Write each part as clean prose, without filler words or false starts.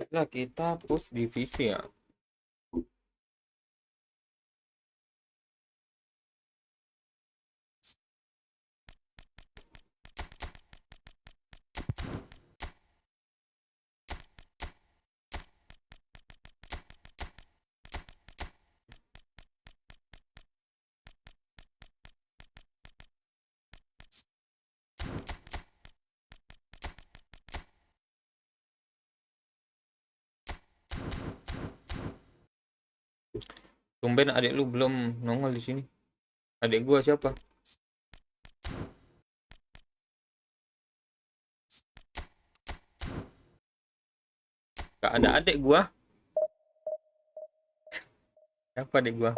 Nah, kita push divisi ya. Tumben adik lu belum nongol di sini. Adik gua siapa? Gak ada adik gua. Siapa adik gua?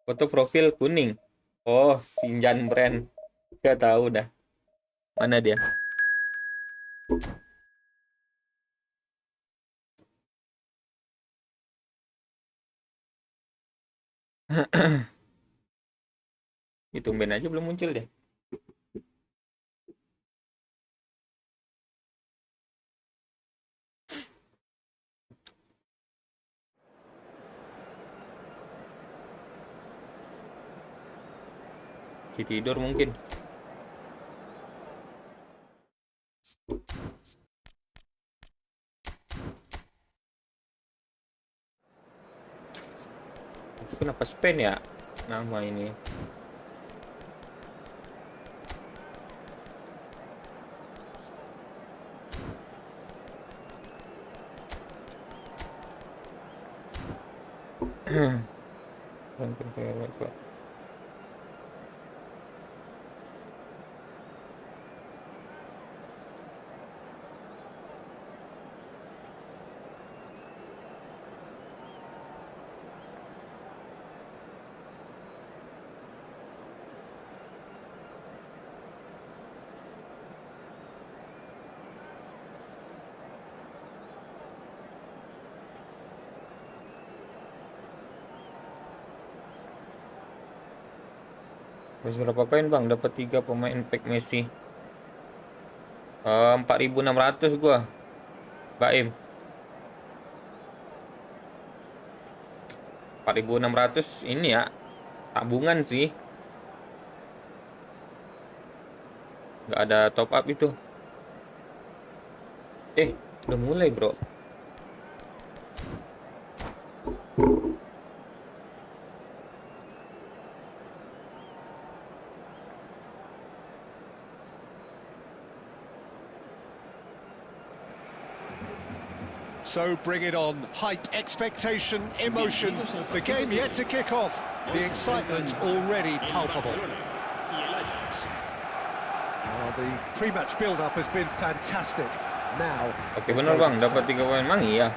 Foto profil kuning. Oh, Sinjan Brand. Gak tahu dah. Mana dia? Itu tumben aja belum muncul deh. Si tidur mungkin. Kenapa Spain ya nama ini? Habis berapa koin bang? Dapat 3 pemain pack Messi. 4.600 gua. Baim. 4.600 ini ya. Tabungan sih. Nggak ada top up itu. Udah mulai bro. So bring it on. Hype, expectation, emotion. The game yet to kick off. The excitement already palpable. The pre-match build-up has been fantastic. Now. Oke bener bang, dapat 3 poin mang iya.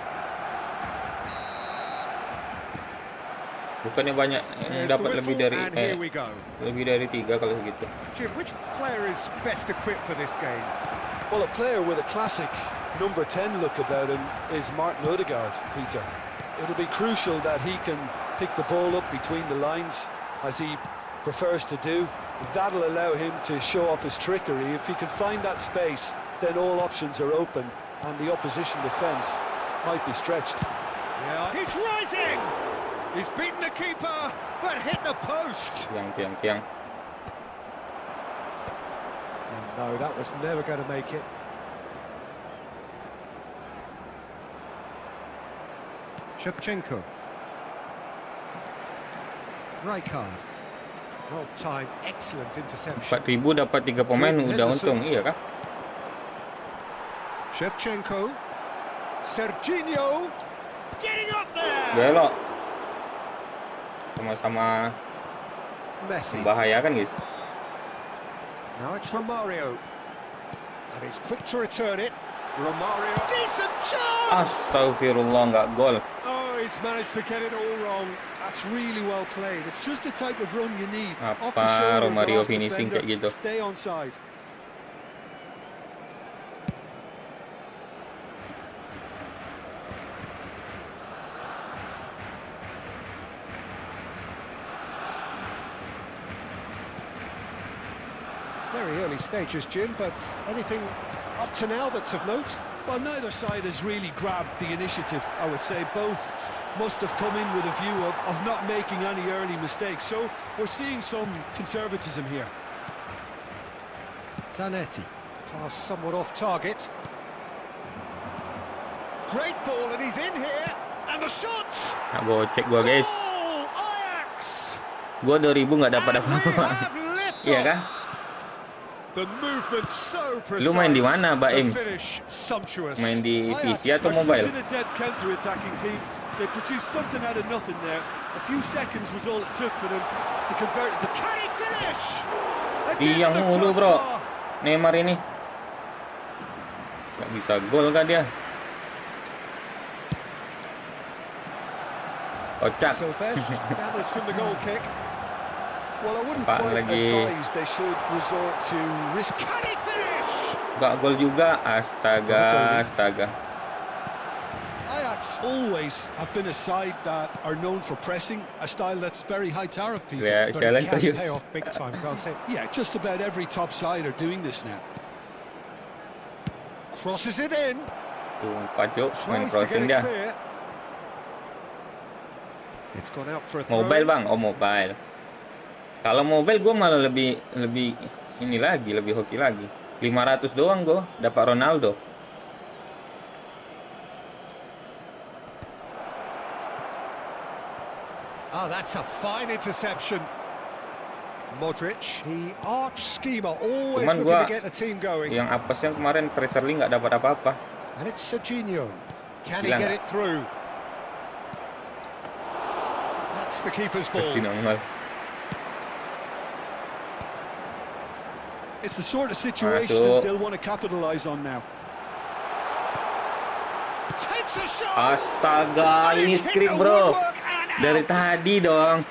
Bukannya banyak yang dapat lebih dari 3 kalau begitu. Jim, which player is best equipped for this game? Well, a player with a classic number 10 look about him is Martin Odegaard, Peter. It'll be crucial that he can pick the ball up between the lines as he prefers to do. That'll allow him to show off his trickery. If he can find that space, then all options are open and the opposition defence might be stretched. Yeah, he's rising! He's beaten the keeper, but hit the post. Tiang. No, that was never going to make it. Shevchenko. Rijkaard. Well timed, excellent interception. 4.000 dapat 3 pemain udah untung, iya kah? Shevchenko. Serginho. Getting up there. Belok. Sama-sama Messi. membahayakan guys. Now it's Romario. And he's quick to return it. Romario. Decent chance! Astagfirullah, nggak gol. Oh, he's managed to get it all wrong. That's really well played. It's just the type of run you need. Off the Apa shoulder, Romario past finishing defender, kayak gitu? Stay onside. Very early stages, Jim, but anything up to now that's of note? Well, neither side has really grabbed the initiative, I would say. Both must have come in with a view of not making any early mistakes. So we're seeing some conservatism here. Zanetti. Pass somewhat off target. Great ball, and he's in here. And the shots! Nah, cek gua guys. Goal, Ajax! Gua 2.000 nggak dapat apa-apa. Iya kah? The movement so precise. Lu main di mana, Baim? The finish sumptuous. Main di PC atau mobile? Counter-attacking team. They produced something out of nothing there. A few seconds was all it took for them to convert it. Can he finish? Iya mulu bro. Neymar ini nggak bisa gol kan dia. Kocak. Gathers from the goal kick. Well, I wouldn't quite advise they should resort to risk. Can he finish? Gak gol juga. Astaga. Ajax always have been a side that are known for pressing, a style that's very high tariff, Peter. Yeah, But it can pay off big time, can't it? Yeah, just about every top side are doing this now. Crosses it in. Tumpah cuk, main Tries to get crossing it dia. clear. It's gone out for a throw. Mobile bang, mobile. Kalau mobile gue malah lebih ini lagi, lebih hoki lagi. 500 doang gue dapat Ronaldo. Oh, that's a fine interception. Modric, the arch schemer, always Cuman looking to get the team going. Yang apesnya kemarin Tracer Lee nggak dapat apa-apa. And it's Serginho. Can he Hilang get nggak? it through? the keeper's ball. Kasih normal. It's the sort of situation Masuk. they'll want to capitalise on now. Takes a shot. Astaga, ini script bro. Dari tadi dong.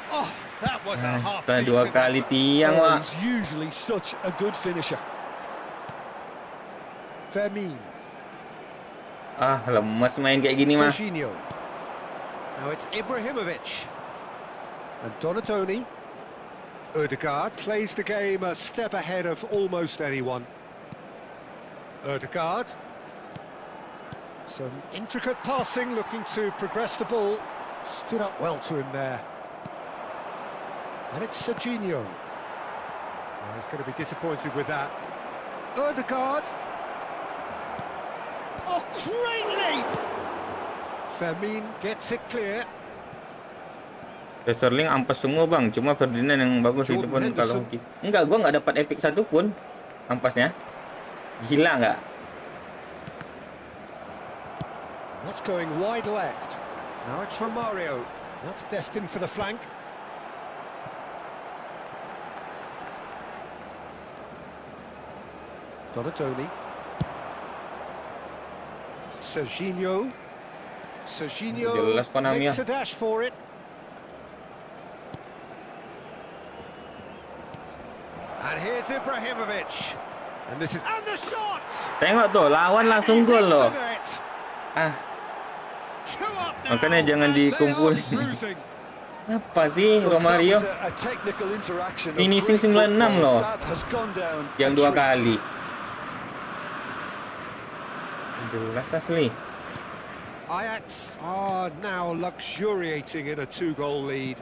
Oh, that was a half Astaga, 2 kali tiang, Oh, Wak. he's usually such a good finisher. Fermin. Ah, lemes main kayak gini mah. Jorginho. Now it's Ibrahimovic. And Donatoni. Ødegaard plays the game a step ahead of almost anyone. Ødegaard. Some intricate passing, looking to progress the ball. Stood up well to him there. And it's Jorginho. Oh, he's going to be disappointed with that. Ødegaard. Oh, great leap! Fermin gets it clear. Sterling ampas semua bang, cuma Ferdinand yang bagus itu pun kalau hoki. Enggak, gua nggak dapat epic satu pun ampasnya. Gila nggak? That's going wide left. Now it's Romario. That's destined for the flank. Donatoni. Jorginho. Jorginho Jelas Panamnya. makes a dash for it. And here's Ibrahimovic. And this is the shot. Tengok tuh, lawan langsung gol loh. Ah, Two up now. makanya jangan And they are dikumpulin. cruising. Apa sih Look, that Romario? was a technical interaction of Finishing great 96 loh. football. That has gone down Yang a 2 treat. kali. Jelas asli. Ajax are now luxuriating in a 2-goal lead.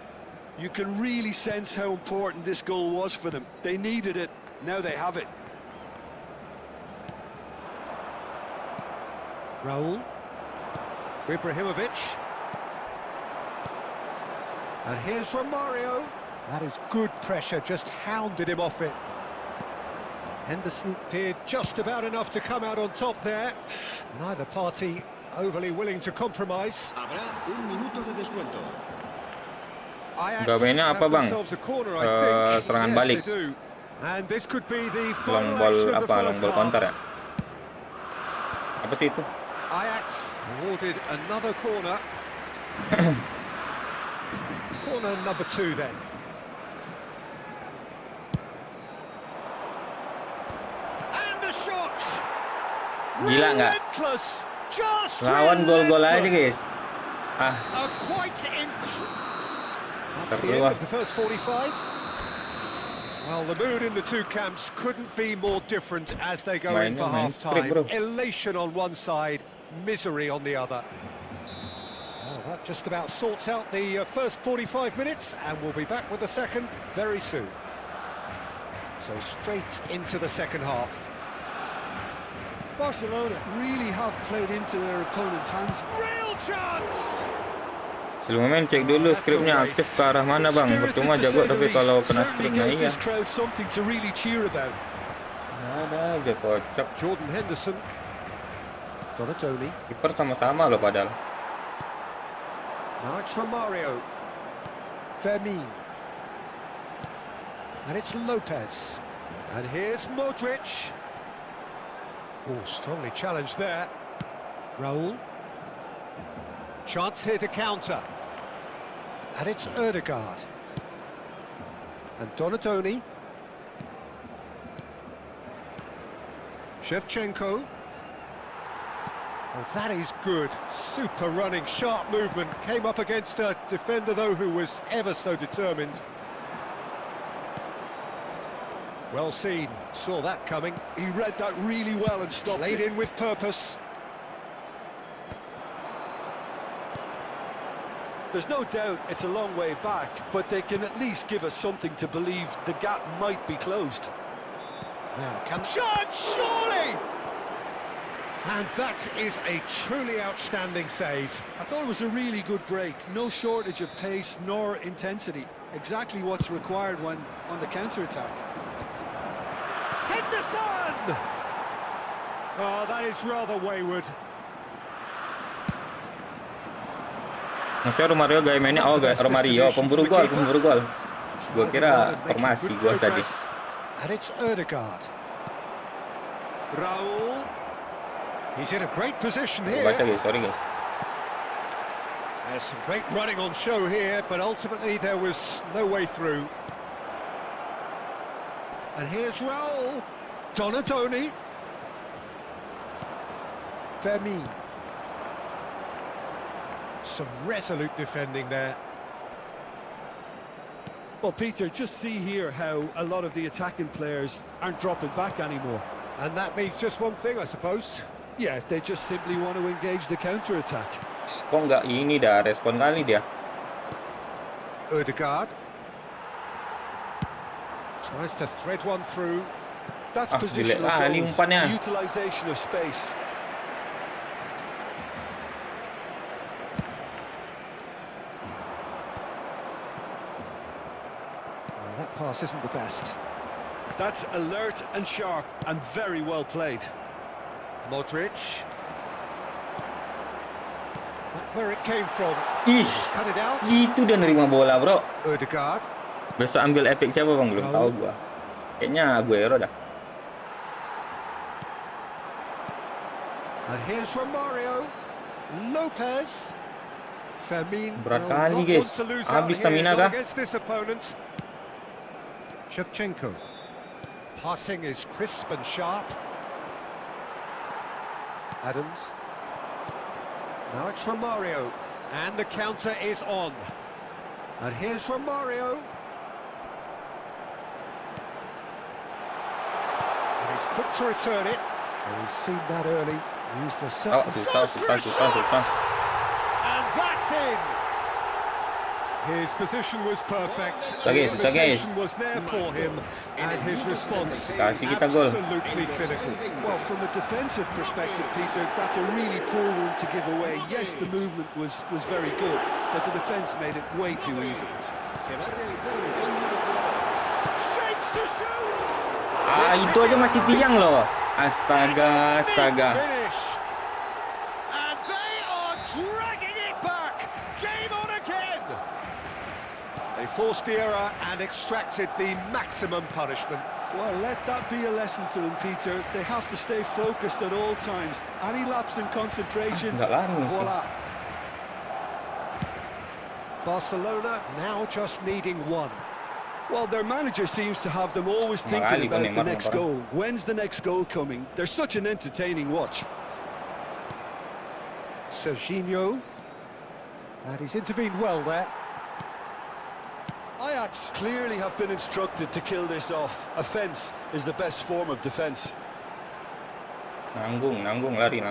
You can really sense how important this goal was for them. They needed it, now they have it. Raul. Ibrahimovic. And here's Romario. That is good pressure, just hounded him off it. Henderson did just about enough to come out on top there. Neither party overly willing to compromise. Habrá un minuto de descuento. Ajax Udah mainnya have apa, Bang? themselves a corner, I think. Serangan Yes, balik. they do. And this could be the Long final ball action of the apa? Long first ball counter ya? half. Apa sih itu? Ajax awarded another corner. Corner number 2 then. And the shot. Gila nggak? Relentless. Just Lawan gol-gol aja relentless. guys. Ah, A quite That's the seru end ah. of the first 45. Well, the mood in the two camps couldn't be more different as they go in for Main script, half-time. bro. Elation on one side, misery on the other. Well, that just about sorts out the first 45 minutes, and we'll be back with the second very soon. So straight into the second half. Barcelona really have played into their opponent's hands. Real chance! Sebelumnya cek dulu skripnya aktif ke arah mana bang. Percuma jago tapi kalau kena skripnya iya. This crowd something to really cheer about. Ada aja kocak. Jordan Henderson. Donatoni. Kiper sama-sama loh padahal. Now it's Romario. Fermin. And it's Lopez. And here's Modric. Oh, strongly challenged there. Raul. Chance here to counter. And it's Ødegaard. And Donatoni. Shevchenko. Oh, that is good. Super running, sharp movement. Came up against a defender, though, who was ever so determined. Well seen. Saw that coming. He read that really well and stopped Laid it. in with purpose. There's no doubt it's a long way back, but they can at least give us something to believe the gap might be closed. Now, can shot, surely! And that is a truly outstanding save. I thought it was a really good break. No shortage of pace nor intensity. Exactly what's required when on the counter-attack. Henderson! Oh, that is rather wayward. Maksudnya Romario gaya mainnya Romario pemburu gol. Gua kira formasi gua tadi. And it's Ødegaard. Raul. He's in a great position here. Baca guys, sorry guys. There's some great running on show here, but ultimately there was no way through. And here's Raul. Donadoni. Fermin. Some resolute defending there. Well, Peter, just see here how a lot of the attacking players aren't dropping back anymore. And that means just one thing, I suppose. Yeah, they just simply want to engage the counter-attack. Kok nggak ini dah respon kali dia. Ødegaard. Tries to thread one through. That's positional Ali umpannya. utilization of space. That pass isn't the best. That's alert and sharp and very well played. Modric. Where it came from. Ih, Cut it out. gitu dia nerima bola, bro. Ødegaard. Besok ambil efek siapa bang? Belum tahu gua. Kayaknya Aguero dah. And here's Romario. Lopez. Fermin. Berat kali guys. Habis stamina kah? Against this opponent. Shevchenko. Passing is crisp and sharp. Adams. Now it's Romario. And the counter is on. And here's Romario. And he's quick to return it. And he's seen that early. Used the Oh, susah. susah. And that's in. His position was perfect. Guys, The invitation was there for him, and his response Kasih kita gol. absolutely clinical. Well, from a defensive perspective, Peter, that's a really poor one to give away. Yes, the movement was very good, but the defence made it way too easy. Shapes to shoot. Itu aja masih tiang loh. Astaga. Finish. And they are dragging it back. Game on again. They forced the error and extracted the maximum punishment. Well, let that be a lesson to them, Peter. They have to stay focused at all times. Any lapse in concentration, Nggak lari nih sih. voila. Barcelona now just needing one. Well, their manager seems to have them always thinking Magali pa about Neymar the next na parang. goal. When's the next goal coming? They're such an entertaining watch. Serginho. And he's intervened well there. Ajax clearly have been instructed to kill this off. Offence is the best form of defence. Nanggung, lari.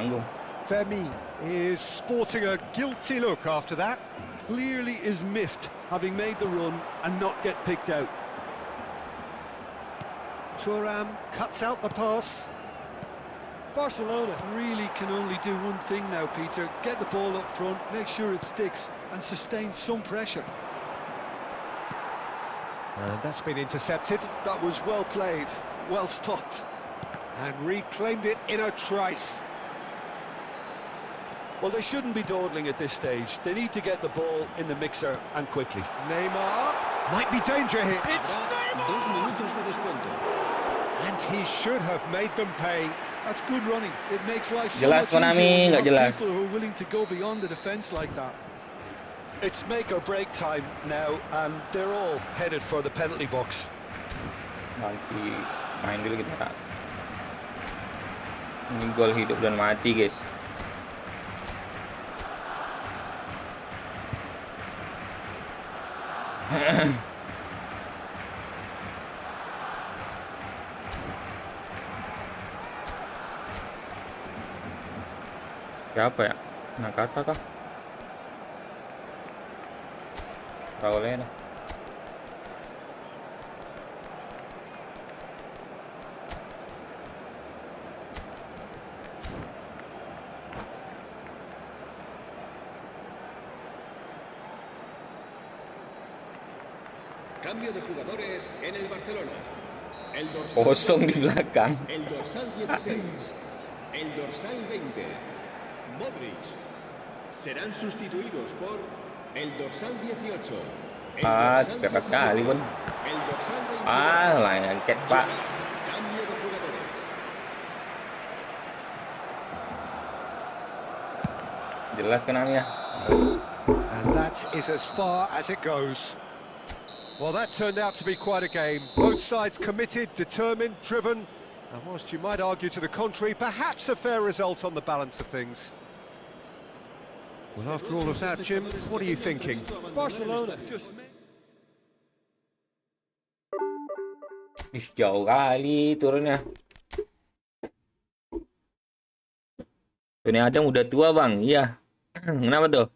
Fermin is sporting a guilty look after that. Clearly is miffed, having made the run and not get picked out. Thuram cuts out the pass. Barcelona really can only do one thing now, Peter. Get the ball up front, make sure it sticks and sustain some pressure. And that's been intercepted That was well played, well stopped. and reclaimed it in a trice. Well, they shouldn't be dawdling at this stage. They need to get the ball in the mixer and quickly. Neymar might be danger here. It's 2 Neymar! minutos de descuento. And he should have made them pay. That's good running. It makes life so Jelas, much Konami, easier when you nggak have jelas. people who are willing to go beyond the defence like that. It's make or break time now, and they're all headed for the penalty box. Nanti main dulu kita. Ini gol hidup dan mati guys. Siapa ya? Nakata kah? Raulnya dah. Cambio de jugadores en el Barcelona. El dorsal, Kosong di belakang. el dorsal 16, el dorsal 20, Modric. Serán sustituidos por El dorsal 18. Keras sekali, Bun. El dorsal 22. Lengket, Pak. Cambio de jugadores. Jelas kenangnya. Harus. And that is as far as it goes. Well, that turned out to be quite a game. Both sides committed, determined, driven. And whilst you might argue to the contrary, perhaps a fair result on the balance of things. Well, after all of that, Jim, what are you thinking? Barcelona just Jauh kali turunnya. Ini Adam udah tua, Bang. Iya. Kenapa tuh?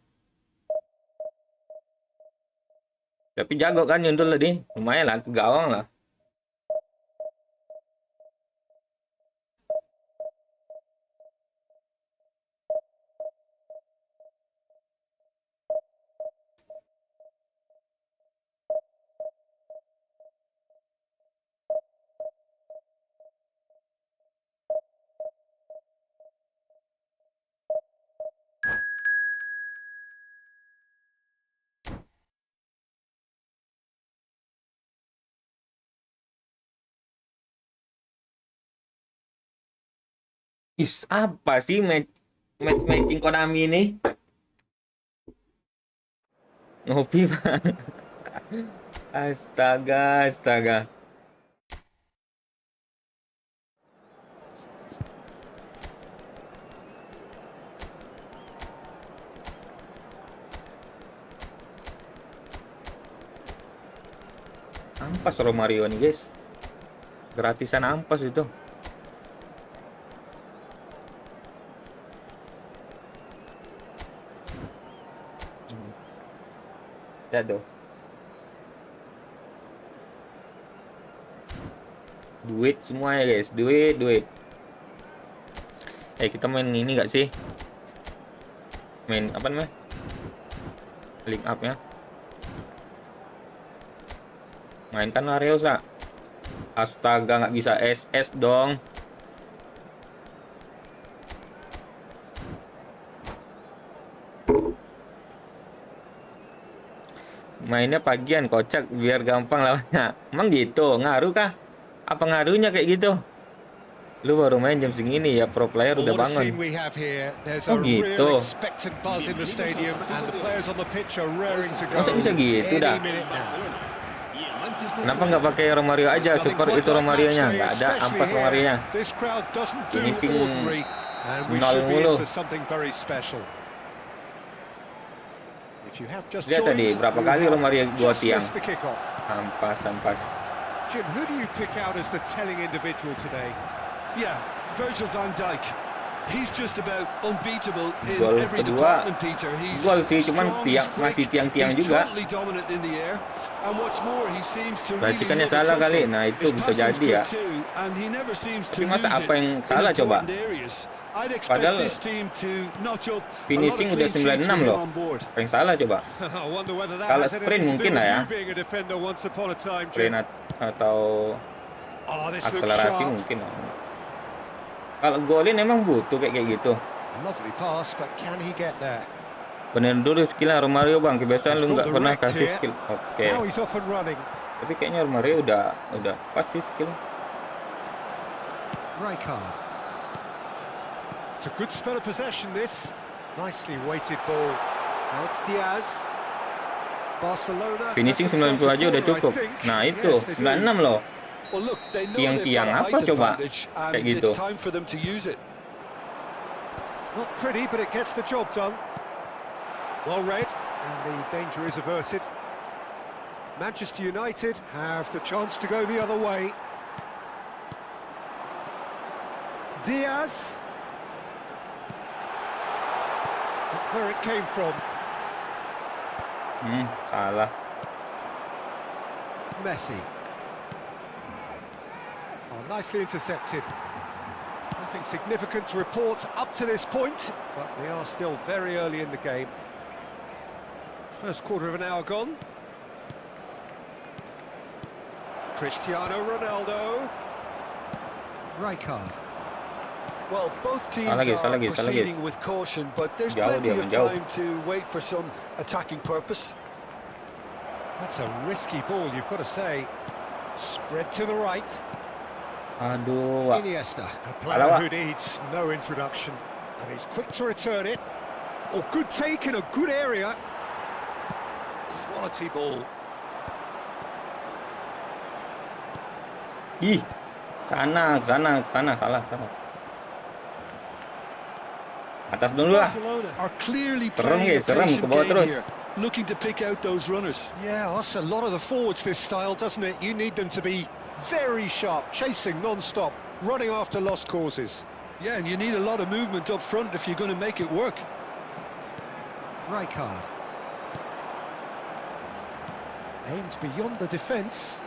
Tapi jago kan nyundul tadi. Lumayan lah, ke gawang lah. Apa sih matchmaking Konami ini? Ngopi, Bang. Astaga. Ampas Romario nih, guys. Gratisan ampas itu. Ya tuh. Duit semua ya, guys. Duit. Kita main ini gak sih? Main apa namanya? Link up ya. Mainkan Arios lah. Astaga, nggak bisa SS dong. Mainnya pagian, kocak biar gampang lawannya. Emang gitu? Ngaruh kah? Apa ngaruhnya kayak gitu? Lu baru main jam segini ya, pro player udah bangun. Oh gitu. Masa bisa gitu dah? Kenapa nggak pakai Romario aja? Super itu Romario-nya. Nggak ada ampas Romario-nya. Finishing 0 mulu. Lihat tadi berapa kali Romario gua tiang. Ampas. Jim, who do you pick out as the telling individual today? Yeah, Virgil van Dijk. He's just about unbeatable in Gol every kedua, department, Peter. He's gol sih, cuman strong, tiang, he's quick, masih tiang-tiang he's juga. totally dominant in the air. And what's more, he seems to Berarti really kan love salah the kali. tussle. Nah, itu His bisa passing's jadi ya. good too, and he never seems to Tapi masa lose apa it yang in salah coba? important areas. I'd expect Padahal this team to notch up a lot of finishing udah clean sheets 96 with him loh. on board. Apa yang salah coba? Kalau sprint mungkin lah ya. Sprint atau akselerasi mungkin lah. Kalau golin emang butuh kayak gitu. Lovely pass, but can he get there? Benerin dulu skillnya Romario, Bang. Kebiasaan lu nggak pernah kasih skill. Oke. Now he's off and running. Tapi kayaknya Romario udah pas sih skill. Rijkaard. It's a good spell of possession, this. Nicely weighted ball. Now it's Diaz. Barcelona. Finishing 90 aja udah cukup. Nah itu 96 loh. Well, look, they know Tiang-tiang they've got a apa height coba advantage, and kayak gitu. it's time for them to use it. Not pretty, but it gets the job done. Well read, and the danger is averted. Manchester United have the chance to go the other way. Diaz. Where it came from. Salah. Messi. Oh, nicely intercepted. Nothing significant to report up to this point, but we are still very early in the game. First quarter of an hour gone. Cristiano Ronaldo. Rijkaard. Well, both teams Salah guys, are salah guys. proceeding with caution, but there's Jauh plenty dia, of menjauh. time to wait for some attacking purpose. That's a risky ball, you've got to say. Spread to the right. Aduh, Wak. Iniesta, a Alah, player Wak. who needs no introduction. And he's quick to return it. Oh, good take in a good area. Quality ball. Ih, sana, salah. Atas dulu lah. Barcelona are clearly Serem, playing a guys, serem, patient ke bawah game terus. here, looking to pick out those runners. Yeah, that's a lot of the forwards, this style, doesn't it? You need them to be very sharp, chasing non-stop, running after lost causes. Yeah, and you need a lot of movement up front if you're going to make it work. Rijkaard. Aims beyond the defence.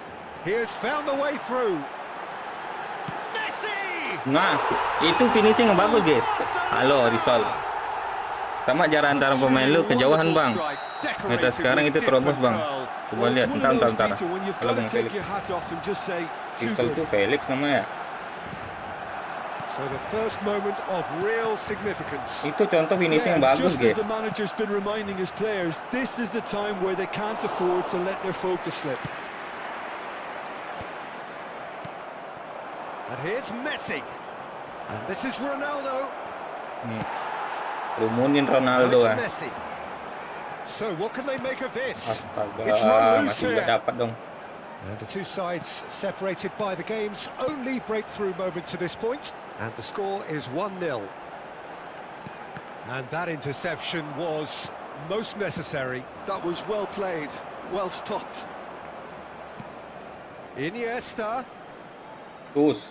He has found the way through. Messi! Nah, itu finishing yang bagus guys. Halo, Risol. Sama jarak antara pemain lu kejauhan bang. Meta sekarang itu terobos bang. Coba lihat, entar. Kalau bang Felix. Risol tuh Felix namanya. So the first moment of real significance. Itu contoh finishing yang bagus just guys. as the manager's been reminding his players, this is the time where they can't afford to let their focus slip. And here's Messi. And this is Ronaldo. Rumunin Ronaldo Now ah. it's Messi. So what can they make of this? Astaga, It's not loose masih here. nggak dapat dong. And the two sides separated by the game's only breakthrough moment to this point. And the score is 1-0. And that interception was most necessary. That was well played, well stopped. Iniesta. Terus.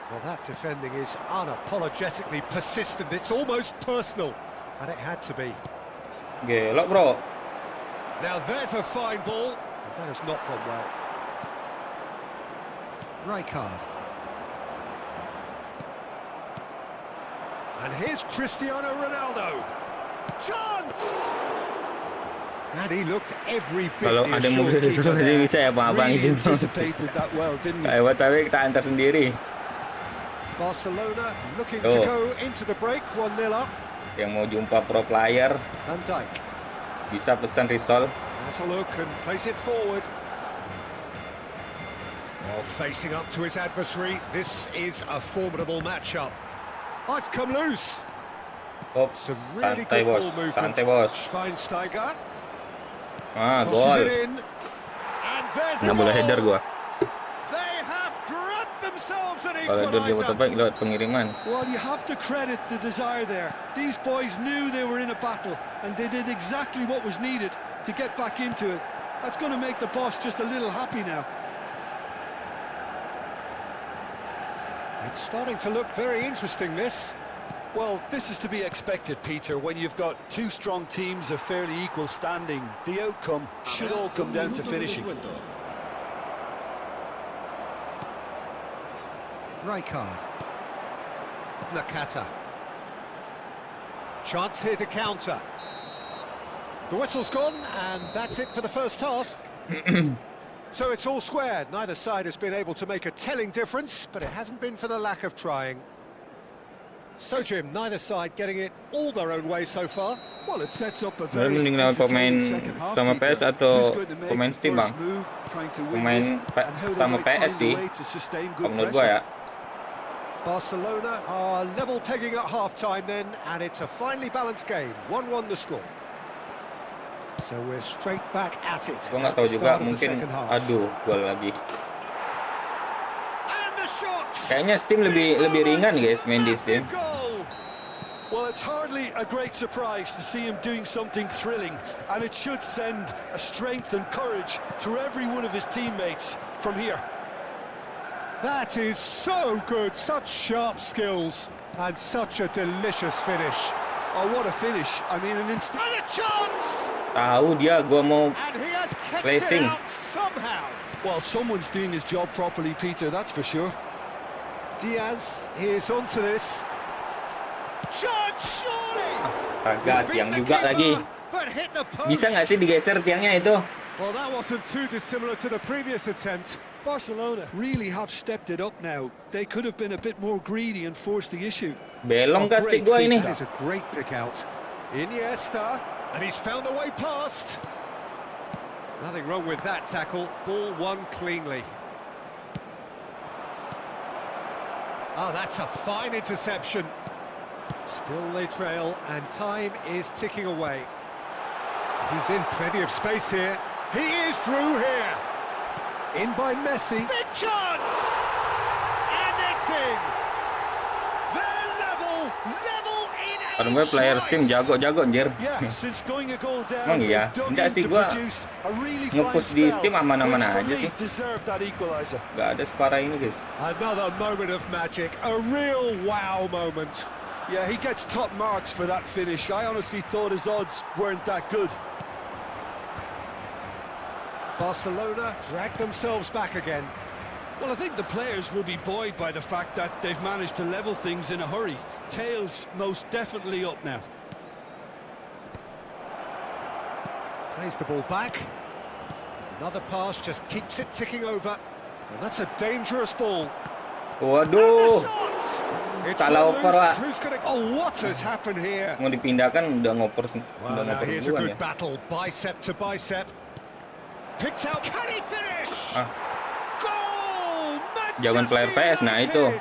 Well, that defending is unapologetically persistent. It's almost personal. And it had to be. Gelok bro. Now there's a fine ball. That has not gone well. Rijkaard. And here's Cristiano Ronaldo. Chance! And he looked every bit Kalau ada mobil disuruh sih bisa ya bang Really itu. anticipated that well, didn't he? Kayak tapi kita antar sendiri. Barcelona looking to Oh. go into the break, 1-0 up. Yang mau jumpa pro player Van Dijk bisa pesan Risol. has a look and plays it forward. Well, facing up to his adversary, this is a formidable matchup. Oh, it's come loose. Ops, Some really santai good bos, ball movement. santai bos. Schweinsteiger Ah, crosses gol. it in. And there's the Nah bola header goal. gua. They have grabbed themselves an Kalau header dia equalizer. terbaik lewat pengiriman. Well, you have to credit the desire there. These boys knew they were in a battle, and they did exactly what was needed to get back into it. That's going to make the boss just a little happy now. It's starting to look very interesting, this. Well, this is to be expected, Peter. When you've got two strong teams of fairly equal standing, the outcome should all come down to finishing. Rijkaard. Nakata. Chance here to counter. The whistle's gone, and that's it for the first half. So it's all square. Neither side has been able to make a telling difference, but it hasn't been for the lack of trying. So, Jim, neither side getting it all their own way so far. Well, it sets up a Sebenarnya very mending lawan pemain entertaining second half, sama Peter. PS atau Who's going to make pemain the Steam, first Bang? move, trying to win Pemain this, P- and how they sama might PS find a sih. way to sustain Kalau good menurut gua pressure. ya. Barcelona are level pegging at half-time then, and it's a finely balanced game. 1-1 the score. So we're straight back at it. Gua nggak at tahu the juga, start of the mungkin second half. aduh gol lagi. And the shot! Kayaknya Steam lebih ringan guys main di Steam. Massive goal! Well, it's hardly a great surprise to see him doing something thrilling, and it should send a strength and courage through every one of his teammates from here. That is so good, such sharp skills, and such a delicious finish. Oh, what a finish. I mean, an instant... And a chance! Tahu dia gua mau And he has kept Placing. it out somehow. Well, someone's doing his job properly, Peter, that's for sure. Diaz, he is onto this. Chance, surely! astaga Beat tiang the juga keeper, lagi. but hit the post. Bisa nggak sih digeser tiangnya itu? Well, that wasn't too dissimilar to the previous attempt. Barcelona really have stepped it up now. They could have been a bit more greedy and forced the issue. Belong kah stick gua ini? That is a great pick out. Iniesta, and he's found a way past. Nothing wrong with that tackle. Ball won cleanly. Oh, that's a fine interception. Still they trail, and time is ticking away. He's in plenty of space here. He is through here. In by Messi. Big chance! And it's in! They're level in Kalau gue player Steam jago-jago anjir. Yeah, since going a goal down, Emang iya? they've dug Enggak in sih, to gua produce a really nge-push fine di spell, Steam aman-aman which for aja me sih. deserved that equalizer. Gak ada separah ini guys. Another moment of magic, a real wow moment. Yeah, he gets top marks for that finish. I honestly thought his odds weren't that good. Barcelona drag themselves back again. Well, I think the players will be buoyed by the fact that they've managed to level things in a hurry. Tails most definitely up now. Plays the ball back. Another pass just keeps it ticking over. And that's a dangerous ball. Waduh, salah oper Pak. Oh, what has happened here? Mau dipindahkan udah ngoper Well, now here's a duluan good ya. battle, bicep to bicep. Picked out, can he finish? Ah. Goal! Jawaban player PS, nah itu.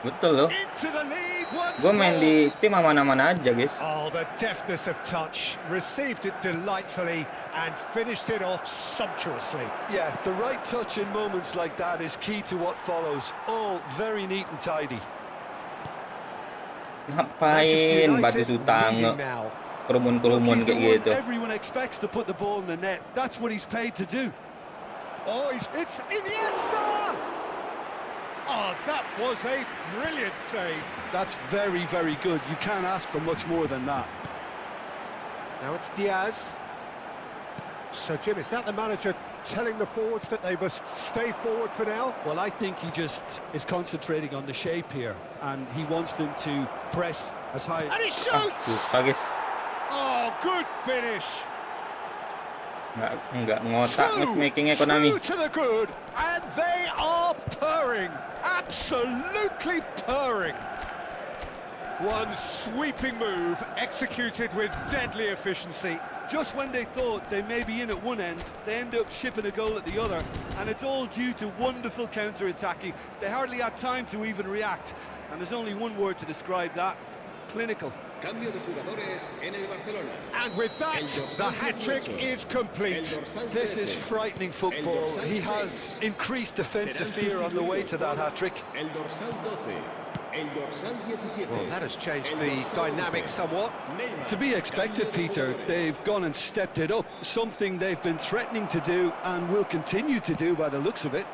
Betul loh. Into the lead once Gue main more. di Steam aman-aman aja guys. Oh, the deftness of touch. Received it delightfully and finished it off sumptuously. Yeah, the right touch in moments like that is key to what follows. All very neat and tidy. Ngapain batis utang leading now. kerumun-kerumun Look, he's the kayak gitu. one everyone expects to put the ball in the net. That's what he's paid to do. Oh, it's Iniesta! Oh, that was a brilliant save. That's very, very good. You can't ask for much more than that. Now it's Diaz. So, Jim, is that the manager telling the forwards that they must stay forward for now? Well, I think he just is concentrating on the shape here, and he wants them to press as high. And he Ah, shoots! susah guys. Oh, good finish. Nggak ngotak matchmakingnya Konami. Two to the good, and they are purring. Absolutely purring. One sweeping move, executed with deadly efficiency. Just when they thought they may be in at one end, they end up shipping a goal at the other, and it's all due to wonderful counter-attacking. They hardly had time to even react, and there's only one word to describe that: clinical. Cambio de jugadores en el Barcelona. And with that, the hat-trick is complete. This is frightening football. He has increased defensive fear on the way to that hat-trick. El dorsal 12. El dorsal 17. Well, that has changed the dynamic somewhat. To be expected, Peter. They've gone and stepped it up, something they've been threatening to do and will continue to do by the looks of it.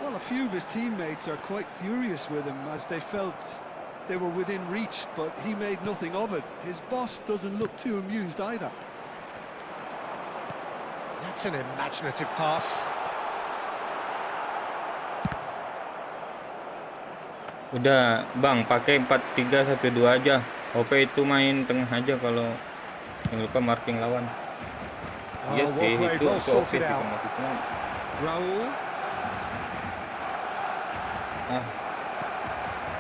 Well, a few of his teammates are quite furious with him as they felt they were within reach, but he made nothing of it. His boss doesn't look too amused either. That's an imaginative pass. Udah bang, pakai 4-3-1-2 aja. OP itu main tengah aja kalau yang lupa marking lawan. Iya sih, itu OP sih maksudnya. Raul.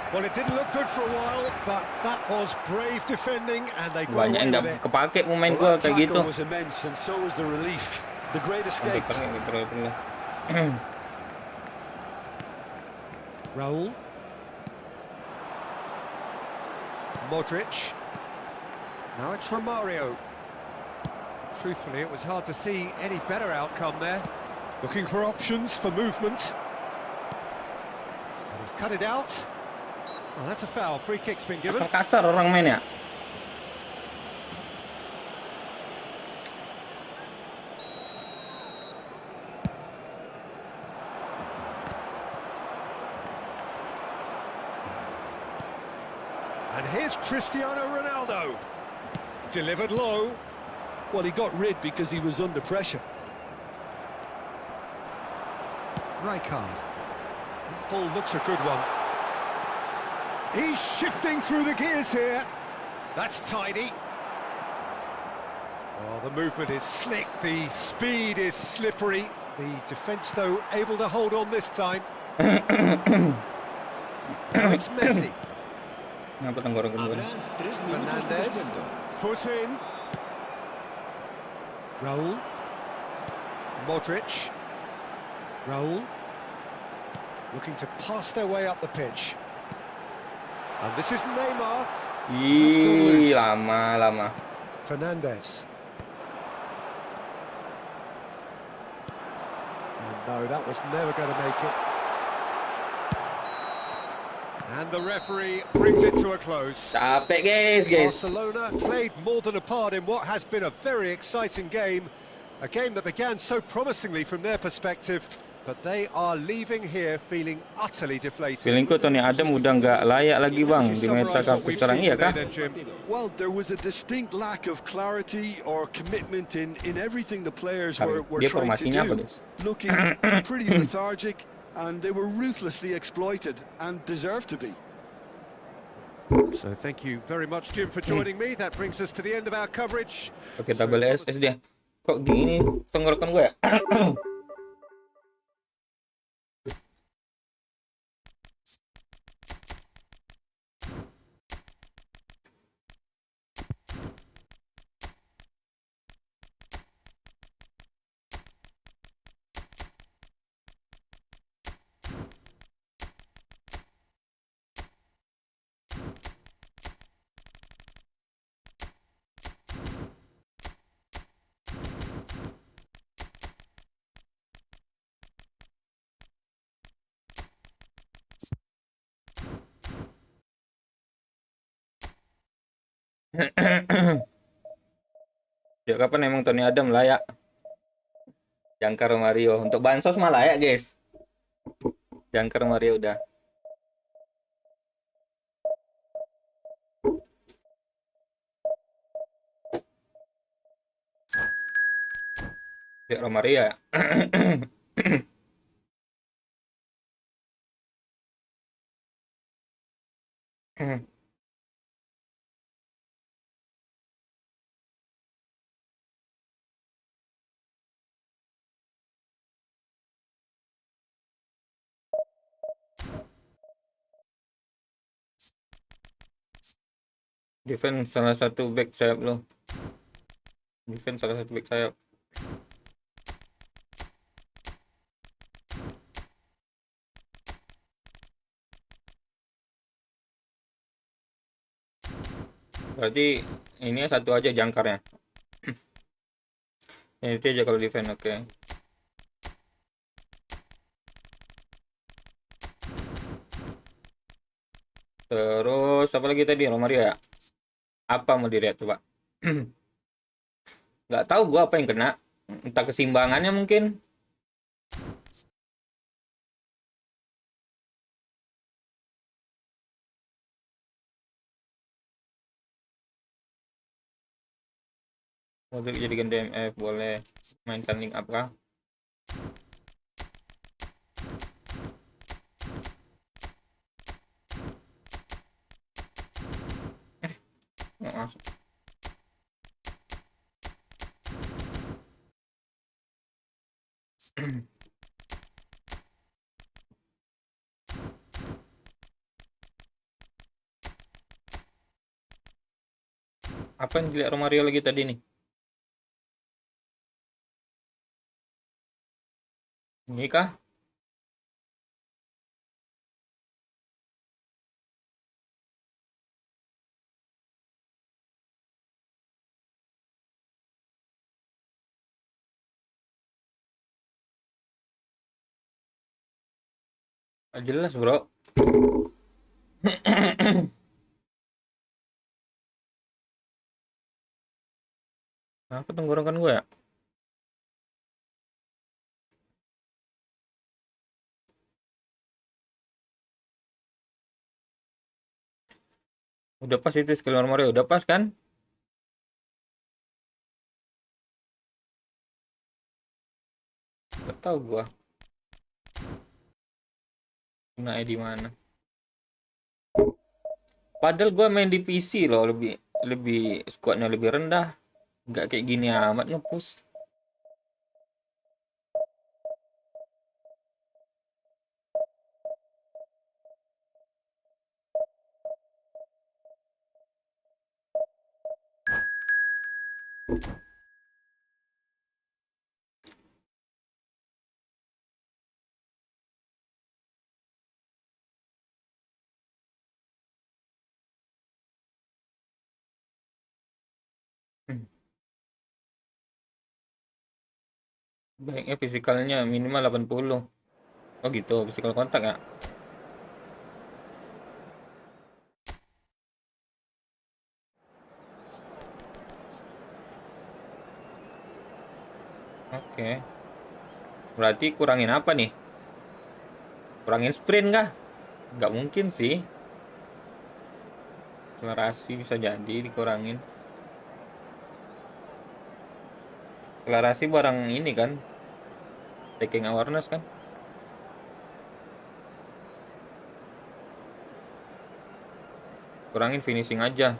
Well, it didn't look good for a while, but that was brave defending, and they got Banyak away yang with it. nggak kepake pemain Well, gua that kayak gitu. tackle was immense, and so was the relief. The great escape. Raul. Modric. Now it's Romario. Truthfully, it was hard to see any better outcome there. Looking for options for movement. And he's cut it out. Oh, that's a foul. Free kick's been given. Kasar orang main ya. And here's Cristiano Ronaldo. Delivered low. Well, he got rid because he was under pressure. Rijkaard. That ball looks a good one. He's shifting through the gears here. That's tidy. Oh, the the movement is slick, the speed is slippery. The defence, though, able to hold on this time. Now it's Messi. Ngapa tenggorokan gue? Habrá 3 minutos de Fernandez. descuento. Foot in. Raul. Modric. Raul. Looking to pass their way up the pitch. And this is Neymar. Ih, lama. Fernandez. And no, that was never going to make it. And the referee brings it to a close. Capek guys. Barcelona played more than a part in what has been a very exciting game. A game that began so promisingly from their perspective, but they are leaving here feeling utterly deflated. Feelingku Tony Adam udah nggak layak lagi bang di meta kampus sekarang, iya kah? Well, there was a distinct lack of clarity or commitment in everything the players were Dia trying to formasinya apa do. guys? Looking pretty lethargic, and they were ruthlessly exploited and deserved to be. So thank you very much, Jim, for joining me. That brings us to the end of our coverage. Oke, tabel SS dia. Kok gini tenggorokan gue ya? Ya kapan emang Tony Adam layak? Jangkar Mario untuk bansos mah layak guys. Jangkar Mario udah. Ya Romario ya. Defense salah satu back sayap lo. Defense salah satu back sayap. Berarti ini satu aja jangkarnya. Ini aja kalau defense, oke. Terus apa lagi tadi Romario ya? Apa mau dilihat coba? Nggak tahu gua apa yang kena. Entah keseimbangannya mungkin. Mau dijadikan DMF boleh. Mainkan link apa? Nggak masuk. Apa yang dilihat Romario lagi tadi nih? Ini kah? Nggak jelas bro. Apa tenggorokan gue ya? Udah pas itu skill Romario, udah pas kan? Gak tau gua. Nah, di mana? Padahal gua main di PC loh, lebih squadnya lebih rendah. Nggak kayak gini amat nge-push. Baiknya fisikalnya minimal 80. Oh gitu, fisikal kontak ya. Oke. Berarti kurangin apa nih? Kurangin sprint kah? Nggak mungkin sih. Akselerasi bisa jadi dikurangin. Akselerasi barang ini kan. Taking awareness kan. Kurangin finishing aja.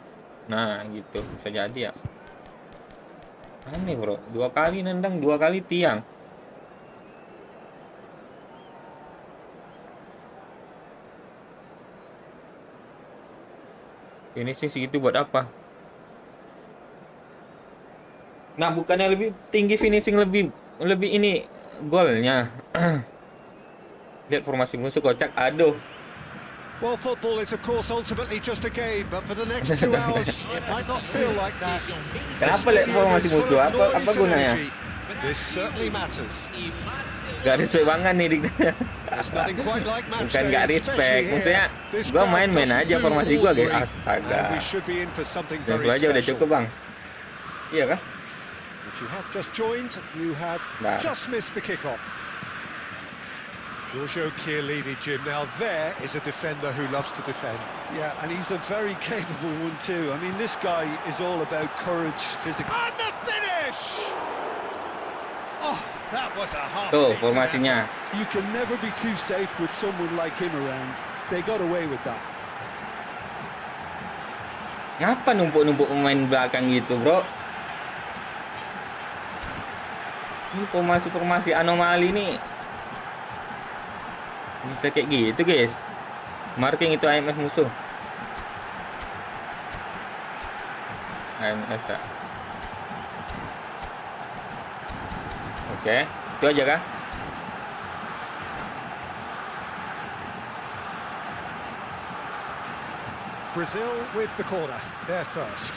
Nah gitu, bisa jadi ya. Aneh bro, 2 kali nendang, 2 kali tiang. Finishing segitu buat apa? Nah bukannya lebih tinggi finishing, lebih ini golnya. Lihat formasi musuh kocak, aduh. Well, football is of course ultimately just a game, but for the next 2 hours it might not feel like that. Kenapa lihat formasi musuh? Apa gunanya? This certainly matters. Gak respect banget nih Dik. There's nothing quite like match Bukan day, gak respect, especially here. maksudnya This gua crowd main-main doesn't aja do formasi gua guys. ordinary, Astaga. and we should be in for something Dan very aja udah special. cukup bang. Iya kah? If you have just joined, you have Nah. just missed the kickoff. Giorgio Chiellini, Jim. Now there is a defender who loves to defend. Yeah, and he's a very capable one too. I mean, this guy is all about courage, physical. And the finish! Oh, that was a half. Tuh formasinya. You can never be too safe with someone like him around. They got away with that. Ngapa numpuk-numpuk pemain belakang gitu bro? Ini formasi anomali nih. Bisa kayak gitu guys. Marking itu IMF musuh. IMF ya. Oke, itu aja kah? Brazil with the corner. They're first.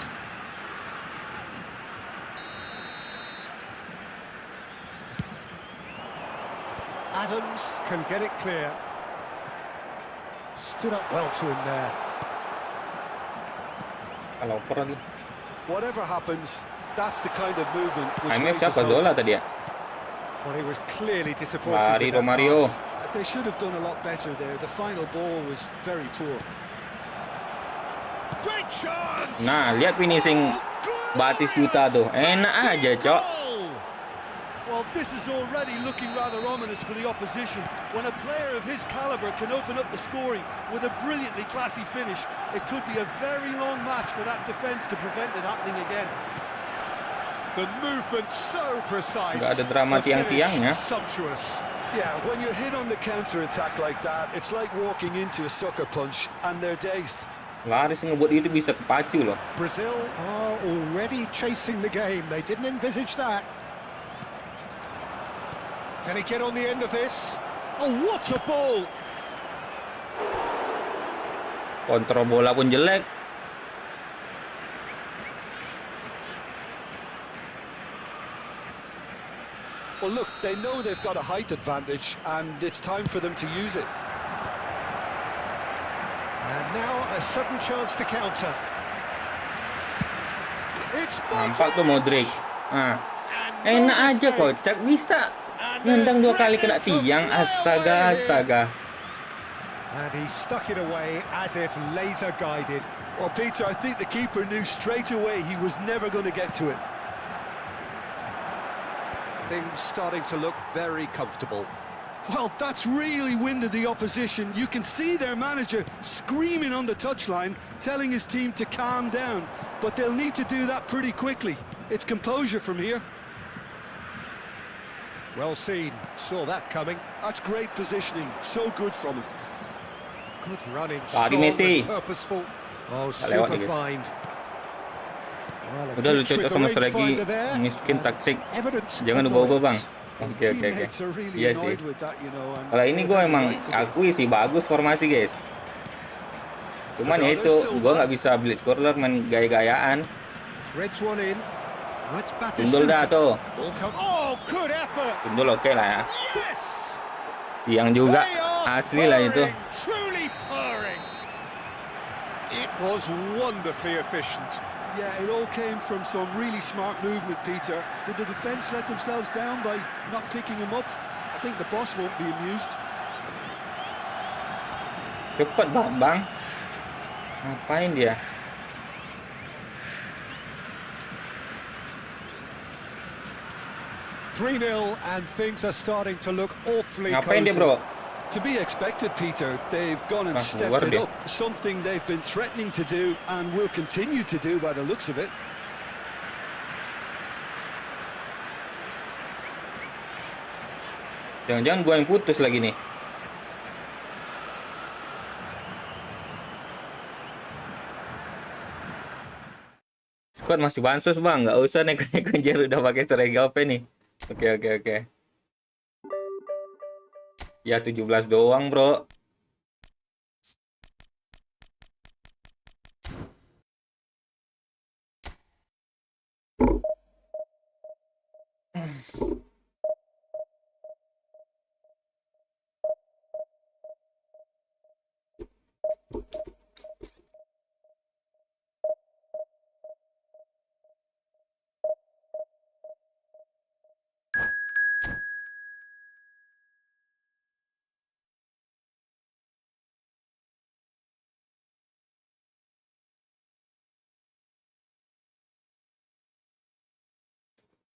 Adams can get it clear. Stood up well to him there. Kalau oper lagi. Whatever happens, that's the kind of movement which IMF raises siapa? hope. Zola tadi ya? Well, he was clearly disappointed Lari with that Romario. pass. They should have done a lot better there. The final ball was very poor. Great chance! Nah, lihat finishing Batistuta tuh. Enak aja, Cok. Well, this is already looking rather ominous for the opposition. When a player of his caliber can open up the scoring with a brilliantly classy finish, it could be a very long match for that defence to prevent it happening again. The movement so precise. Nggak ada drama The finish tiang-tiangnya. Sumptuous. Yeah, when you're hit on the counter-attack like that, it's like walking into a sucker punch, and they're dazed. Laris ngebuat itu bisa kepacu loh. Brazil are already chasing the game. They didn't envisage that. Can he get on the end of this? Oh, what a ball! Kontrol bola pun jelek. Well, look, they know they've got a height advantage, and it's time for them to use it. And now a sudden chance to counter. It's Nampak tuh Modric. Nah, enak aja kocak, bisa nendang 2 kali kena tiang. Astaga, astaga. And he stuck it away as if laser guided. Well, Peter, I think the keeper knew straight away he was never going to get to it. Things starting to look very comfortable. Well, that's really winded the opposition. You can see their manager screaming on the touchline, telling his team to calm down. But they'll need to do that pretty quickly. It's composure from here. Well seen, saw that coming. That's great positioning, so good from him. Good running, Di strong Messi. and purposeful. Oh, lewat super nih, guys. find. Well, a Udah lu glitch with cocok the sama range strategi finder there, miskin and taktik. evidence Jangan ubah-ubah, Bang. His Oke. teammates are really Iya sih. annoyed with that, you know, and Kalau ini they gue have every emang right to be. akui sih bagus formasi, guys. Cuman ya Bernardo itu, Silva. gue nggak bisa blitz corner main gaya-gayaan. Threads one in. Now it's Tundul dah Batistuta. tuh. Ball come. Oh, good effort. Tundul oke lah ya. Yes. Yang juga They are asli lah itu. purring, truly purring. It was wonderfully efficient. Yeah, it all came from some really smart movement, Peter. Did the defence let themselves down by not picking him up? I think the boss won't be amused. Cepet Bang. Ngapain dia? 3-0 and things are starting to look awfully Ngapain dia, cozy. bro? To be expected, Peter. They've gone and stepped keluar it dia. up. Something they've been threatening to do and will continue to do by the looks of it. Jangan-jangan gua yang putus lagi nih. Squad masih bansos, Bang. Nggak usah neko-neko Jer udah pakai strategi apa nih. Oke. Ya 17 doang, bro.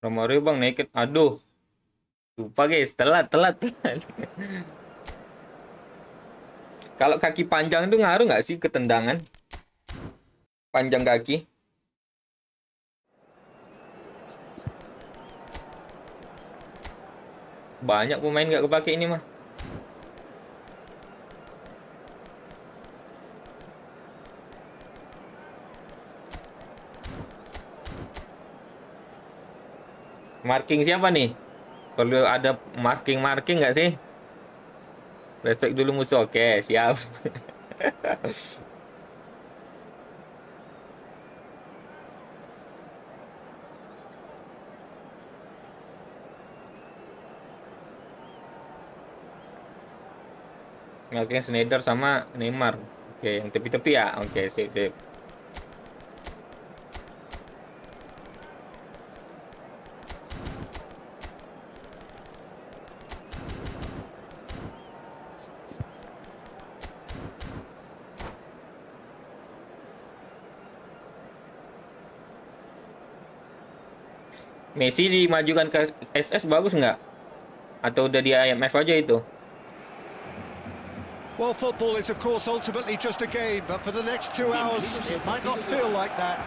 Romario, Bang, naikin. Aduh. Lupa, guys. Telat. Kalau kaki panjang itu ngaruh nggak sih ke tendangan? Panjang kaki. Banyak pemain nggak kepake ini mah. Marking siapa nih? Perlu ada marking nggak sih? Respect dulu musuh. Oke, siap. Marking Schneider sama Neymar. Oke, yang tepi-tepi ya. Oke, sip. Messi dimajukan ke SS bagus nggak? Atau udah di IMF aja itu? Well, football is of course ultimately just a game, but for the next 2 hours it might not feel like that.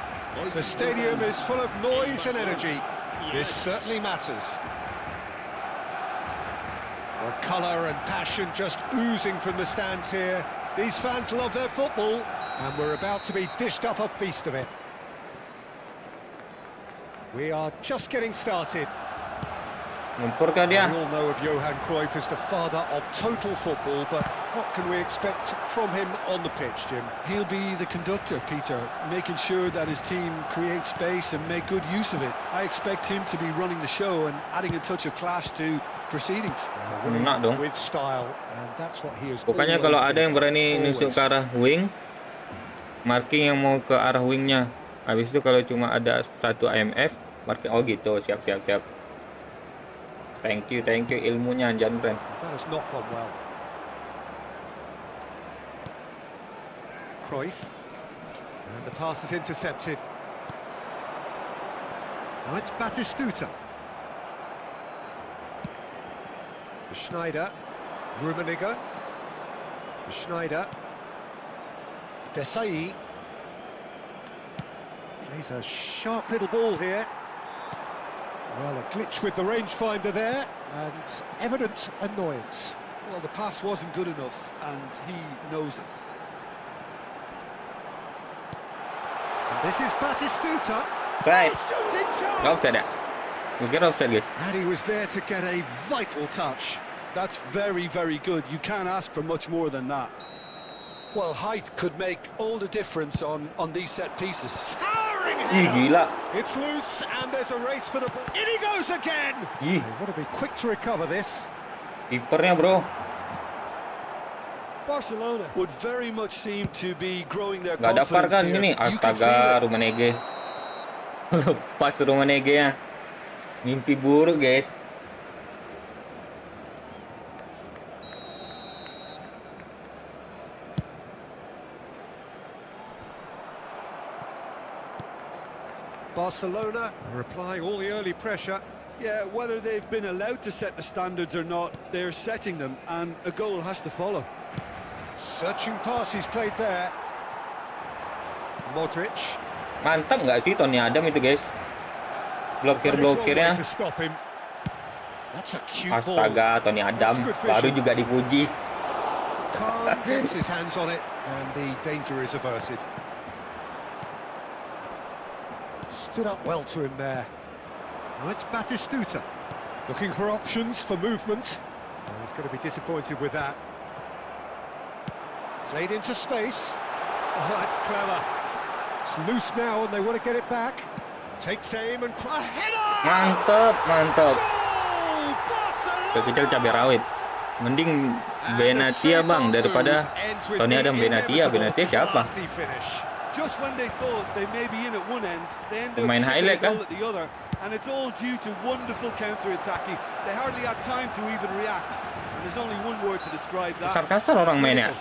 The stadium is full of noise and energy. This certainly matters. Well, colour and passion just oozing from the stands here. These fans love their football, and we're about to be dished up a feast of it. We are just getting started. Ngumpur kah We dia? all know of Johan Cruyff as the father of total football, but what can we expect from him on the pitch, Jim? He'll be the conductor, Peter, making sure that his team create space and make good use of it. I expect him to be running the show and adding a touch of class to proceedings. Enak dong. With style, and that's what he has. Pokoknya always kalau ada been. yang berani nusuk ke arah wing, marking yang mau ke arah wingnya. Habis itu kalau cuma ada satu IMF, marking. Oh gitu, siap. Thank you ilmunya, Jan Brand. That has not gone well. Cruyff, and the pass is intercepted. Now it's Batistuta. Schneider, Rummenigge, Schneider, Desai. Plays a sharp little ball here. Well, a glitch with the rangefinder there, and evident annoyance. Well, the pass wasn't good enough, and he knows it. And this is Batistuta. Offside. Shooting chance! Nggak offside ya? Gue kira offside, guys. And he was there to get a vital touch. That's very, very good. You can't ask for much more than that. Well, height could make all the difference on these set pieces. Towering Ih, header. gila. It's loose, and there's a race for the ball. In he goes again! Ih, They want to be quick to recover this. kipernya, bro. Barcelona would very much seem to be growing their Nggak ada VAR confidence kan di here. sini? You can feel Astaga, it. Rummenigge. Lepas Rummenigge ya. Mimpi buruk, guys. Barcelona replying all the early pressure. Yeah, whether they've been allowed to set the standards or not, they're setting them, and a goal has to follow. Searching pass he's played there. Modric. Mantap nggak sih Tony Adam itu, guys? But there's no way Blokir-blokirnya. to stop him. That's a cute ball. Astaga, Tony Adam That's good baru vision. juga dipuji. Calm, gets his hands on it, and the danger is averted. Stood up well to him there. Now it's Batistuta. Looking for options for movement. Oh, he's going to be disappointed with that. Played into space. Oh, that's clever. It's loose now, and they want to get it back. Takes aim and a header! Mantep, mantep. Goal! Barcelona! Kecil cabai rawit. Mending Benatia, bang, daripada Tony Adam. Benatia siapa? Just when they thought they may be in at one end, they end up Pemain shipping a highlight goal kah? at the other, and it's all due to wonderful counter-attacking. They hardly had time to even react, and there's only one word to describe that. Kasar-kasar orang mainnya.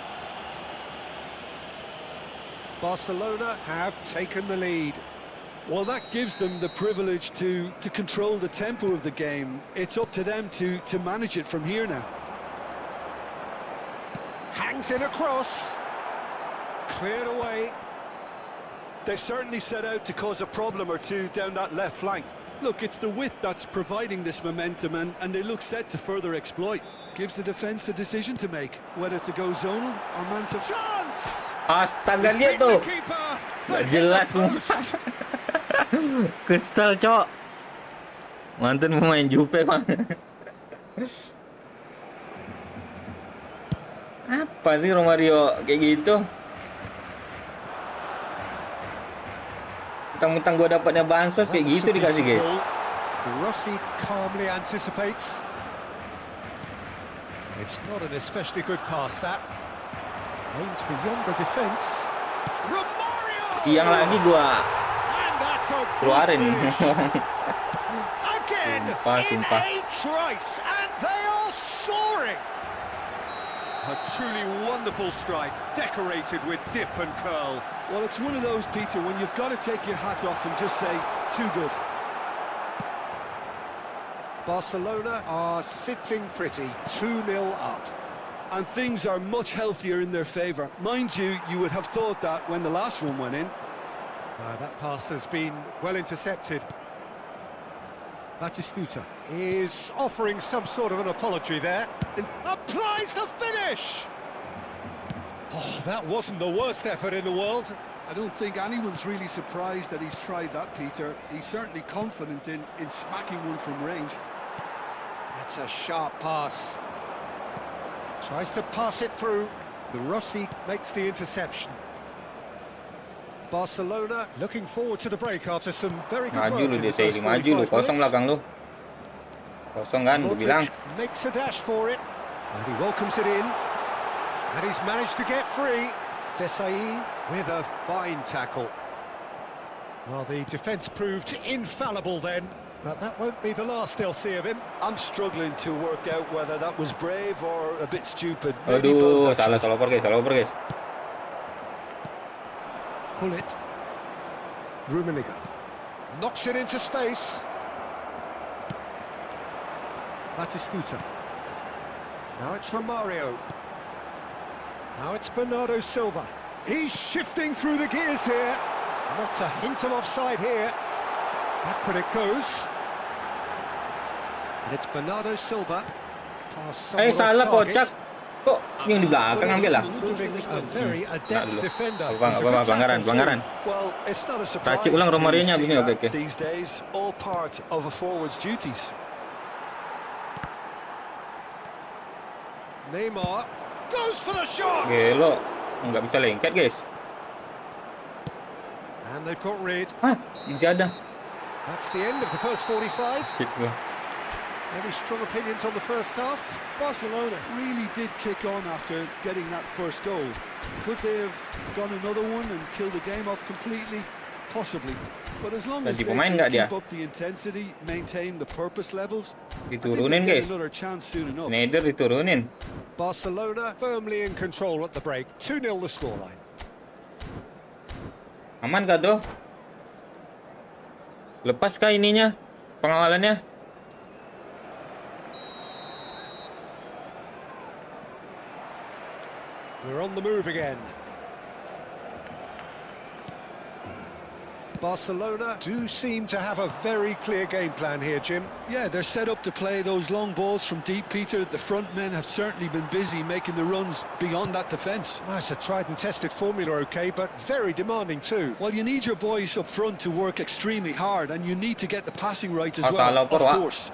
Barcelona have taken the lead. Well, that gives them the privilege to control the tempo of the game. It's up to them to manage it from here now. Hangs in a cross. Cleared away. They've certainly set out to cause a problem or two down that left flank. Look, it's the width that's providing this momentum, and they look set to further exploit. Gives the defence a decision to make, whether to go zonal or man to... Chance! Astaga, lihat tuh. Gak jelas semua. Kesel, cok. Mantan pemain Juve, bang. Apa sih Romario kayak gitu? Mentang-mentang gue dapatnya bansos kayak gitu dikasih, guys. Rossi calmly anticipates. It's not an especially good pass, that. Aimed beyond the defence. Romario! Yang lagi gue And that's a keluarin. again Sumpah. in a trice, and they are soaring. A truly wonderful strike, decorated with dip and curl. Well, it's one of those, Peter, when you've got to take your hat off and just say, too good. Barcelona are sitting pretty, 2-0 up. And things are much healthier in their favour. Mind you, you would have thought that when the last one went in. That pass has been well intercepted. Batistuta is offering some sort of an apology there. And applies the finish! Oh, that wasn't the worst effort in the world. I don't think anyone's really surprised that he's tried that, Peter. He's certainly confident in smacking one from range. That's a sharp pass. Tries to pass it through. The Rossi makes the interception. Barcelona looking forward to the break after some very good Maju work lu in dia, the first Sally. Maju lu. 45 Kosong minutes. belakang lu. Kosong kan, gue bilang. Modric makes a dash for it, and he welcomes it in, and he's managed to get free. Desai with a fine tackle. Well, the defence proved infallible then, but that won't be the last they'll see of him. I'm struggling to work out whether that was brave or a bit stupid. Maybe Aduh, both, actually. salah oper, guys. Pull it. Rummenigge knocks it into space. Batistuta. Now it's Romario. Now it's Bernardo Silva. He's shifting through the gears here. Not a hint of offside here. Back when it goes. And it's Bernardo Silva. Pass somewhat Salah off target. kocak. Kok yang di belakang ambil lah? Proving a very adept dulu. defender. Apa He's a good pelanggaran, tackle pelanggaran. Well, it's not a surprise Racik ulang to Romario-nya see habis ini, that oke. these days, all part of a forward's duties. Neymar goes for the shot. Gelo, nggak bisa lengket guys. And they've got rid. Masih ada. That's the end of the first 45. Shit gua. Any strong opinions on the first half? Barcelona really did kick on after getting that first goal. Could they have gone another one and killed the game off completely? Possibly. But as long as Ganti they pemain can nggak dia? keep up the intensity, maintain the purpose levels, I think Diturunin they'll get guys. another chance soon enough. Schneider diturunin. Barcelona firmly in control at the break. 2-0 the scoreline. Aman kah tuh? Lepas kah ininya? Pengawalannya? We're on the move again. Barcelona do seem to have a very clear game plan here, Jim. Yeah, they're set up to play those long balls from deep, Peter. The front men have certainly been busy making the runs beyond that defence. Well, it's a tried and tested formula, okay, but very demanding too. Well, you need your boys up front to work extremely hard, and you need to get the passing right as Salah well, of por, course.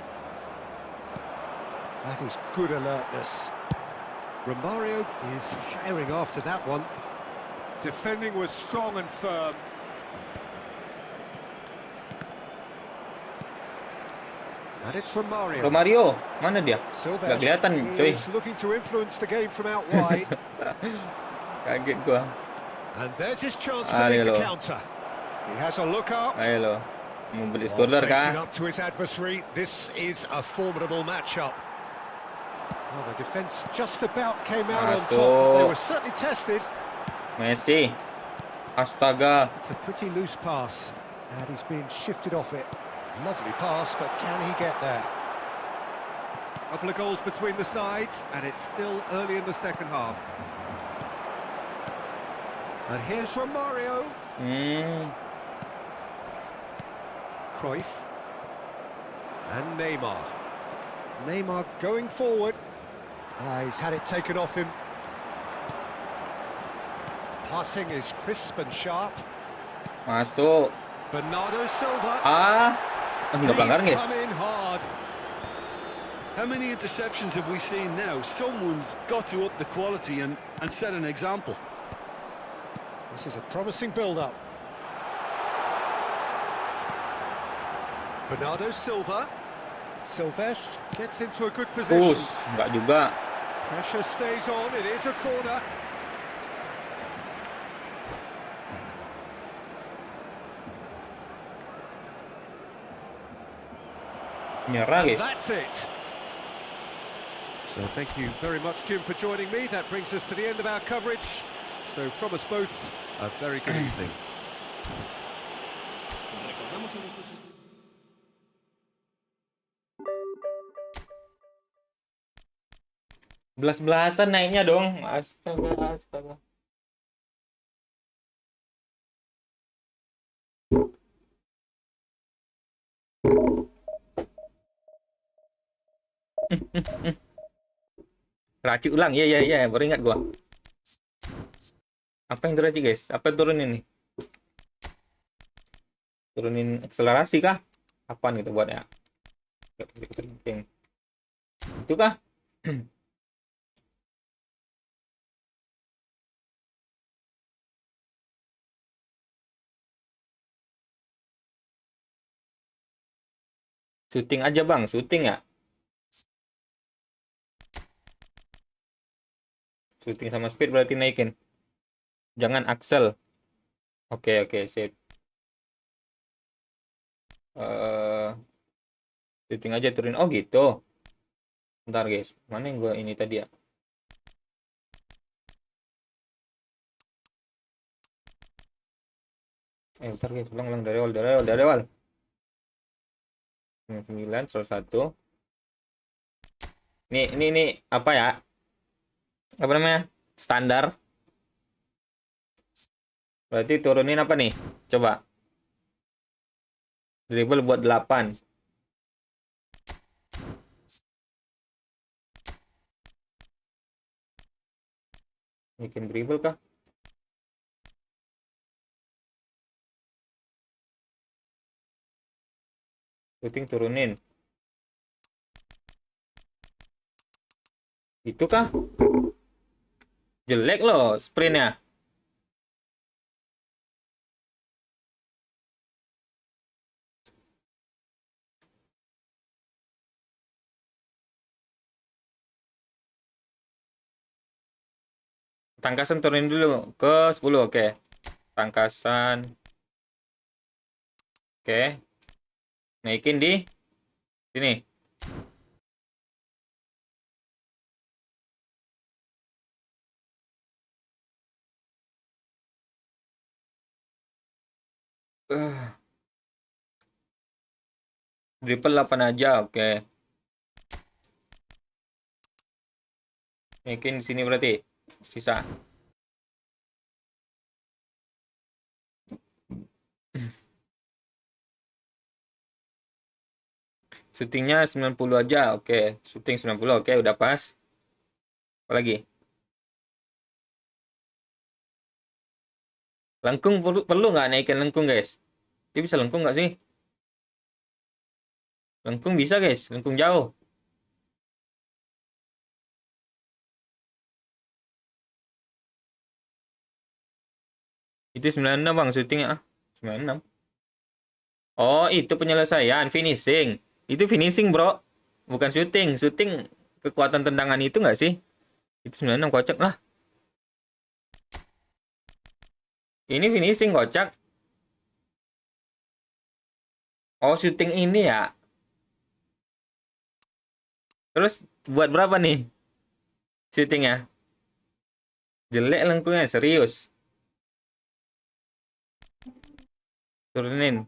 That is good alertness. Romario is firing after that one. Defending was strong and firm. And it's Romario. Romario, mana dia? Silva Nggak kelihatan, coy. is looking to influence the game from out wide. Kaget gua. And there's his chance to Ayo make the lo. counter. He has a look up. Ayo lo. Mau beli While scorer facing kah? up to his adversary, this is a formidable matchup. Well, the defence just about came out on top. They Masuk. were certainly tested. Messi. Astaga. It's a pretty loose pass, and he's been shifted off it. Lovely pass, but can he get there? A couple of goals between the sides, and it's still early in the second half. And here's Romario. Cruyff. And Neymar. Neymar going forward. He's had it taken off him. Passing is crisp and sharp. Masuk. Bernardo Silva. Enggak pelanggaran He's guys. come in hard. How many interceptions have we seen now? Someone's got to up the quality and set an example. This is a promising build-up. Bernardo Silva. Silvestre gets into a good position. Enggak juga. Pressure stays on, it is a corner. Nyerah guys. That's it. So thank you very much, Jim, for joining me. That brings us to the end of our coverage. So from us both, a very good evening. Recordamos a nuestros Belas-belasan naiknya dong. Astaga, astaga. Racik ulang, iya, baru ingat gua. Apa yang diracik guys? Apa yang turunin nih? Turunin akselerasi kah? Apaan gitu buat ya? Itu kah? Syuting aja bang, syuting ya. Syuting sama speed berarti naikin. Jangan aksel. Oke, sip. Syuting aja turunin. Oh gitu. Bentar guys, mana yang gua ini tadi ya? Bentar guys, ulang dari awal. 9, 101. Ini apa ya? Apa namanya? Standar. Berarti turunin apa nih? Coba. Dribble buat 8. Bikin dribble kah? Shooting turunin. Itu kah? Jelek loh sprintnya. Tangkasan turunin dulu ke 10. Oke. Tangkasan. Oke. Naikin di sini. Dribble 8 aja. Oke. Naikin di sini berarti. Sisa. Syutingnya 90 aja. Oke. Syuting 90. Oke, udah pas. Apa lagi? Lengkung perlu nggak naikin lengkung, guys? Dia bisa lengkung nggak sih? Lengkung bisa, guys. Lengkung jauh. Itu 96 bang syutingnya. 96. Oh, itu penyelesaian, finishing. Itu finishing, bro. Bukan syuting. Syuting kekuatan tendangan itu nggak sih? Itu 96 kocak lah. Ini finishing kocak. Oh, syuting ini ya. Terus buat berapa nih syutingnya? Jelek lengkungnya, serius. Turunin.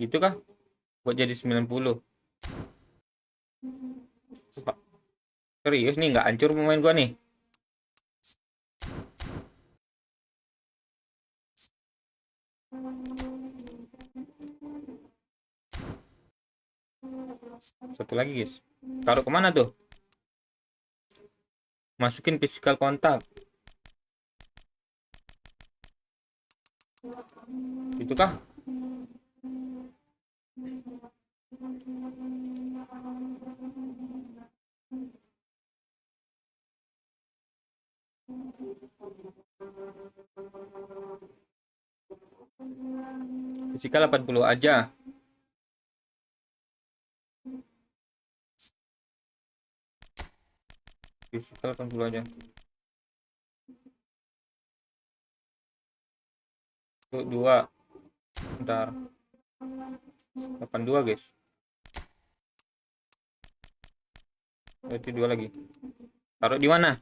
Gitu kah? Buat jadi 90. Serius nih, nggak hancur pemain gua nih. Satu lagi, guys. Taruh kemana tuh? Masukin physical kontak. Itu kah? Physical 80 aja. Physical 80 aja. Tuh, 2. Bentar. 82, guys. Berarti 2 lagi. Taruh di mana?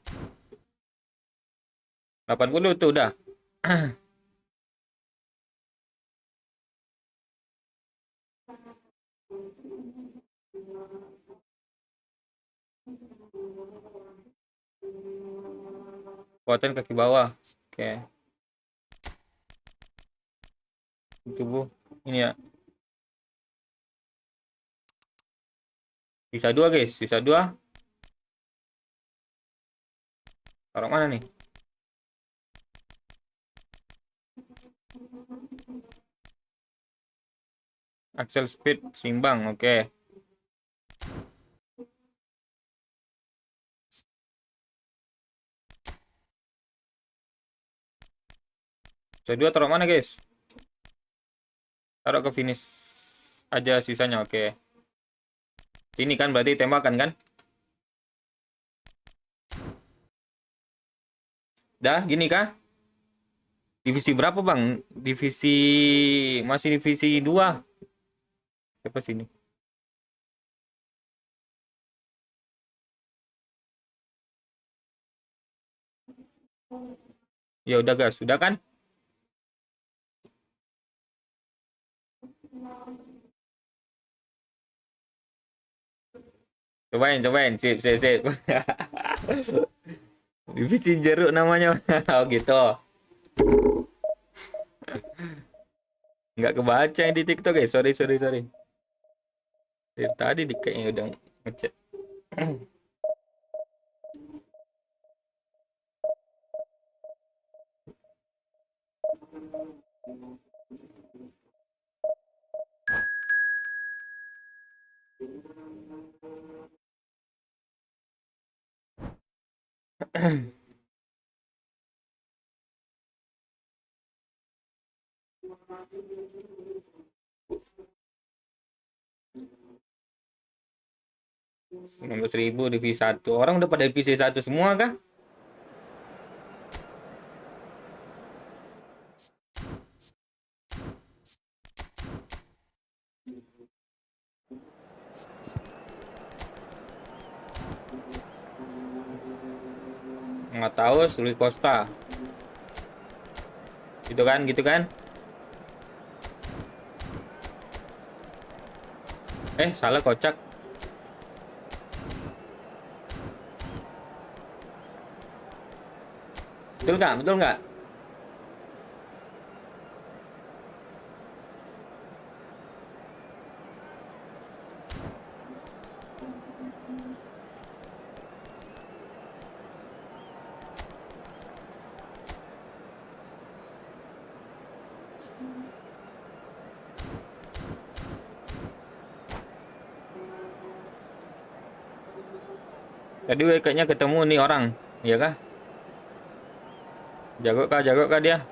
80 tuh udah. Kekuatan kaki bawah. Oke. Tubuh. Ini ya. Sisa 2, guys. Sisa 2. Taruh mana nih? Axel speed simbang. Oke. Sisa 2 taruh mana, guys? Taruh ke finish aja sisanya. Oke. Sini kan berarti tembakan kan? Dah, gini kah? Divisi berapa, Bang? Divisi masih divisi 2. Siapa sini? Ya udah, guys. Sudah kan? Cobain. Sip. Divisi jeruk namanya. Oh gitu. Nggak kebaca yang di TikTok, guys. Sorry. Dari tadi kayaknya udah ngechat. ribu divisi 1. Orang udah pada divisi 1 semua kah? Nggak tahu, Rui Costa. Gitu kan, gitu kan? Salah kocak. Betul nggak? Betul nggak? Tadi kayaknya ketemu nih orang, iya kah? Jago kah dia?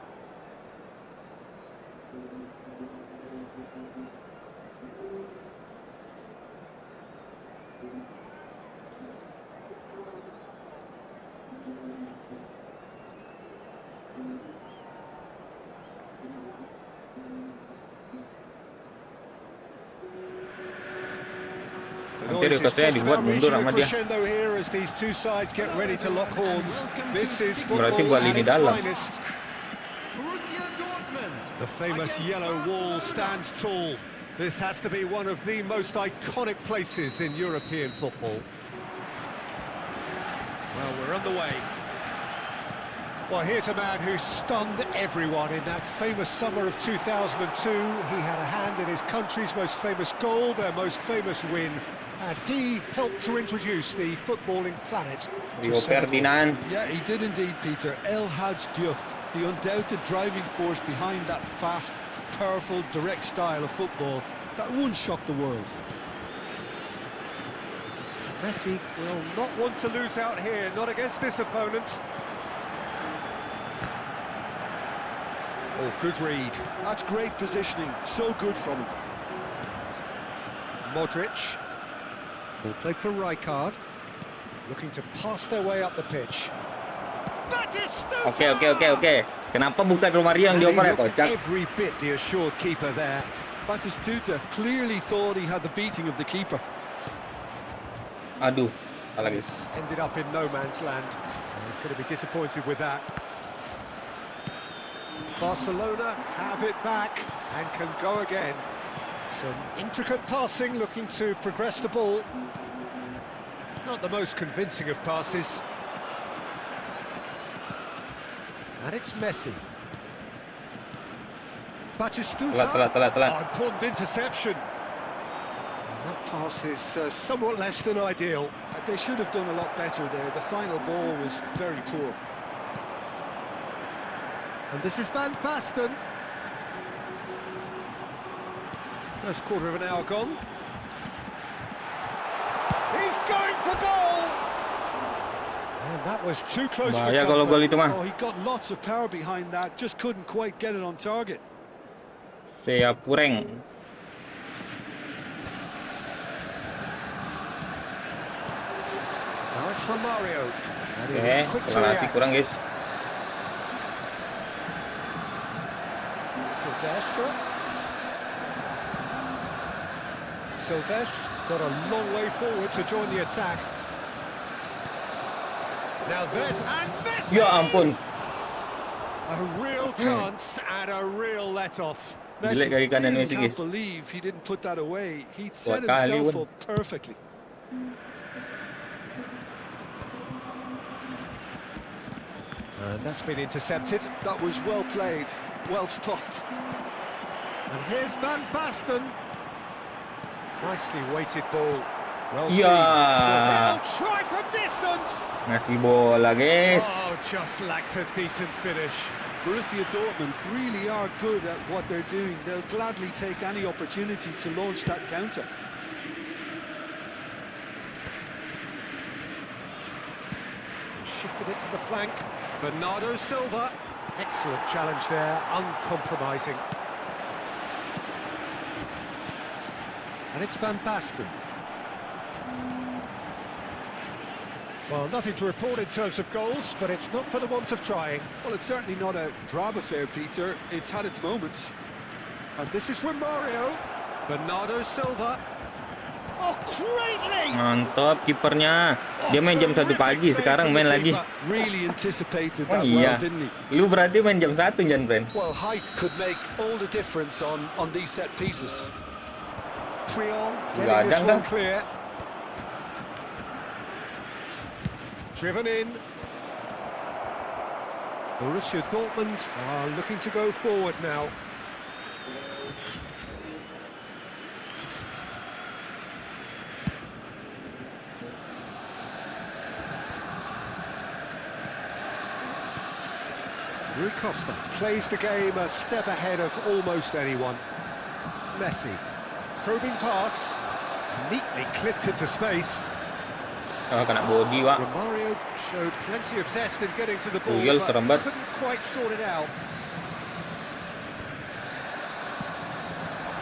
Nanti requestnya dibuat mundur sama dia. Berarti buat lini dalam. The famous yellow wall stands tall. This has to be one of the most iconic places in European football. Well, we're underway. Well, here's a man who stunned everyone in that famous summer of 2002. He had a hand in his country's most famous goal, their most famous win, and he helped to introduce the footballing planet to Ferdinand. Yeah, he did indeed, Peter. El Hadj Diouf, the undoubted driving force behind that fast, powerful, direct style of football that once shocked the world. Messi will not want to lose out here, not against this opponent. Oh, good read. That's great positioning, so good from him. Modric. Ball played for Rijkaard. Looking to pass their way up the pitch. Oke. Kenapa bukan Romario yang dioper ya, kocak? Every bit the assured keeper there. Batistuta clearly thought he had the beating of the keeper. Aduh, salah guys. Ended up in no man's land. He's going to be disappointed with that. Barcelona have it back and can go again. Some intricate passing, looking to progress the ball. Not the most convincing of passes. And it's Messi. Batistuta. Telat. Important interception. And that pass is somewhat less than ideal. They should have done a lot better there. The final ball was very poor. And this is Van Basten. First quarter of an hour gone. He's going for goal! And that was too close to Bahaya kalau gol itu mah. Oh, he got lots of power behind that, just couldn't quite get it on target. Saya pureng. Now it's Romario. Akselerasi kurang guys. Silvestre got a long way forward to join the attack. Now there's and Messi! Ya ampun. A real chance and a real let-off. Jelek kaki kanan Messi Can't guys. believe he didn't put that away. He'd set Buat kali himself pun. up perfectly. And that's been intercepted. That was well played, well stopped. And here's Van Basten. Nicely weighted ball. Well Yeah. seen. Now try from distance. Ngasih bola, guys. Oh, just lacked a decent finish. Borussia Dortmund really are good at what they're doing. They'll gladly take any opportunity to launch that counter. Shifted it to the flank. Bernardo Silva. Excellent challenge there, uncompromising. And it's Van Basten. Well, nothing to report in terms of goals, but it's not for the want of trying. Well, it's certainly not a drab affair, Peter. It's had its moments. And this is from Mario. Bernardo Silva. Oh, greatly! Mantap kipernya. Dia main jam 1 pagi, sekarang main lagi. Really anticipated Oh that iya. well, didn't he? Lu berarti main jam 1, Jan Pren? Well, height could make all the difference on these set pieces. Triol Gadang getting this one dah. clear. Driven in. Borussia Dortmund are looking to go forward now. Rui Costa plays the game a step ahead of almost anyone. Messi, probing pass, neatly clipped into space. Oh, kena body, Wak. Romario showed plenty of zest in getting to the ball, Tuyul but serembat. couldn't quite sort it out.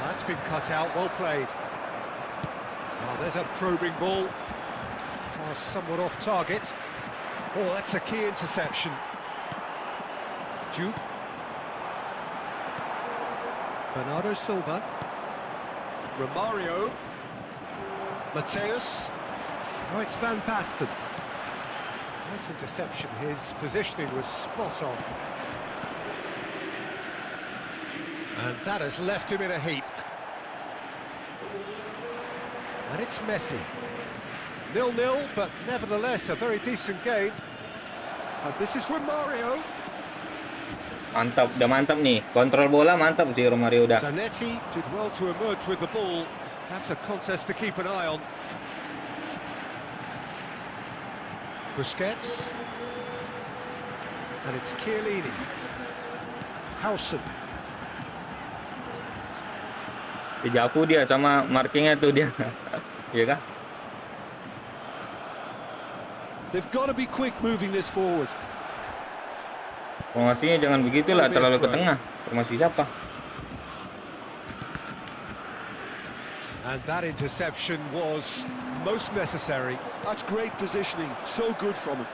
That's been cut out, well played. Oh, there's a probing ball. Pass somewhat off target. Oh, that's a key interception. Jude. Bernardo Silva. Romario. Mateus. Oh, it's Van Basten. Nice interception. His positioning was spot on. And that has left him in a heap. And it's Messi. 0-0, but nevertheless a very decent game. And this is Romario. Mantap, udah mantap nih. Kontrol bola mantap sih Romario udah. Zanetti did well to emerge with the ball. That's a contest to keep an eye on. Busquets. And it's Chiellini. Howson. Dijaku dia sama markingnya tuh dia. Iya kah? They've got to be quick moving this forward. Formasinya jangan begitulah, terlalu ke tengah. Formasi siapa? And that interception was most necessary. That's great positioning, so good from him.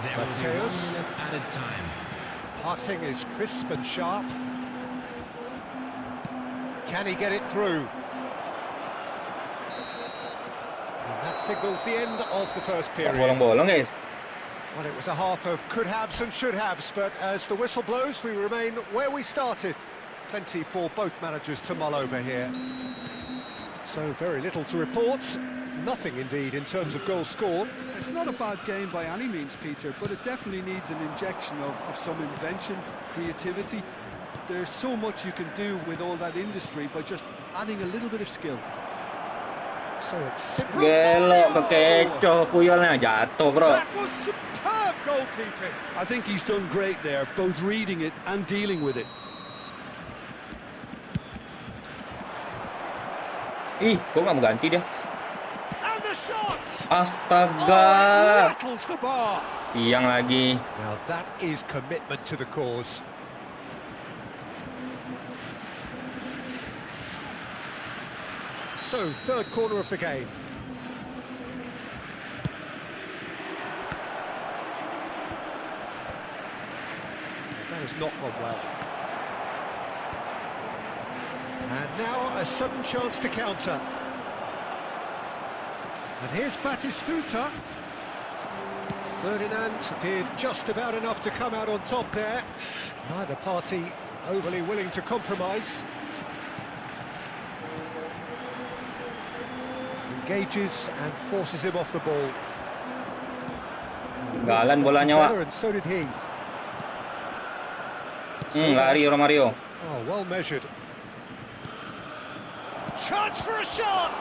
There will be 1 Mateus. minute added time. Passing is crisp and sharp. Can he get it through? And that signals the end of the first period. Bolong-bolong, guys. Well, it was a half of could-haves and should-haves, but as the whistle blows, we remain where we started. Plenty for both managers to mull over here. So very little to report. Nothing, indeed, in terms of goals scored. It's not a bad game by any means, Peter, but it definitely needs an injection of some invention, creativity. There's so much you can do with all that industry by just adding a little bit of skill. So it's simple. Gelok kekecoh Puyolnya jatuh, bro. That was superb goalkeeping. I think he's done great there, both reading it and dealing with it. Ih, kok nggak mau ganti dia? And the shot! Astaga. Oh, it rattles the bar. Tiang lagi. Now that is commitment to the cause. So, third corner of the game. That has not gone well. And now a sudden chance to counter. And here's Batistuta. Ferdinand did just about enough to come out on top there. Neither party overly willing to compromise. Engages and forces him off the ball. Galan bolanya, Wak. And so did he. Lari Romario. Oh, well measured. Chance for a shot.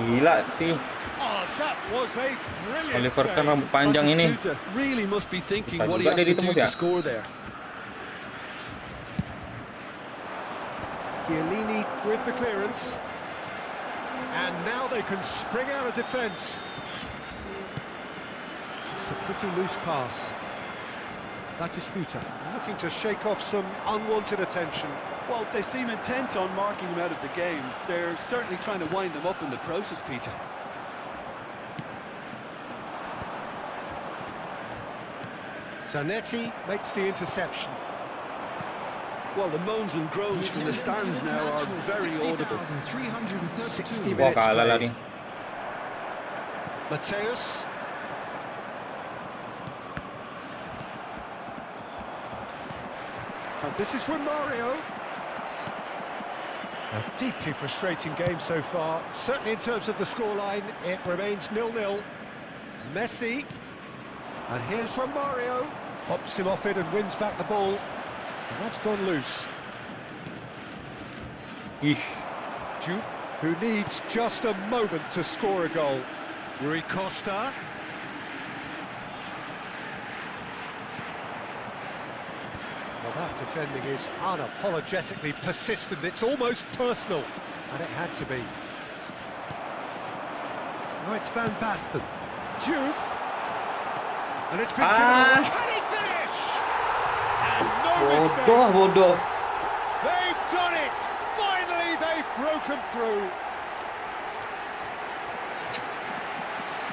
Gila sih. Oh, that was a brilliant Oliver kan save. rambut panjang ini. Batistuta really must be thinking Bisa what he juga has dia to do ditembus to ya. score there. Chiellini with the clearance. And now they can spring out of defence. It's a pretty loose pass. Batistuta looking to shake off some unwanted attention. Well, they seem intent on marking him out of the game. They're certainly trying to wind them up in the process, Peter. Zanetti makes the interception. Well, the moans and groans from the stands now are very audible. 60 Wah, minutes kalah lah play. nih. Mateus. And this is from Mario. A deeply frustrating game so far. Certainly in terms of the scoreline, it remains 0-0. Messi. And here's from Mario. Pops him off it and wins back the ball. And that's gone loose. Ih, Juve, who needs just a moment to score a goal. Rui Costa. Well, that defending is unapologetically persistent. It's almost personal, and it had to be. Now it's Van Basten. Juve. And it's been given away. Can he finish? And no mistake. bodoh. They've done it! Finally, they've broken through.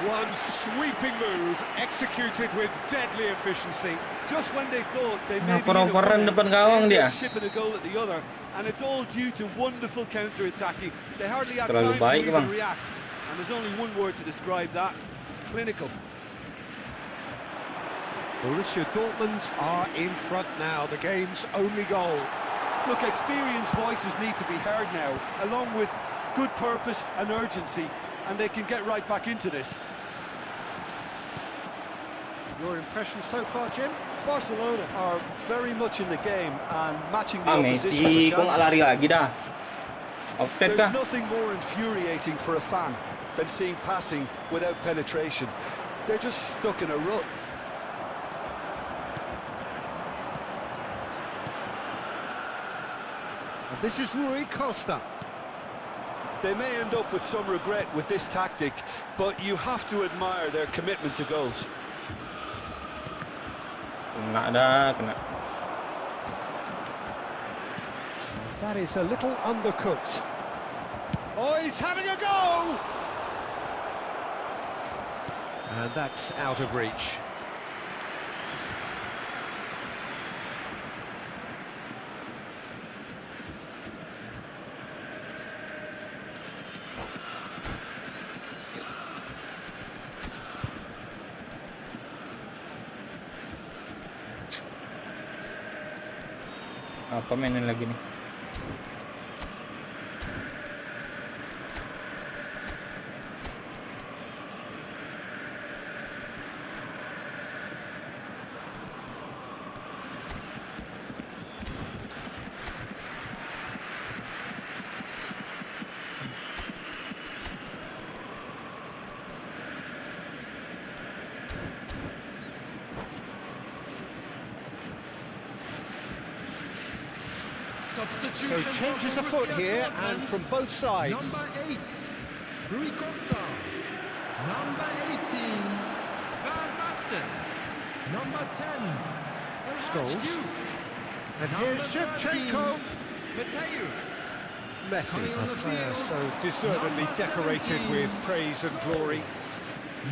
One sweeping move, executed with deadly efficiency. Just when they thought they may be Oper-operan depan gawang dia. shipping a goal at the other, and it's all due to wonderful counter-attacking. They hardly had Terlalu time to baik, even bang. react, and there's only one word to describe that: clinical. Borussia Dortmund are in front now, the game's only goal. Look, experienced voices need to be heard now, along with good purpose and urgency, and they can get right back into this. Your impression so far, Jim? Barcelona are very much in the game and matching the Ah, opposition Messi for kok nggak lari chances. lagi dah. Offset There's kah? nothing more infuriating for a fan than seeing passing without penetration. They're just stuck in a rut. And this is Rui Costa. They may end up with some regret with this tactic, but you have to admire their commitment to goals. Kena dah, kena. That is a little undercooked. Oh, he's having a go! And that's out of reach. Apa mainin lagi nih? So changes afoot here, and from both sides. Number 8, Rui Costa. Number 18, Van Basten. Number 10, Scholes. And here's Shevchenko. Mateus. Messi, a player so deservedly decorated with praise and glory.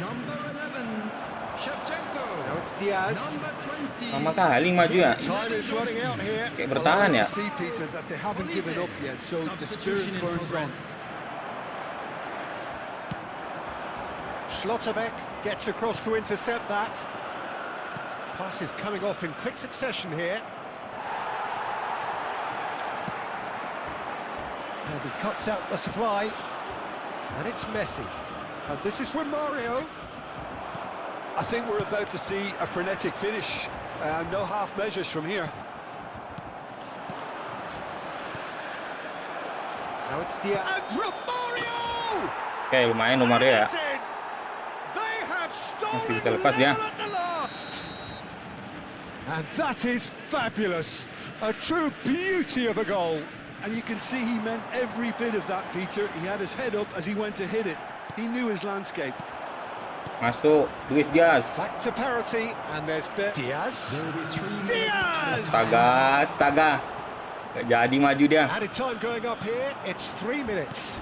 Number 11, Shevchenko. Now it's Diaz. Number 20, Sama kali maju ya. Time is running out here. Kayak bertahan ya. See, Peter, that they haven't given up yet, so the spirit substitution in burns on. progress. Schlotterbeck gets across to intercept that. Pass is coming off in quick succession here. And he cuts out the supply. And it's Messi. And this is from Mario. I think we're about to see a frenetic finish. No half measures from here. Now it's Diaz. And Romario! Oke, lumayan Romario ya. They have Masih bisa stolen lepas dia. level at the last. And that is fabulous. A true beauty of a goal. And you can see he meant every bit of that, Peter. He had his head up as he went to hit it. He knew his landscape. Masuk, Luis Diaz. Back to parity, and there's Diaz. There will be 3 minutes. Diaz! Astaga. Gak jadi maju dia. Added time going up here, it's 3 minutes.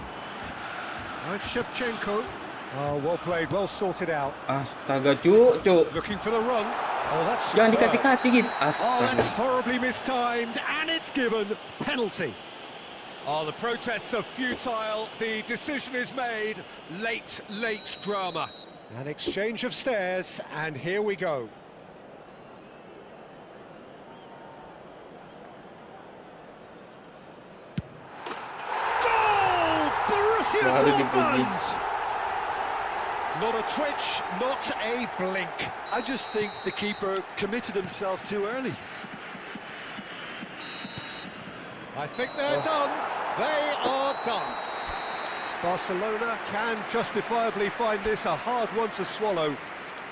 And Shevchenko. Oh, well played, well sorted out. Astaga, cuk. Looking for the run. Oh, that's Jangan superb. dikasih-kasih gitu. Oh, that's Astaga. horribly mistimed, and it's given penalty. Oh, the protests are futile. The decision is made. Late drama. An exchange of stares, and here we go. Goal! Borussia Baru dipuji. Dortmund! Not a twitch, not a blink. I just think the keeper committed himself too early. I think they're done. They are done. Barcelona can justifiably find this a hard one to swallow.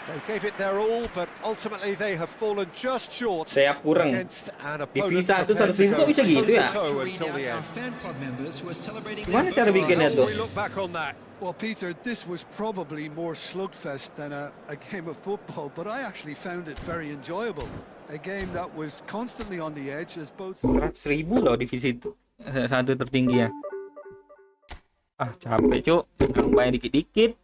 They gave it their all, but ultimately they have fallen just short Saya kurang. against an opponent Divisi 1 prepared to 100.000 kok go bisa gitu ya? toe-to-toe until the end. Our fan club members were celebrating Gimana their cara goal. bikinnya How tuh? will we look back on that? Well, Peter, this was probably more slugfest than a game of football, but I actually found it very enjoyable. A game that was constantly on the edge as both... 100.000 loh divisi itu. Satu tertinggi ya. Ah, capek, cuk. Nambahnya dikit-dikit.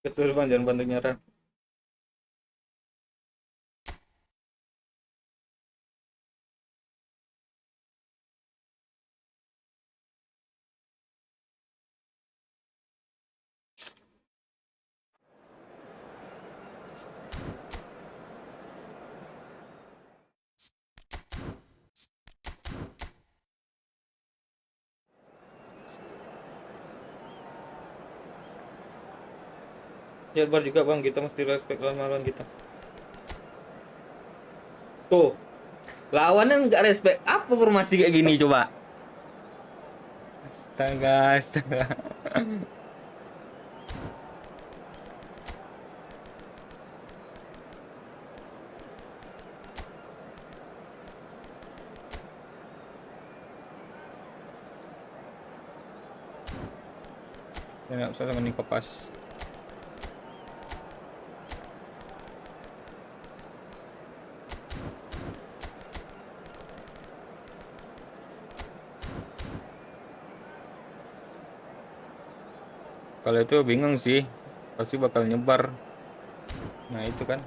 Betul bang, jangan bantu nyerah. Jabar juga bang, kita mesti respect lawan kita. Tuh, lawannya nggak respect. Apa formasi kayak gini coba? Astaga. Ya nggak usah sama Niko pas. Kalau itu bingung sih, pasti bakal nyebar. Nah itu kan.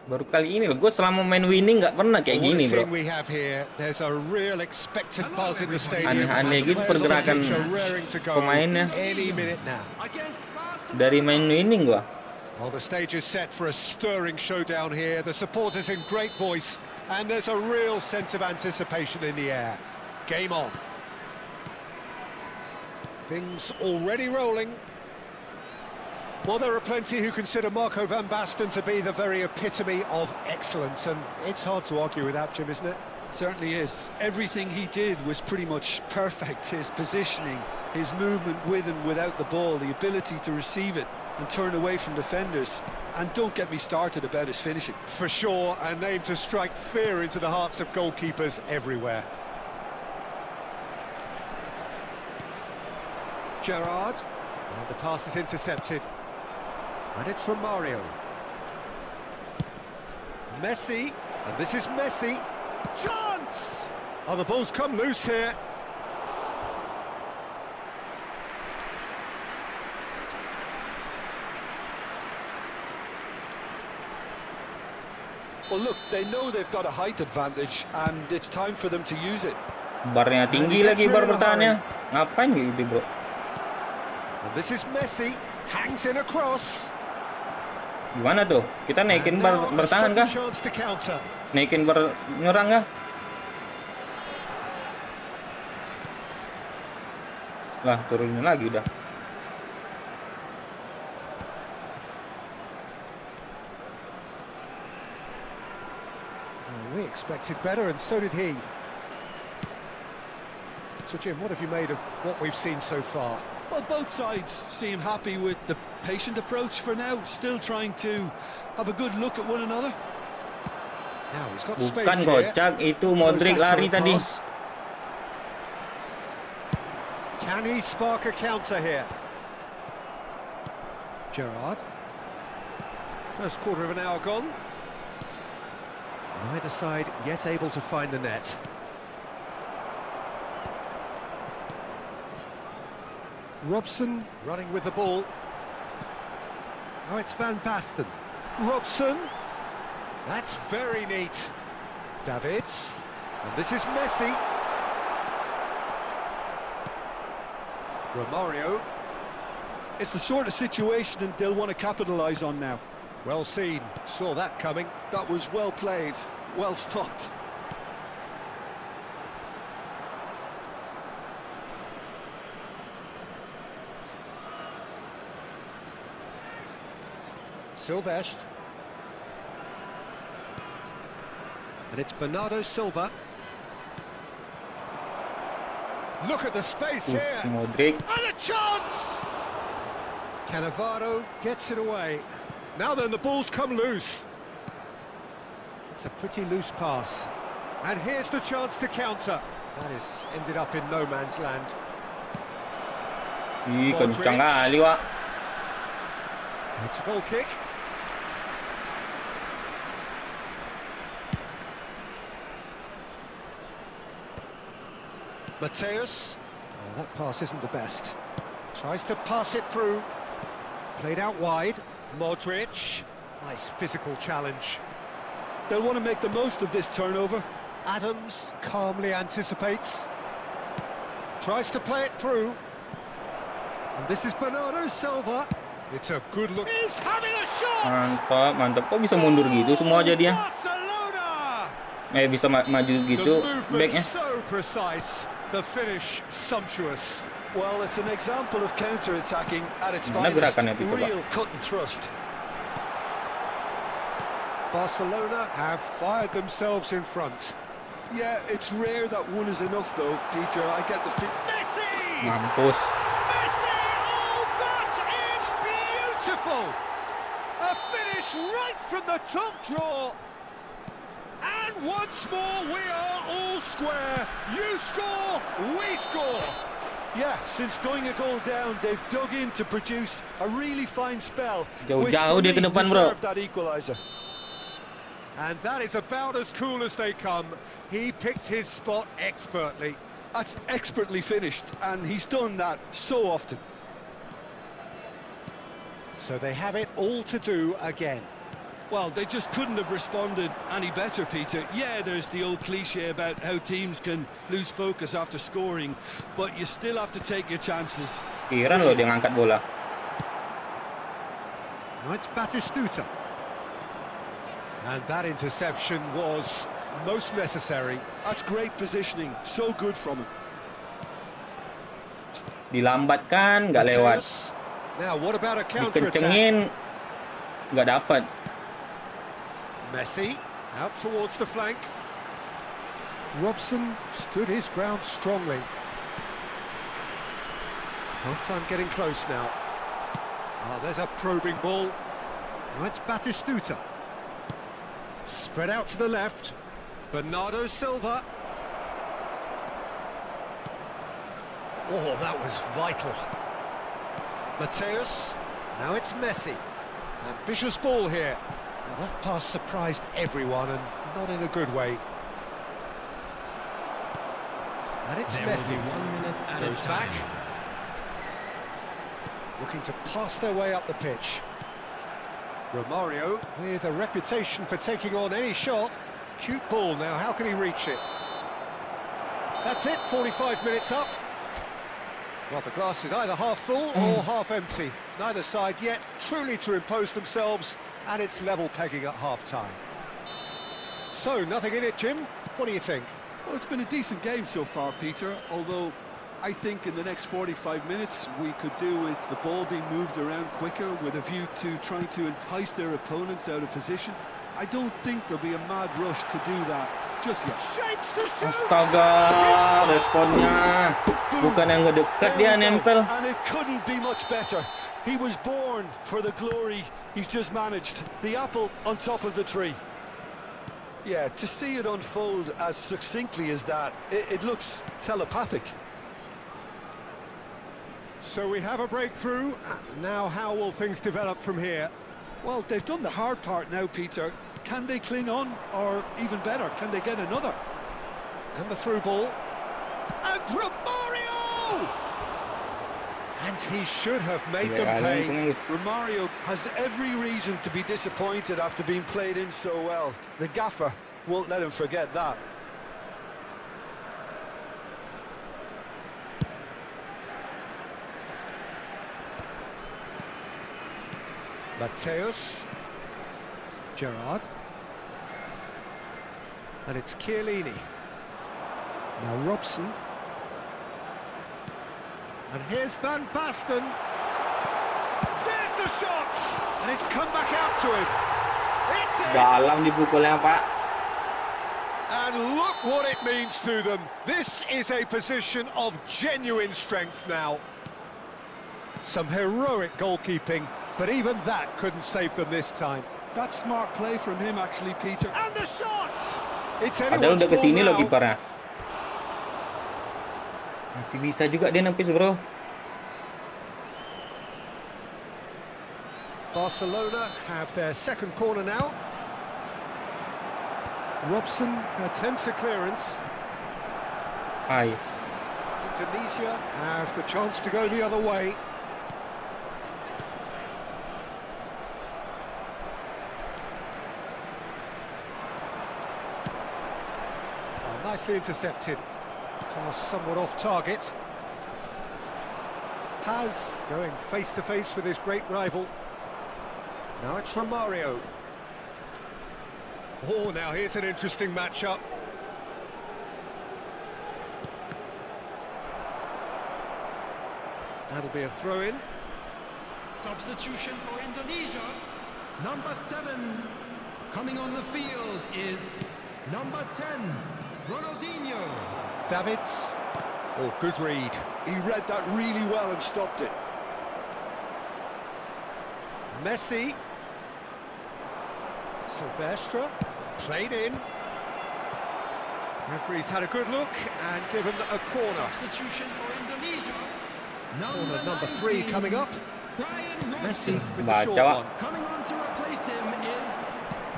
Baru kali ini loh, gue selama main winning nggak pernah kayak gini bro. Aneh-aneh gitu pergerakan pemainnya. Dari main winning gua. Well, the stage is set for a stirring showdown here. The supporters in great voice, and there's a real sense of anticipation in the air. Game on. Things already rolling. Well, there are plenty who consider Marco van Basten to be the very epitome of excellence, and it's hard to argue with that, Jim, isn't it? Certainly is. Everything he did was pretty much perfect. His positioning, his movement with and without the ball, the ability to receive it and turn away from defenders. And don't get me started about his finishing. For sure, a name to strike fear into the hearts of goalkeepers everywhere. Gerrard. And the pass is intercepted. And it's Romario. Messi. And this is Messi. Chance! Oh, the ball's come loose here. Well, look, they know they've got a height advantage, and it's time for them to use it. Barnya tinggi lagi bar bertahannya. Ngapain gitu, bro? And this is Messi, hangs in a cross. Gimana tuh? Kita naikin bar bertahan kah? Chance to counter. Naikin bar nyerang kah? Lah, turunin lagi udah. We expected better, and so did he. So, Jim, what have you made of what we've seen so far? Well, both sides seem happy with the patient approach for now, still trying to have a good look at one another. Now he's got space Bukan here. kocak, itu Modric lari tadi. Can he spark a counter here? Gerrard. First quarter of an hour gone. Neither side yet able to find the net. Robson running with the ball. Oh, it's Van Basten. Robson. That's very neat. Davids. And this is Messi. Romario. It's the sort of situation that they'll want to capitalise on now. Well seen. Saw that coming. That was well played, well stopped. Silvestre. And it's Bernardo Silva. Look at the space here. Modric. And a chance! Cannavaro gets it away. Now then, the ball's come loose. It's a pretty loose pass. And here's the chance to counter. That is ended up in no man's land. Ih, kencang kali, Wak. It's a goal kick. Mateus. Oh, that pass isn't the best. Tries to pass it through. Played out wide. Modric. Nice physical challenge. They'll want to make the most of this turnover. Adams calmly anticipates. Tries to play it through. And this is Bernardo Silva. It's a good look. He's having a shot! Mantap, mantap. Kok bisa mundur gitu semua aja dia? Barcelona! Bisa maju gitu The movement backnya. so precise. The finish sumptuous. Well, it's an example of counter-attacking at its Mana finest. gerakannya itu, Pak? Real cut and thrust. Barcelona have fired themselves in front. Yeah, it's rare that one is enough, though, Peter. I get the Messi! Mampus. Messi! Oh, that is beautiful! A finish right from the top draw. And once more, we are all square. You score, we score. Yeah, since going a goal down, they've dug in to produce a really fine spell. Jauh-jauh which for dia ke me depan, bro. deserved that equaliser. And that is about as cool as they come. He picked his spot expertly. That's expertly finished, and he's done that so often. So they have it all to do again. Well, they just couldn't have responded any better, Peter. Yeah, there's the old cliche about how teams can lose focus after scoring, but you still have to take your chances. Kira loh dia ngangkat bola. Now it's Batistuta. And that interception was most necessary. That's great positioning, so good from him. Dilambatkan, nggak lewat. Mateus. Now what about a counter attack? Dikencengin, nggak dapat. Messi out towards the flank. Robson stood his ground strongly. Half-time getting close now. Oh, there's a probing ball. Now it's Batistuta. Spread out to the left. Bernardo Silva. Oh, that was vital. Mateus. Now it's Messi. Ambitious ball here. Well, that pass surprised everyone, and not in a good way. And it's There will Messi. be 1 minute added Goes back. time. Looking to pass their way up the pitch. Romario with a reputation for taking on any shot. Cute ball now, how can he reach it? That's it, 45 minutes up. Well, the glass is either half full or half empty. Neither side yet truly to impose themselves, and it's level pegging at half-time. So, nothing in it, Jim. What do you think? Well, it's been a decent game so far, Peter, although I think in the next 45 minutes we could do with the ball being moved around quicker with a view to trying to entice their opponents out of position. I don't think there'll be a mad rush to do that just yet. Shapes to shoot! Astaga, responnya bukan yang ngedekat, dia There we go. nempel. And it couldn't be much better. He was born for the glory he's just managed. The apple on top of the tree. Yeah, to see it unfold as succinctly as that, it looks telepathic. So we have a breakthrough. Now how will things develop from here? Well, they've done the hard part now, Peter. Can they cling on, or even better, can they get another? And the through ball. And Romario! And he should have made them pay. Romario has every reason to be disappointed after being played in so well. The gaffer won't let him forget that. Mateus. Gerrard. And it's Chiellini. Now Robson. And here's Van Basten. There's the shot! And it's come back out to him. It's in! Dalam dipukulnya, Pak. And look what it means to them. This is a position of genuine strength now. Some heroic goalkeeping, but even that couldn't save them this time. That's smart play from him, actually, Peter. And the shot! It's Padahal anyone's udah kesini ball loh now. kipernya. Masih bisa juga dia nempis, bro. Barcelona have their second corner now. Robson attempts a clearance. Nice. Indonesia have the chance to go the other way. Nicely intercepted. Pass somewhat off target. Paz going face to face with his great rival. Now it's Romario. Oh, now here's an interesting matchup. That'll be a throw-in. Substitution for Indonesia. Number 7 coming on the field is number 10, Ronaldinho. Davids. Oh, good read. He read that really well and stopped it. Messi. Silvestre. Played in. Referee's had a good look and given a corner. Substitution for Indonesia. Corner number 3 coming up. Brian Messi Robson. with the short Baca, Pak. one. Coming on to replace him is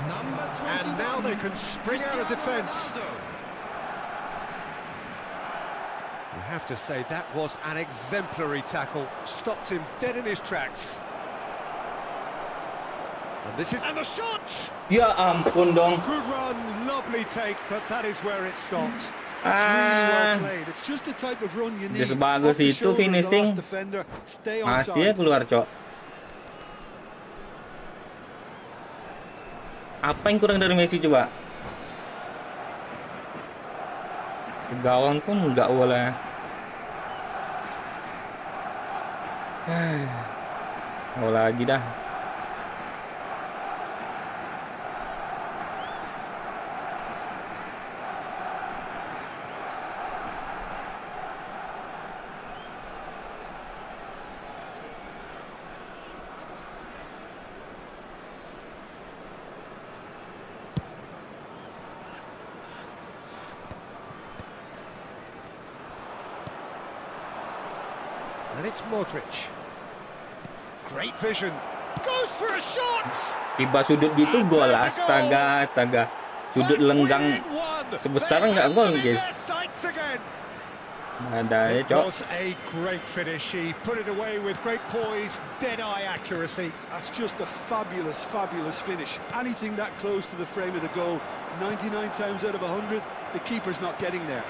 number 21. And now they can spring out of Cristiano defence. Ronaldo. You have to say that was an exemplary tackle. Stopped him dead in his tracks. And this is... And the shot! Ya ampun dong. Good run, lovely take, but that is where it stopped. It's really well Ah, played. It's just the type of run you need. Dia sebagus Off the itu shoulder of the finishing. last defender, stay masih ya onside. keluar, Cok. Apa yang kurang dari Messi coba? Ke gawang pun nggak boleh. Mau lagi dah. And it's Modric. Great vision. Goes for a shot! Tiba sudut gitu gol. Astaga, astaga. Sudut lenggang sebesar nggak gol, guys. Ada ya, It Cok. was a great finish. He put it away with great poise, dead-eye accuracy. That's just a fabulous, fabulous finish. Anything that close to the frame of the goal, 99 times out of 100, the keeper's not getting there.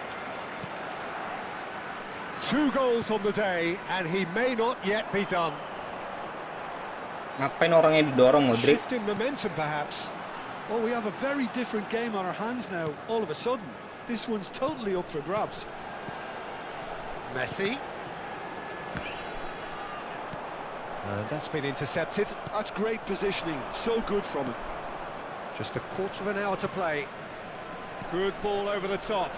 2 goals on the day, and he may not yet be done. Ngapain orangnya didorong, Modric? Shifting momentum, perhaps. Oh, we have a very different game on our hands now, all of a sudden. This one's totally up for grabs. Messi. And that's been intercepted. That's great positioning, so good from him. Just a quarter of an hour to play. Good ball over the top.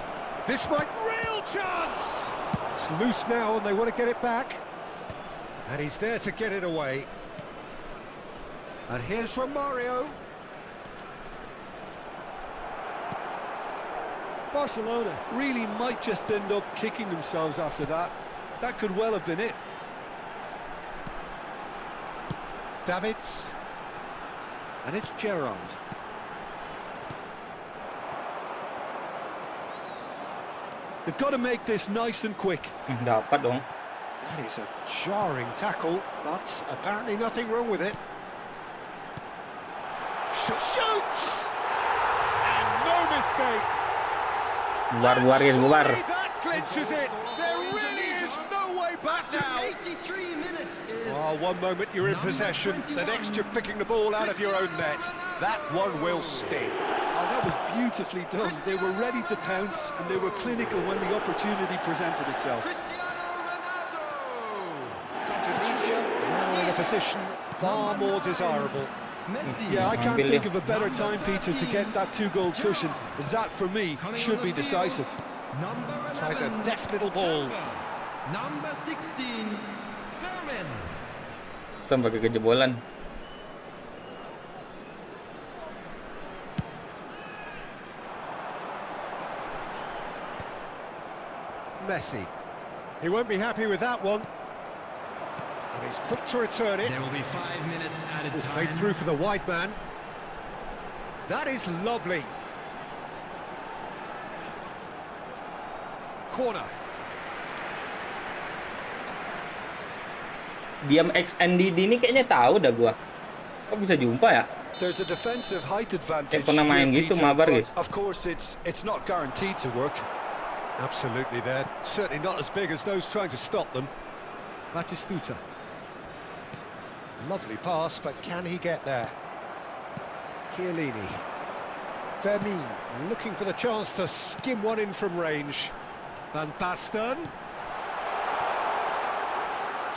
This might... Real chance! It's loose now and they want to get it back. And he's there to get it away. And here's Romario. Barcelona really might just end up kicking themselves after that. That could well have been it. Davids. And it's Gerrard. They've got to make this nice and quick. Dapat dong. That is a jarring tackle, but apparently nothing wrong with it. Shoots! And no mistake! Bubar, guys, bubar. Surely that clinches it. There really is no way back now. 83 minutes is... Oh, one moment you're in possession, the next you're picking the ball out of your own net. That one will sting. Oh, that was beautifully done. They were ready to pounce and they were clinical when the opportunity presented itself. Cristiano Ronaldo! Tunisia now in a position far more desirable. Messi. Yeah, I can't Ambil think dia. of a better time, Peter, to get that 2-goal cushion. That, for me, should be decisive. Number 11, Tries a deft little ball. Number 16, Fermin. Sampai ke kejebolan. Messi. He won't be happy with that one. And he's quick to return it. There will be 5 minutes added Played time. through for the wide man. That is lovely. Corner. Diam XNDD ini kayaknya tahu dah gua. Kok bisa jumpa ya? There's a defensive height advantage. pernah main here, gitu, Peter, mabar, but guys. of course, it's not guaranteed to work. Absolutely, they're certainly not as big as those trying to stop them. Batistuta. Lovely pass, but can he get there? Chiellini. Fermin looking for the chance to skim one in from range. Van Basten.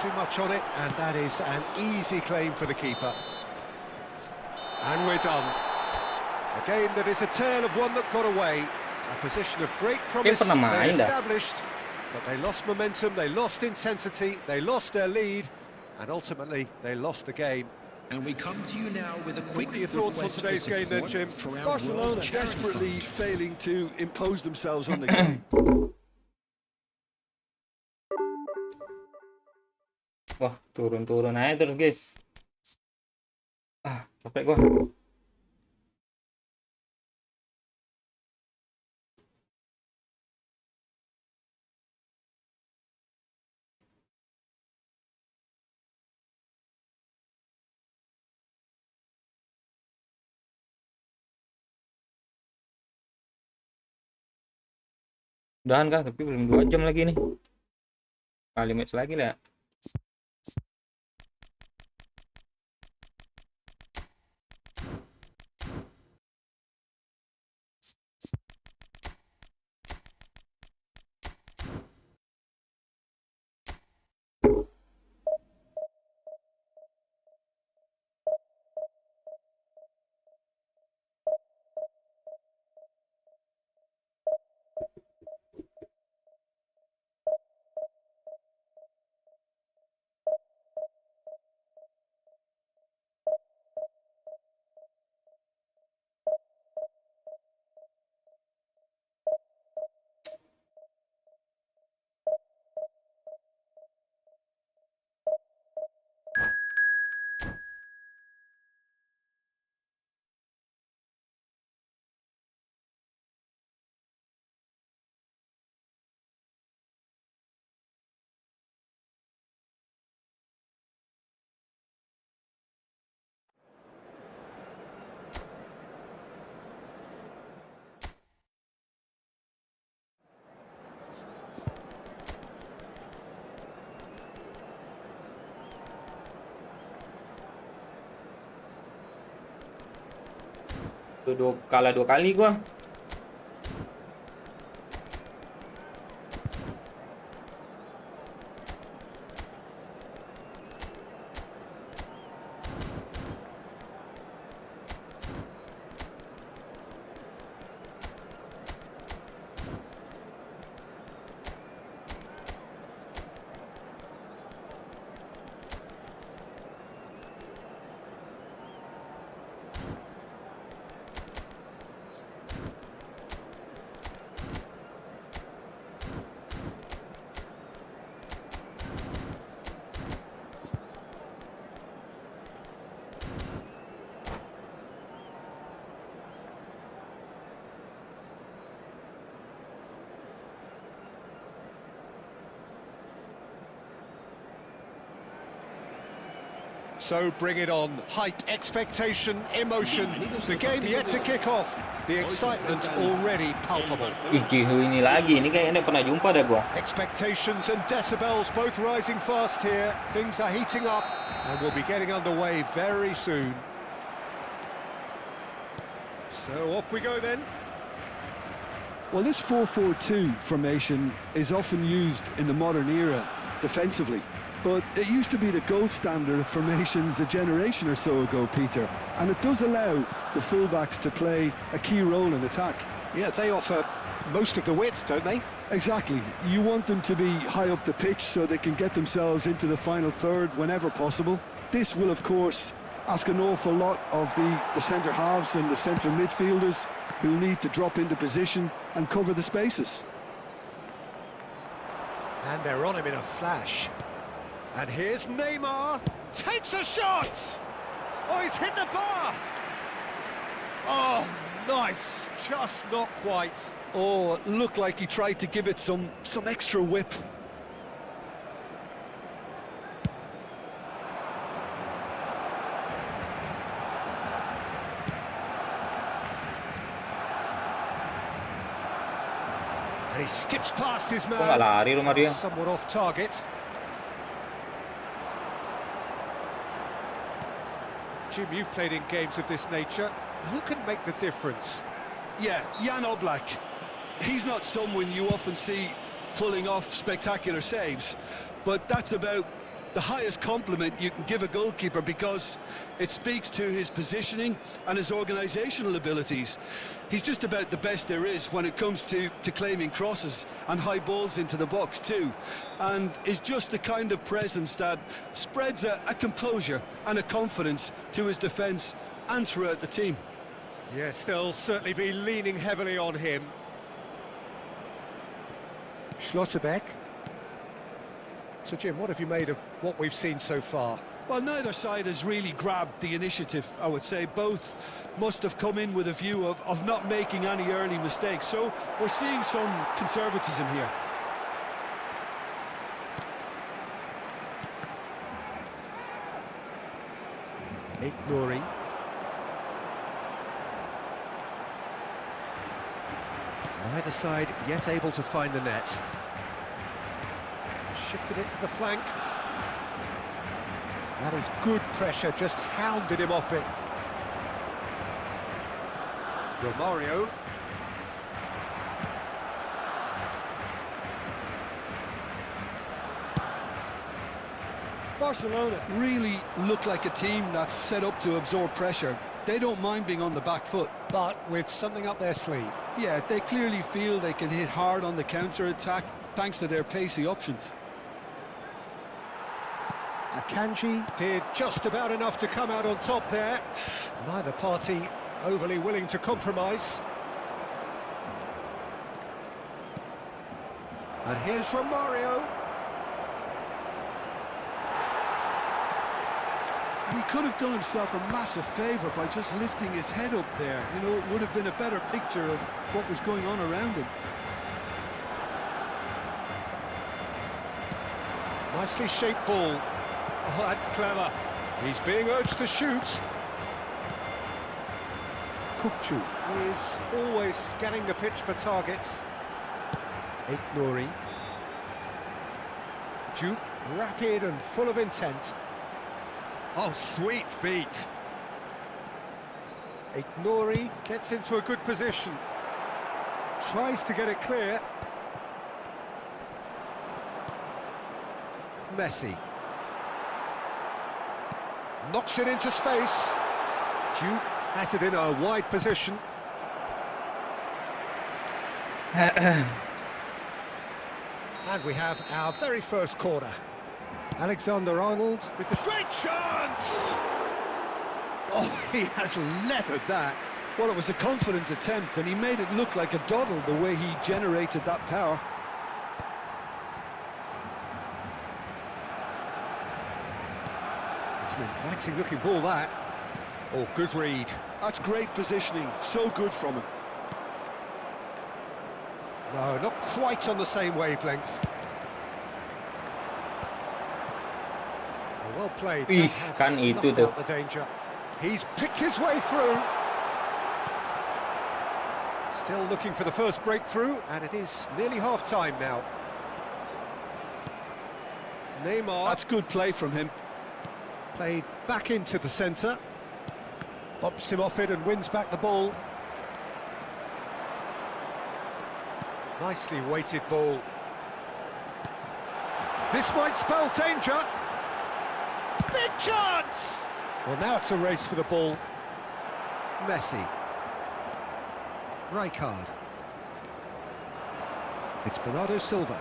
Too much on it, and that is an easy claim for the keeper. And we're done. A game that is a tale of one that got away. A position of great promise pernah they main dah. established, but they lost momentum, they lost intensity, they lost their lead, and ultimately they lost the game. And we come to you now with a quick What are your thoughts on request today's for game then, support Jim? for our Barcelona World Charity desperately Fund. failing to impose themselves on the game. Wah, turun-turun aja terus, guys. Ah, capek gua. Udahan kah? Tapi belum 2 jam lagi nih. Kali match lagi lah. Kalah 2 kali gua. So bring it on. Hype, expectation, emotion. The game yet to kick off. The excitement already palpable. Ih, Cihu ini lagi. Ini kayaknya pernah jumpa dah gua. Expectations and decibels both rising fast here. Things are heating up and we'll be getting underway very soon. So off we go then. Well, this 4-4-2 formation is often used in the modern era defensively. But it used to be the gold standard of formations a generation or so ago, Peter. And it does allow the fullbacks to play a key role in attack. Yeah, they offer most of the width, don't they? Exactly. You want them to be high up the pitch so they can get themselves into the final third whenever possible. This will, of course, ask an awful lot of the centre halves and the central midfielders who need to drop into position and cover the spaces. And they're on him in a flash. And here's Neymar, takes a shot! Oh, he's hit the bar! Oh, nice, just not quite. Oh, it looked like he tried to give it some extra whip. And he skips past his man. Kok nggak lari rumah dia? Somewhat off target. Jim, you've played in games of this nature. Who can make the difference? Yeah, Jan Oblak. He's not someone you often see pulling off spectacular saves, but that's about the highest compliment you can give a goalkeeper because it speaks to his positioning and his organisational abilities. He's just about the best there is when it comes to claiming crosses and high balls into the box too, and is just the kind of presence that spreads a composure and a confidence to his defence and throughout the team. Yes, they'll certainly be leaning heavily on him. Schlotterbeck. So, Jim, what have you made of what we've seen so far? Well, neither side has really grabbed the initiative, I would say. Both must have come in with a view of not making any early mistakes. So we're seeing some conservatism here. Nouri. Neither side yet able to find the net. Shifted it to the flank. That is good pressure, just hounded him off it. Romario. Barcelona really look like a team that's set up to absorb pressure. They don't mind being on the back foot. But with something up their sleeve. Yeah, they clearly feel they can hit hard on the counter-attack thanks to their pacey options. Akanji did just about enough to come out on top there. Neither party overly willing to compromise. And here's Romario. And he could have done himself a massive favour by just lifting his head up there. You know, it would have been a better picture of what was going on around him. Nicely shaped ball. Oh, that's clever. He's being urged to shoot. Kupchu is always scanning the pitch for targets. Nouri. Duke, rapid and full of intent. Oh, sweet feet. Ignori gets into a good position. Tries to get it clear. Messi. Knocks it into space. Duke has it in a wide position. And we have our very first corner. Alexander-Arnold with the great chance! Oh, he has leathered that. Well, it was a confident attempt, and he made it look like a doddle the way he generated that power. It's an inviting looking ball, that. Oh, good read. That's great positioning, so good from him. No, not quite on the same wavelength. Oh, well played. Ih, That has kan itu snuffed tuh. out the danger. He's picked his way through. Still looking for the first breakthrough, and it is nearly half-time now. Neymar. That's good play from him. Played back into the centre. Bumps him off it and wins back the ball. Nicely weighted ball. This might spell danger. Big chance! Well, now it's a race for the ball. Messi. Rijkaard. It's Bernardo Silva.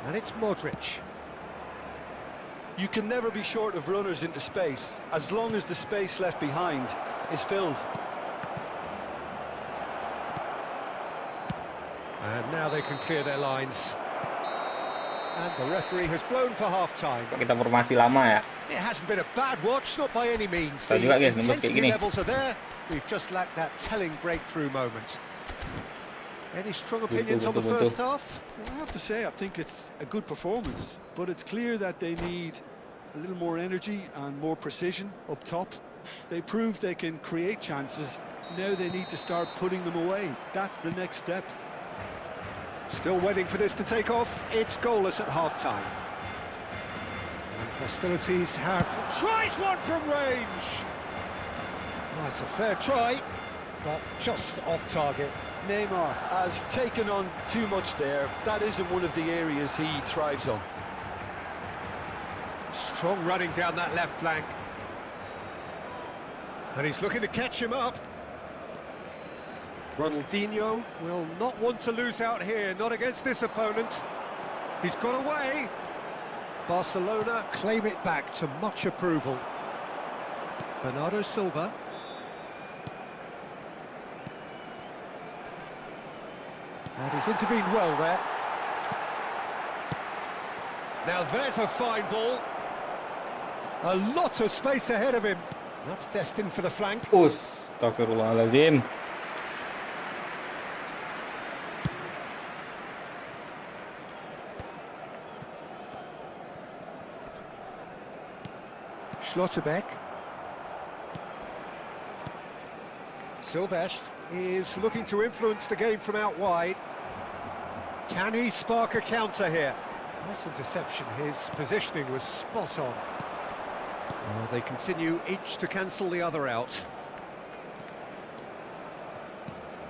And it's Modric. You can never be short of runners into space, as long as the space left behind is filled. And now they can clear their lines. And the referee has blown for half-time. Kita formasi lama ya. It hasn't been a bad watch, not by any means. Tahu juga, guys, nembus kayak intensity gini. levels are there. We've just lacked that telling breakthrough moment. Any strong opinions on the first half? Well, I have to say, I think it's a good performance, but it's clear that they need a little more energy and more precision up top. They proved they can create chances. Now they need to start putting them away. That's the next step. Still waiting for this to take off. It's goalless at half-time. And hostilities have... Tries one from range! Oh, it's a fair try, but just off target. Neymar has taken on too much there. That isn't one of the areas he thrives on. Strong running down that left flank. And he's looking to catch him up. Ronaldinho will not want to lose out here, not against this opponent. He's got away. Barcelona claim it back to much approval. Bernardo Silva. And he's intervened well there. Now there's a fine ball. A lot of space ahead of him. That's destined for the flank. Astagfirullahaladzim. Schlotterbeck. Silvestre is looking to influence the game from out wide. Can he spark a counter here? Nice interception. His positioning was spot on. Oh, they continue each to cancel the other out.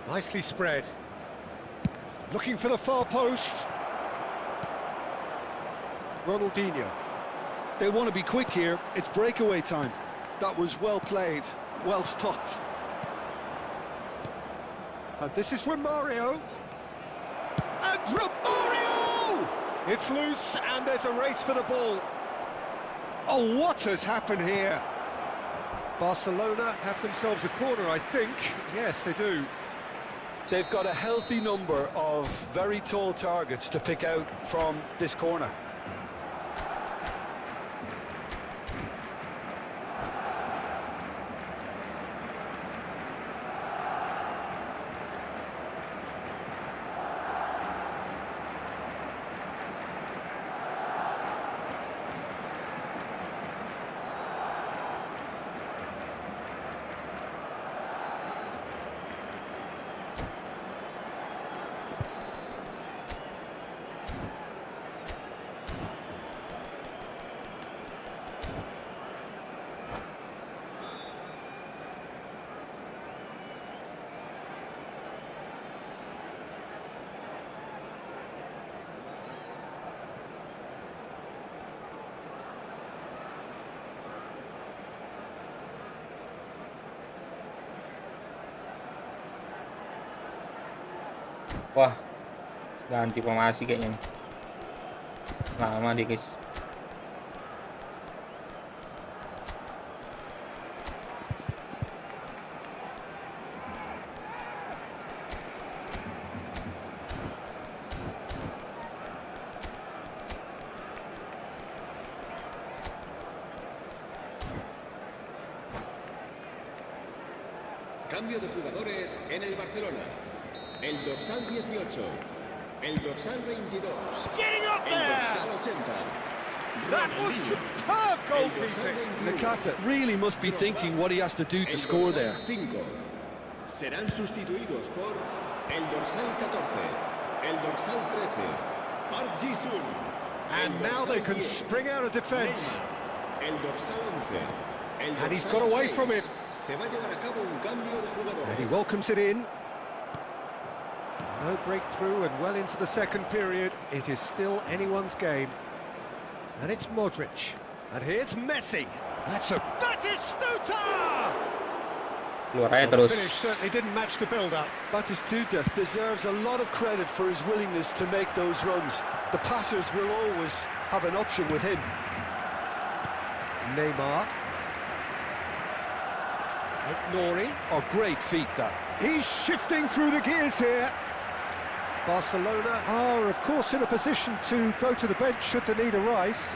Nicely spread. Looking for the far post. Ronaldinho. They want to be quick here. It's breakaway time. That was well played, well stopped. And this is Romario. And Romario! It's loose, and there's a race for the ball. Oh, what has happened here? Barcelona have themselves a corner, I think. Yes, they do. They've got a healthy number of very tall targets to pick out from this corner. Wah, ganti formasi kayaknya nih. Lama deh guys. Cambio de jugadores en el Barcelona. El dorsal 18. El dorsal 22. Getting up El there! dorsal 80. That was superb goalkeeping. Nakata really must be thinking what he has to do to score there. 5. Serán sustituidos por el dorsal 14. El dorsal 13. Park Ji-sung. And now they can spring out of defence. El dorsal 11. El And he's dorsal got away 6. from it. Se va a llevar a cabo un cambio de jugadores. And he welcomes it in. No breakthrough and well into the second period. It is still anyone's game. And it's Modric. And here's Messi. That is Stuta! Keluar aja The terus. finish certainly didn't match the build-up. Batistuta deserves a lot of credit for his willingness to make those runs. The passers will always have an option with him. Neymar. Nori. Oh, great feat that. He's shifting through the gears here. Barcelona are, of course, in a position to go to the bench should they need a rise.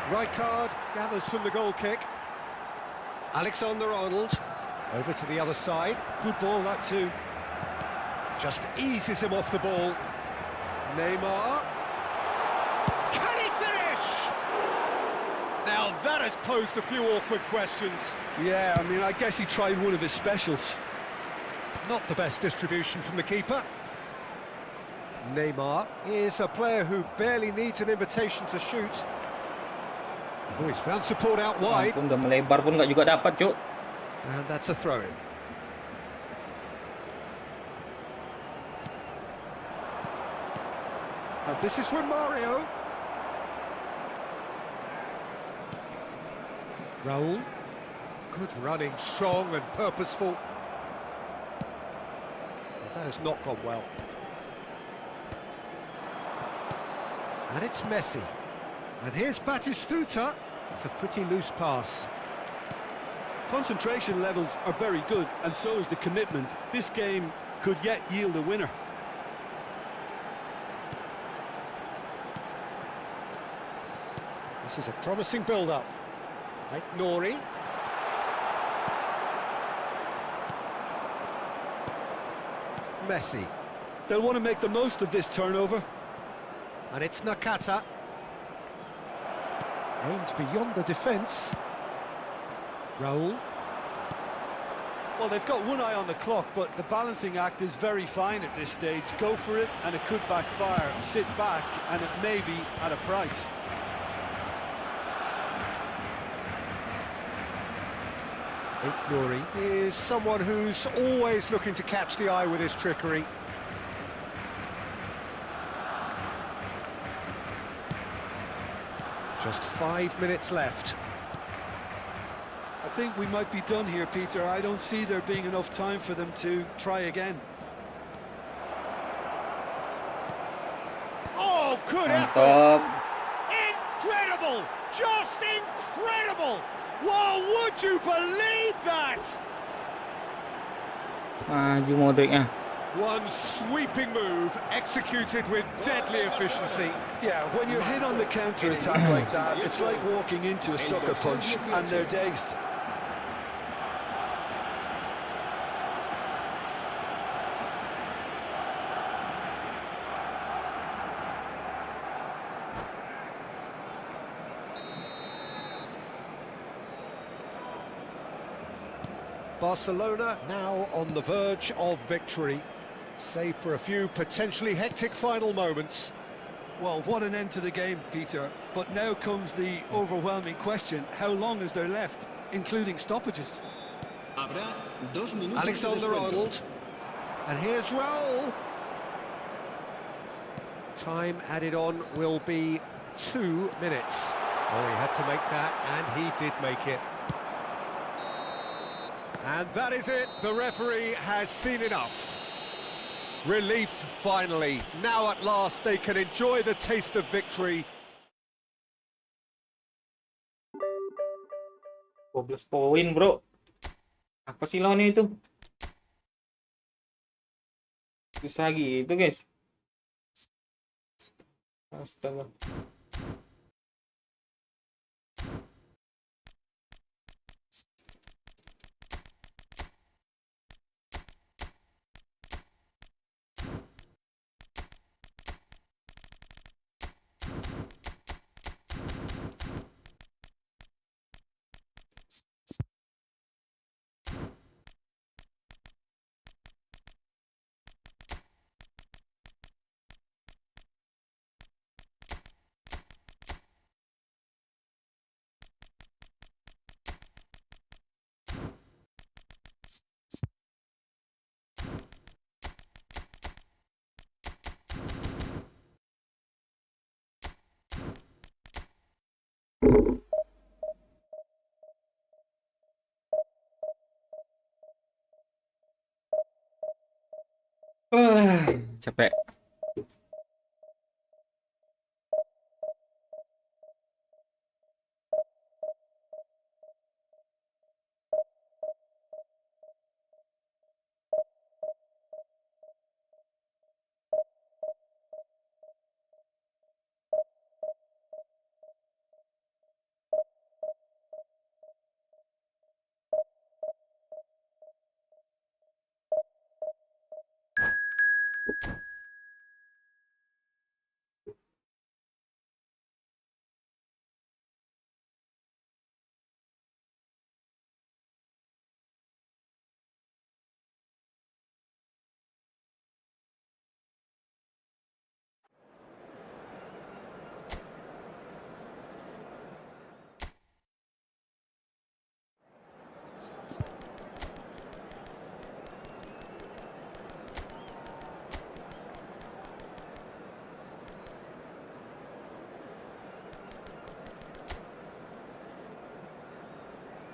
Rijkaard gathers from the goal kick. Alexander-Arnold over to the other side. Good ball, that too. Just eases him off the ball. Neymar. Can he finish? Now that has posed a few awkward questions. Yeah, I mean, I guess he tried one of his specials. Not the best distribution from the keeper. Neymar is a player who barely needs an invitation to shoot. Oh, he's found support out wide. Ampun, udah melebar pun nggak juga dapat, Cuk. And that's a throw-in. And this is Romario. Raul. Good running, strong and purposeful. That has not gone well. And it's Messi. And here's Batistuta. It's a pretty loose pass. Concentration levels are very good, and so is the commitment. This game could yet yield a winner. This is a promising build-up. Like Nori. Messi. They'll want to make the most of this turnover. And it's Nakata. Aimed beyond the defence. Raul. Well, they've got one eye on the clock, but the balancing act is very fine at this stage. Go for it, and it could backfire. Sit back, and it may be at a price. Nori is someone who's always looking to catch the eye with his trickery. Just 5 minutes left. I think we might be done here, Peter. I don't see there being enough time for them to try again. Oh, good effort! Mantap. Incredible! Just incredible! Wow, would you believe that? Maju Modricnya. One sweeping move executed with deadly efficiency. Yeah, when you're hit on the counter-attack like that, it's like walking into a sucker punch, and they're dazed. Barcelona now on the verge of victory, save for a few potentially hectic final moments. Well, what an end to the game, Peter. But now comes the overwhelming question: how long is there left, including stoppages? Habrá 2 minutos de Alexander-Arnold. descuento. And here's Raul. Time added on will be 2 minutes. Oh, he had to make that, and he did make it. And that is it. The referee has seen enough. Relief, finally. Now at last they can enjoy the taste of victory. 12 poin, bro. Apa sih lawannya itu? Susah gitu, guys. Astaga. Capek.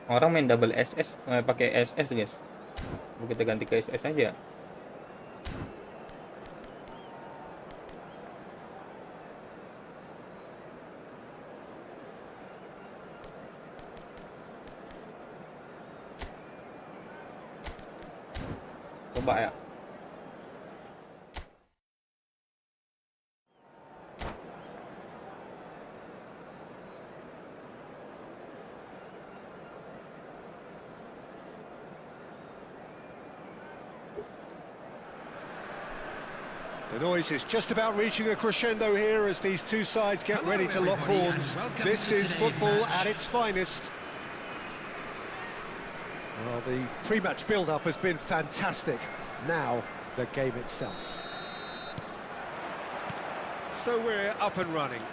Orang main double SS, pakai SS, guys. Kita ganti ke SS aja. Coba ya. The noise is just about reaching a crescendo here as these two sides get ready to lock horns. This is football at its finest. Well, the pre-match build-up has been fantastic. Now, the game itself. So we're up and running.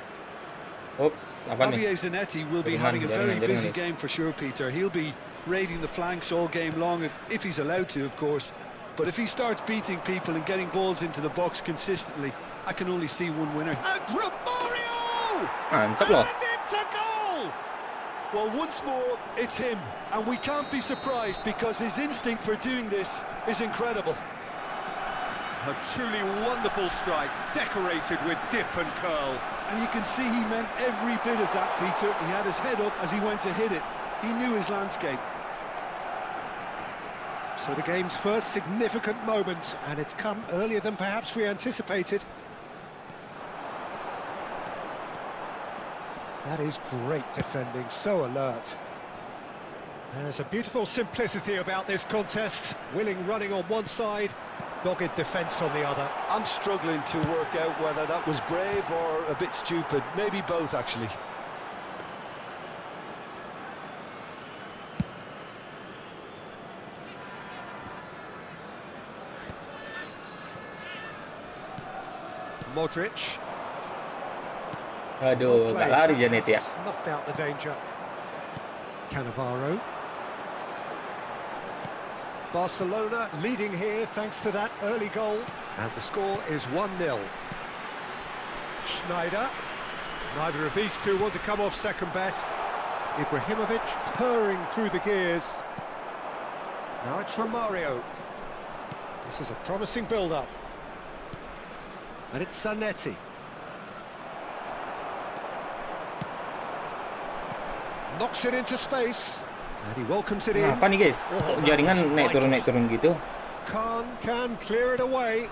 Oops, apa nih? Javier Zanetti will be having a very busy game for sure, Peter. He'll be raiding the flanks all game long, if he's allowed to, of course. But if he starts beating people and getting balls into the box consistently, I can only see one winner. And Romario! Mantap loh. And it's a goal! Well, once more, it's him. And we can't be surprised because his instinct for doing this is incredible. A truly wonderful strike, decorated with dip and curl. And you can see he meant every bit of that, Peter. He had his head up as he went to hit it. He knew his landscape. So the game's first significant moment, and it's come earlier than perhaps we anticipated. That is great defending, so alert. There's a beautiful simplicity about this contest. Willing running on one side, dogged defence on the other. I'm struggling to work out whether that was brave or a bit stupid. Maybe both, actually. Modric. Aduh, gak lari Janet ya. Snuffed out the danger. Cannavaro. Barcelona leading here thanks to that early goal. And the score is 1-0. Schneider. Neither of these two want to come off second best. Ibrahimovic purring through the gears. Now it's Romario. This is a promising build-up. And it's Zanetti. Knocks it into space. And he welcomes it in. Apa nih guys? Oh, Jaringan naik turun gitu. Khan can clear it away.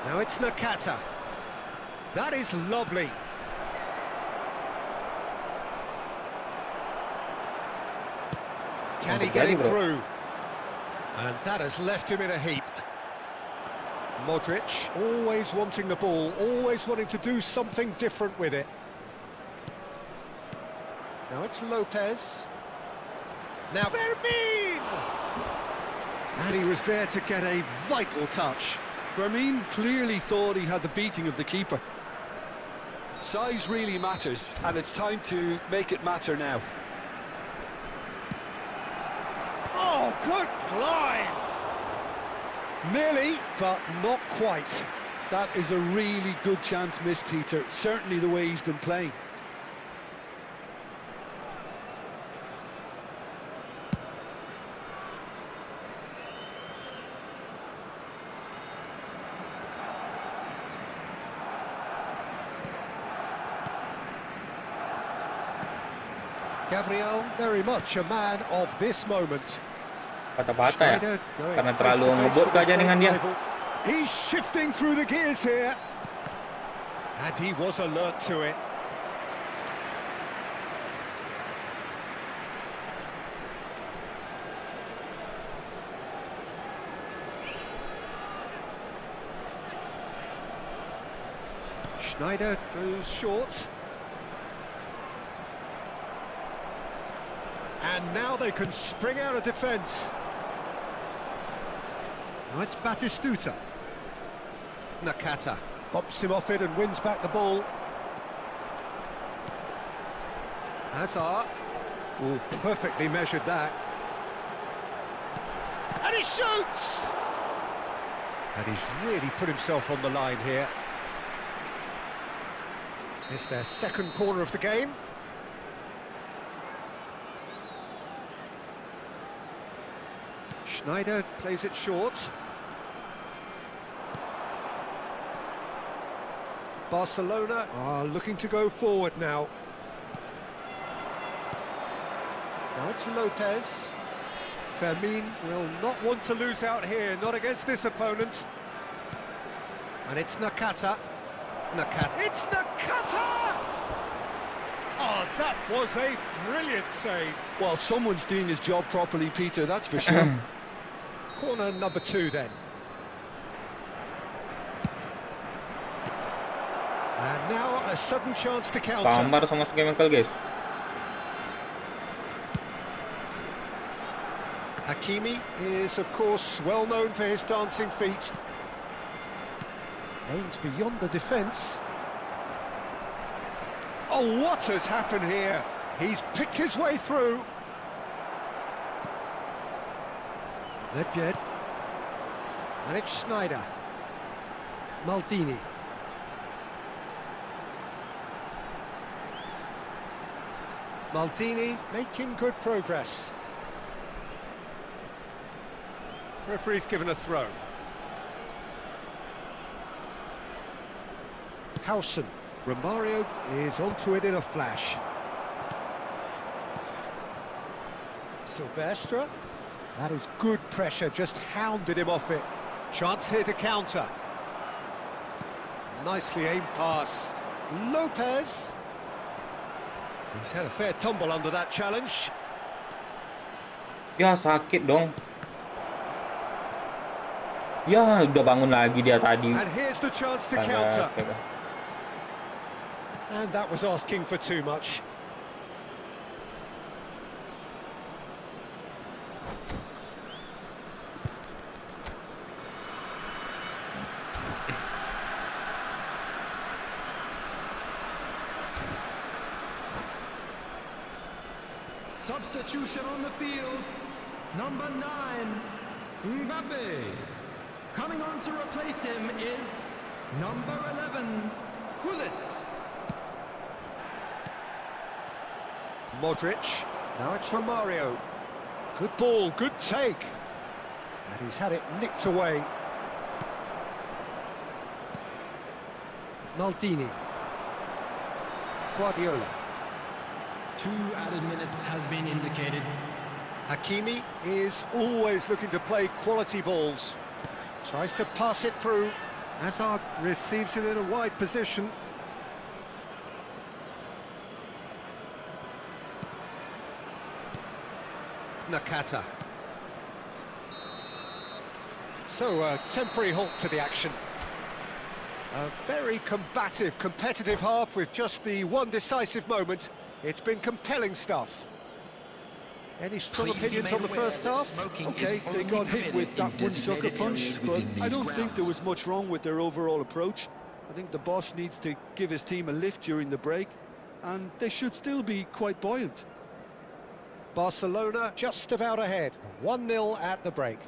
Now it's Nakata. That is lovely. Can he get it through? And that has left him in a heap. Modric, always wanting the ball, always wanting to do something different with it. Now it's Lopez. Now Fermin! And he was there to get a vital touch. Fermin clearly thought he had the beating of the keeper. Size really matters, and it's time to make it matter now. Oh, good climb! Nearly, but not quite. That is a really good chance missed, Peter. Certainly the way he's been playing. Gabriel, very much a man of this moment. Bata-bata ya. Karena terlalu ngebut ke jaringan dia. He's shifting through the gears here. And he was alert to it. Schneider goes short. And now they can spring out of defence. Now it's Batistuta. Nakata bumps him off it and wins back the ball. Hazard. Oh, perfectly measured that. And he shoots! And he's really put himself on the line here. It's their second corner of the game. Schneider plays it short. Barcelona are looking to go forward now. Now it's Lopez. Fermin will not want to lose out here, not against this opponent. And it's Nakata. It's Nakata! Oh, that was a brilliant save. Well, someone's doing his job properly, Peter, that's for sure. Corner number 2 then. And now a sudden chance to counter. Sambar sama Michael guys. Hakimi is, of course, well known for his dancing feet. Aims beyond the defence. Oh, what has happened here? He's picked his way through. Nedved. And it's Schneider. Maldini. Maldini making good progress. Referee's given a throw. Howson. Romario is onto it in a flash. Silvestre. That is good pressure, just hounded him off it. Chance here to counter. Nicely aimed pass. Lopez. He's had a fair tumble under that challenge. Ya sakit dong. Ya udah bangun lagi dia tadi. And here's the chance to counter. And that was asking for too much. Substitution on the field. Number 9, Mbappe. Coming on to replace him is number 11, Gullit. Modric. Now it's Romario. Good ball, good take. And he's had it nicked away. Maldini. Guardiola. 2 added minutes has been indicated. Hakimi is always looking to play quality balls. Tries to pass it through. Hazard receives it in a wide position. Nakata. So a temporary halt to the action. A very combative, competitive half with just the one decisive moment. It's been compelling stuff. Any strong opinions on the first half? Okay, they got hit with that one sucker punch, but I don't think there was much wrong with their overall approach. I think the boss needs to give his team a lift during the break, and they should still be quite buoyant. Barcelona just about ahead, 1-0 at the break.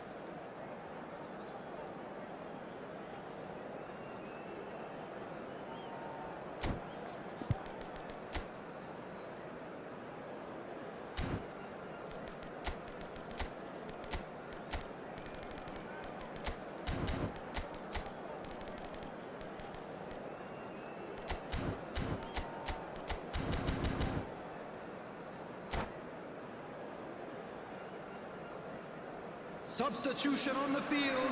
Substitution on the field.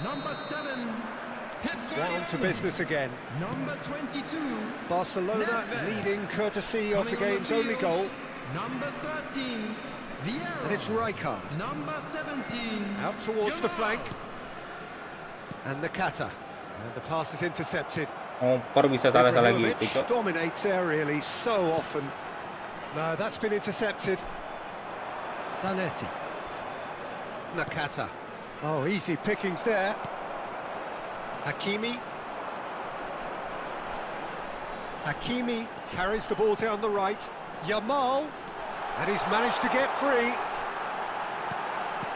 Number 7. Down to business again. Number 22. Barcelona leading courtesy of the game's only goal. Number 13. Vieira. And it's Rijkaard. Number 17. Out towards the flank. And Nakata. And the pass is intercepted. Ngoper bisa salah-salah gitu, Ibrahimovic Cok. dominates aerially so often. No, that's been intercepted. Zanetti. Nakata. Oh, easy pickings there. Hakimi. Hakimi carries the ball down the right. Yamal. And he's managed to get free.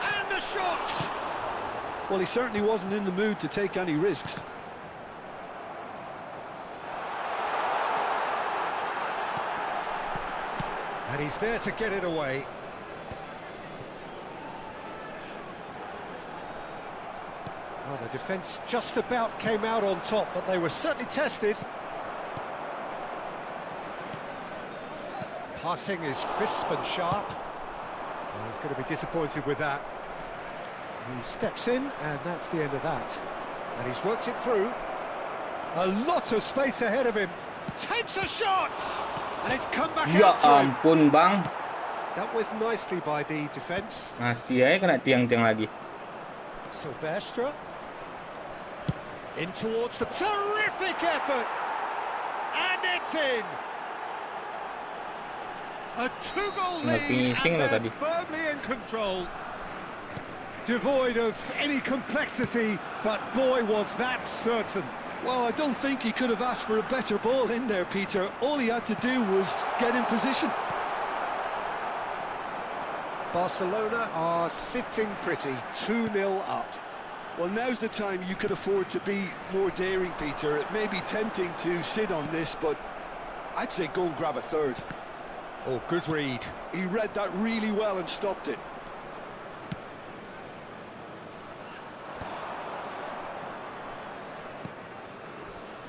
And the shot! Well, he certainly wasn't in the mood to take any risks. And he's there to get it away. Well, the defence just about came out on top, but they were certainly tested. Passing is crisp and sharp. Well, he's going to be disappointed with that. He steps in, and that's the end of that. And he's worked it through. A lot of space ahead of him. Takes a shot! And it's come back Ya out to him. ampun, Bang. Dealt with nicely by the defence. Masih aja kena tiang-tiang lagi. Silvestre. In towards the... Terrific effort! And it's in! A 2-goal lead, Finishing and lo they're tadi. firmly in control. Devoid of any complexity, but boy, was that certain. Well, I don't think he could have asked for a better ball in there, Peter. All he had to do was get in position. Barcelona are sitting pretty, 2-0 up. Well, now's the time you could afford to be more daring, Peter. It may be tempting to sit on this, but I'd say go and grab a third. Oh, good read. He read that really well and stopped it.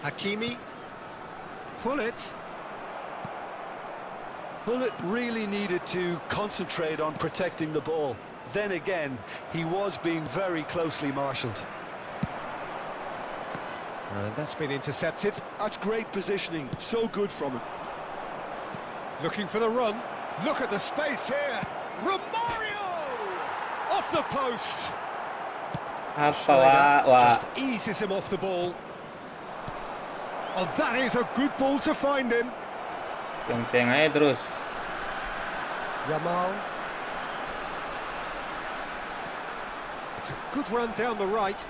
Hakimi. Pullet. Bullet really needed to concentrate on protecting the ball. Then again, he was being very closely marshalled. And that's been intercepted. That's great positioning, so good from him. Looking for the run. Look at the space here. Romario! Off the post. Apa, Wak? Just eases him off the ball. Oh, that is a good ball to find him. Tiang-tiang aja terus. Yamal. It's a good run down the right.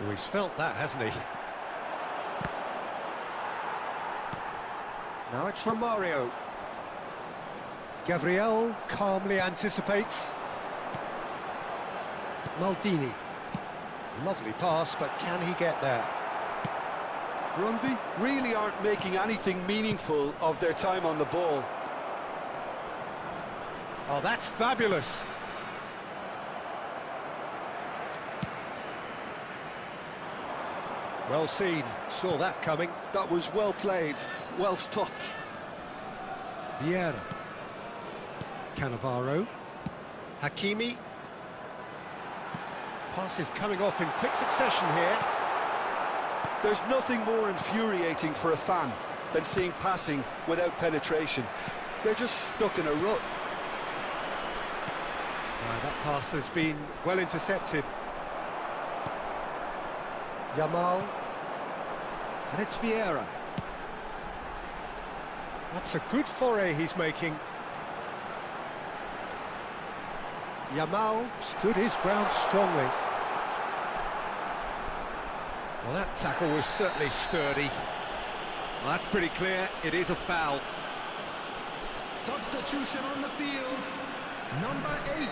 Oh, he's felt that, hasn't he? Now it's Romario. Gabriel calmly anticipates. Maldini. Lovely pass, but can he get there? Brøndby really aren't making anything meaningful of their time on the ball. Oh, that's fabulous. Well seen, saw that coming. That was well played, well stopped. Vieira. Cannavaro. Hakimi. Passes coming off in quick succession here. There's nothing more infuriating for a fan than seeing passing without penetration. They're just stuck in a rut. That pass has been well intercepted. Yamal. And it's Vieira. That's a good foray he's making. Yamal stood his ground strongly. Well, that tackle was certainly sturdy. Well, that's pretty clear, it is a foul. Substitution on the field. Number 8.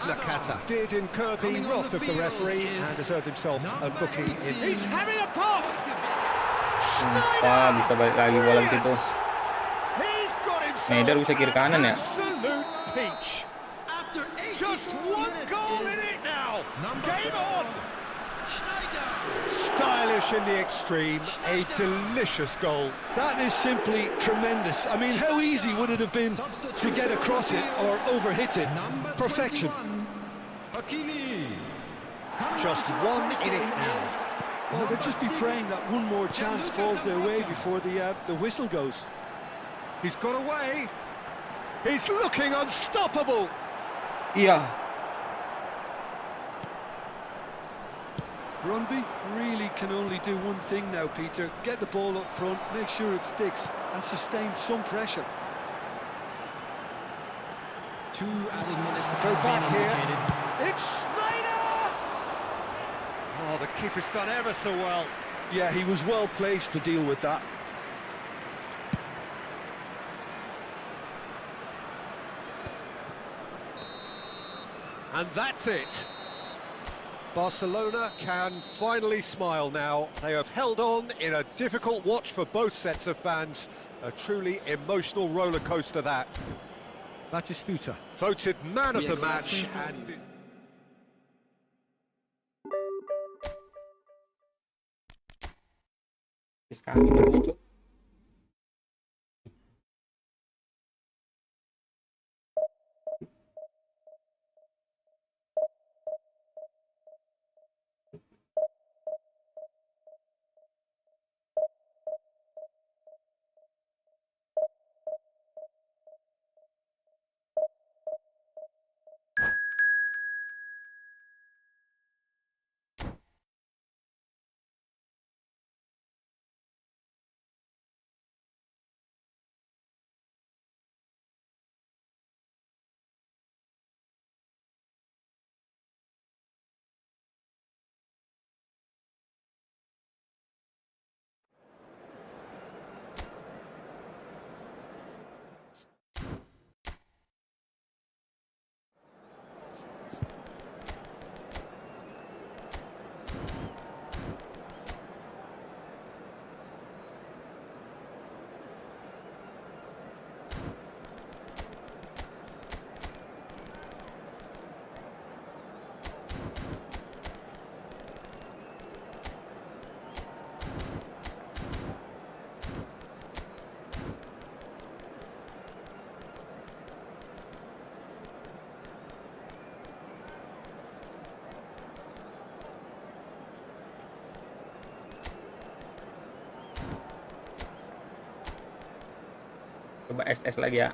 Nakata did incur the wrath of the referee and has earned himself a booking in. He's having a pop! Wah, bisa balik lagi bola di situ. He's got himself Schneider bisa kiri kanan ya. absolute peach. After 80 Just one goal in it now. Game on. Schneider. Stylish in the extreme, a delicious goal. That is simply tremendous. I mean, how easy would it have been to get across it or overhit it? Number Perfection. 21, Hakimi. Just one in it now. Well, they'll just be praying that one more chance falls their way before the whistle goes. He's got away. He's looking unstoppable. Iya. Brøndby really can only do one thing now, Peter. Get the ball up front, make sure it sticks, and sustain some pressure. 2 added minutes Go has back been here. indicated. It's Schneider! Oh, the keeper's done ever so well. Yeah, he was well placed to deal with that. And that's it. Barcelona can finally smile now. They have held on in a difficult watch for both sets of fans. A truly emotional roller coaster that. Batistuta voted man of the match and... Sekali dulu. Coba SS lagi ya.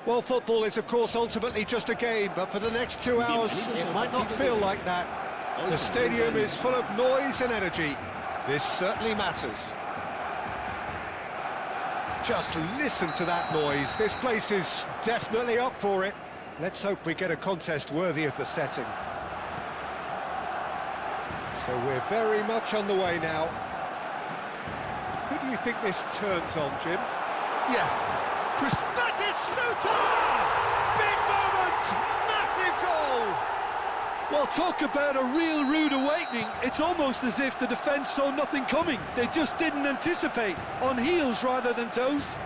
Well, football is, of course, ultimately just a game, but for the next 2 hours, it might not feel like that. The stadium is full of noise and energy. This certainly matters. Just listen to that noise. This place is definitely up for it. Let's hope we get a contest worthy of the setting. So we're very much on the way now. Who do you think this turns on, Jim? Yeah, Chris. That is Stuta! Big moment! Massive goal! Well, talk about a real rude awakening. It's almost as if the defence saw nothing coming. They just didn't anticipate, on heels rather than toes.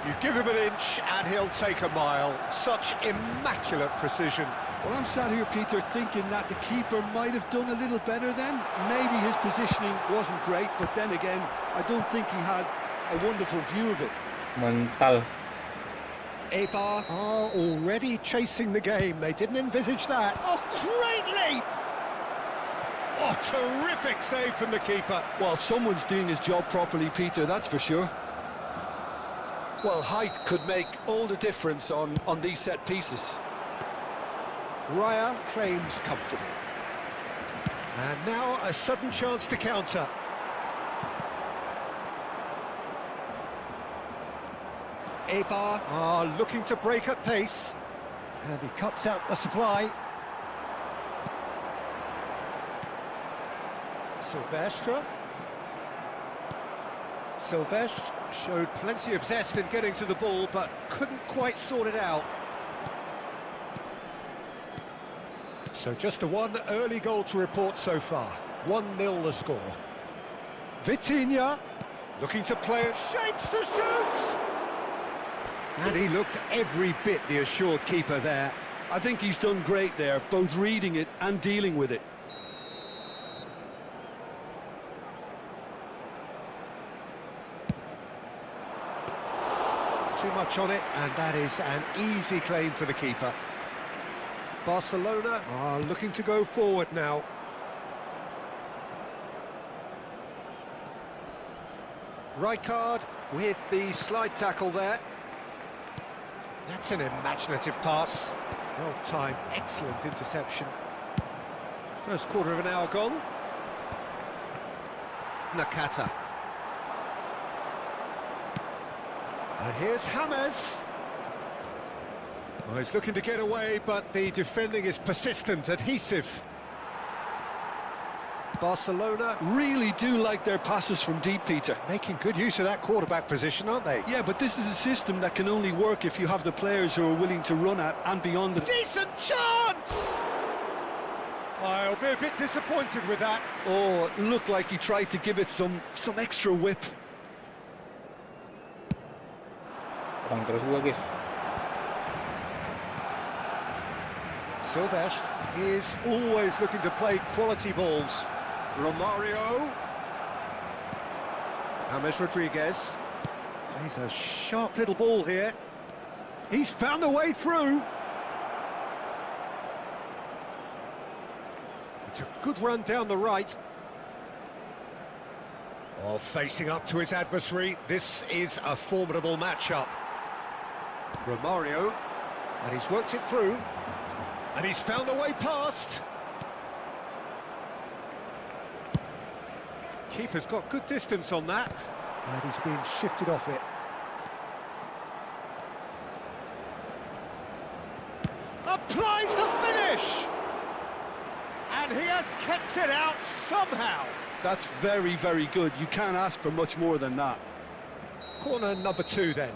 You give him an inch and he'll take a mile. Such immaculate precision. Well, I'm sat here, Peter, thinking that the keeper might have done a little better then. Maybe his positioning wasn't great, but then again, I don't think he had a wonderful view of it. Mental. Eibar are already chasing the game. They didn't envisage that. Oh, great leap! Oh, terrific save from the keeper. Well, someone's doing his job properly, Peter, that's for sure. Well, height could make all the difference on these set pieces. Raya claims comfortably. And now a sudden chance to counter. Eibar are looking to break at pace. And he cuts out the supply. Silvestre. Silvestre showed plenty of zest in getting to the ball, but couldn't quite sort it out. So just a one early goal to report so far. 1-0 the score. Vitinha looking to play it, shapes to shoot! And he looked every bit the assured keeper there. I think he's done great there, both reading it and dealing with it. Too much on it, and that is an easy claim for the keeper. Barcelona are looking to go forward now. Rijkaard with the slide tackle there. That's an imaginative pass. Well timed, excellent interception. First quarter of an hour gone. Nakata. And here's James. Oh, he's looking to get away, but the defending is persistent, adhesive. Barcelona Really do like their passes from deep, Peter. making good use of that quarterback position, aren't they? Yeah, but this is a system that can only work if you have the players who are willing to run at and beyond the... Decent chance! I'll be a bit disappointed with that. Oh, it looked like he tried to give it some extra whip. Kurang terus gua, guys. Silvestre is always looking to play quality balls. Romario. James Rodriguez. Plays a sharp little ball here. He's found a way through. It's a good run down the right. Oh, facing up to his adversary. This is a formidable matchup. Romario. And he's worked it through. And he's found a way past. Keeper's got good distance on that. And he's been shifted off it. Applies the finish! And he has kept it out somehow. That's very, very good. You can't ask for much more than that. Corner number 2 then.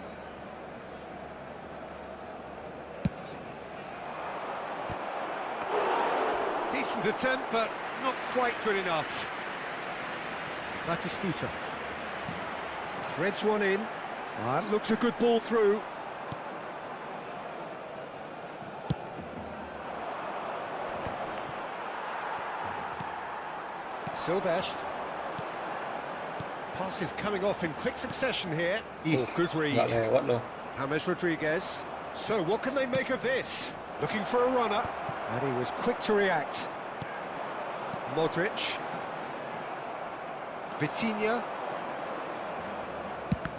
Decent attempt, but not quite good enough. Batistuta threads one in. That looks a good ball through. Silvestre. Pass is coming off in quick succession here. Oh, good read. Nggak lewat loh. James Rodriguez. So what can they make of this? Looking for a runner. And he was quick to react. Modric. Vitinha.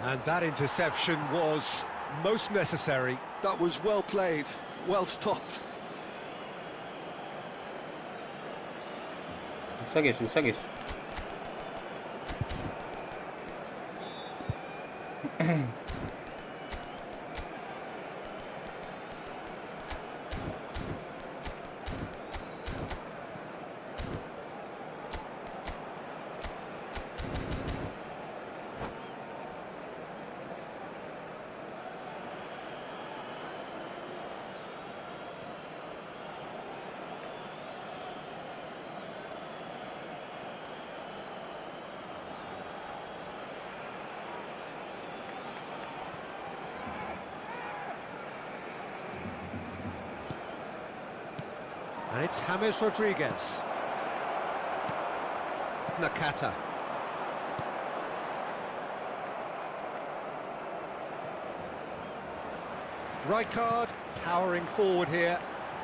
And that interception was most necessary. That was well played, well stopped. Susah guys, susah guys. And it's James Rodriguez. Nakata. Rijkaard powering forward here.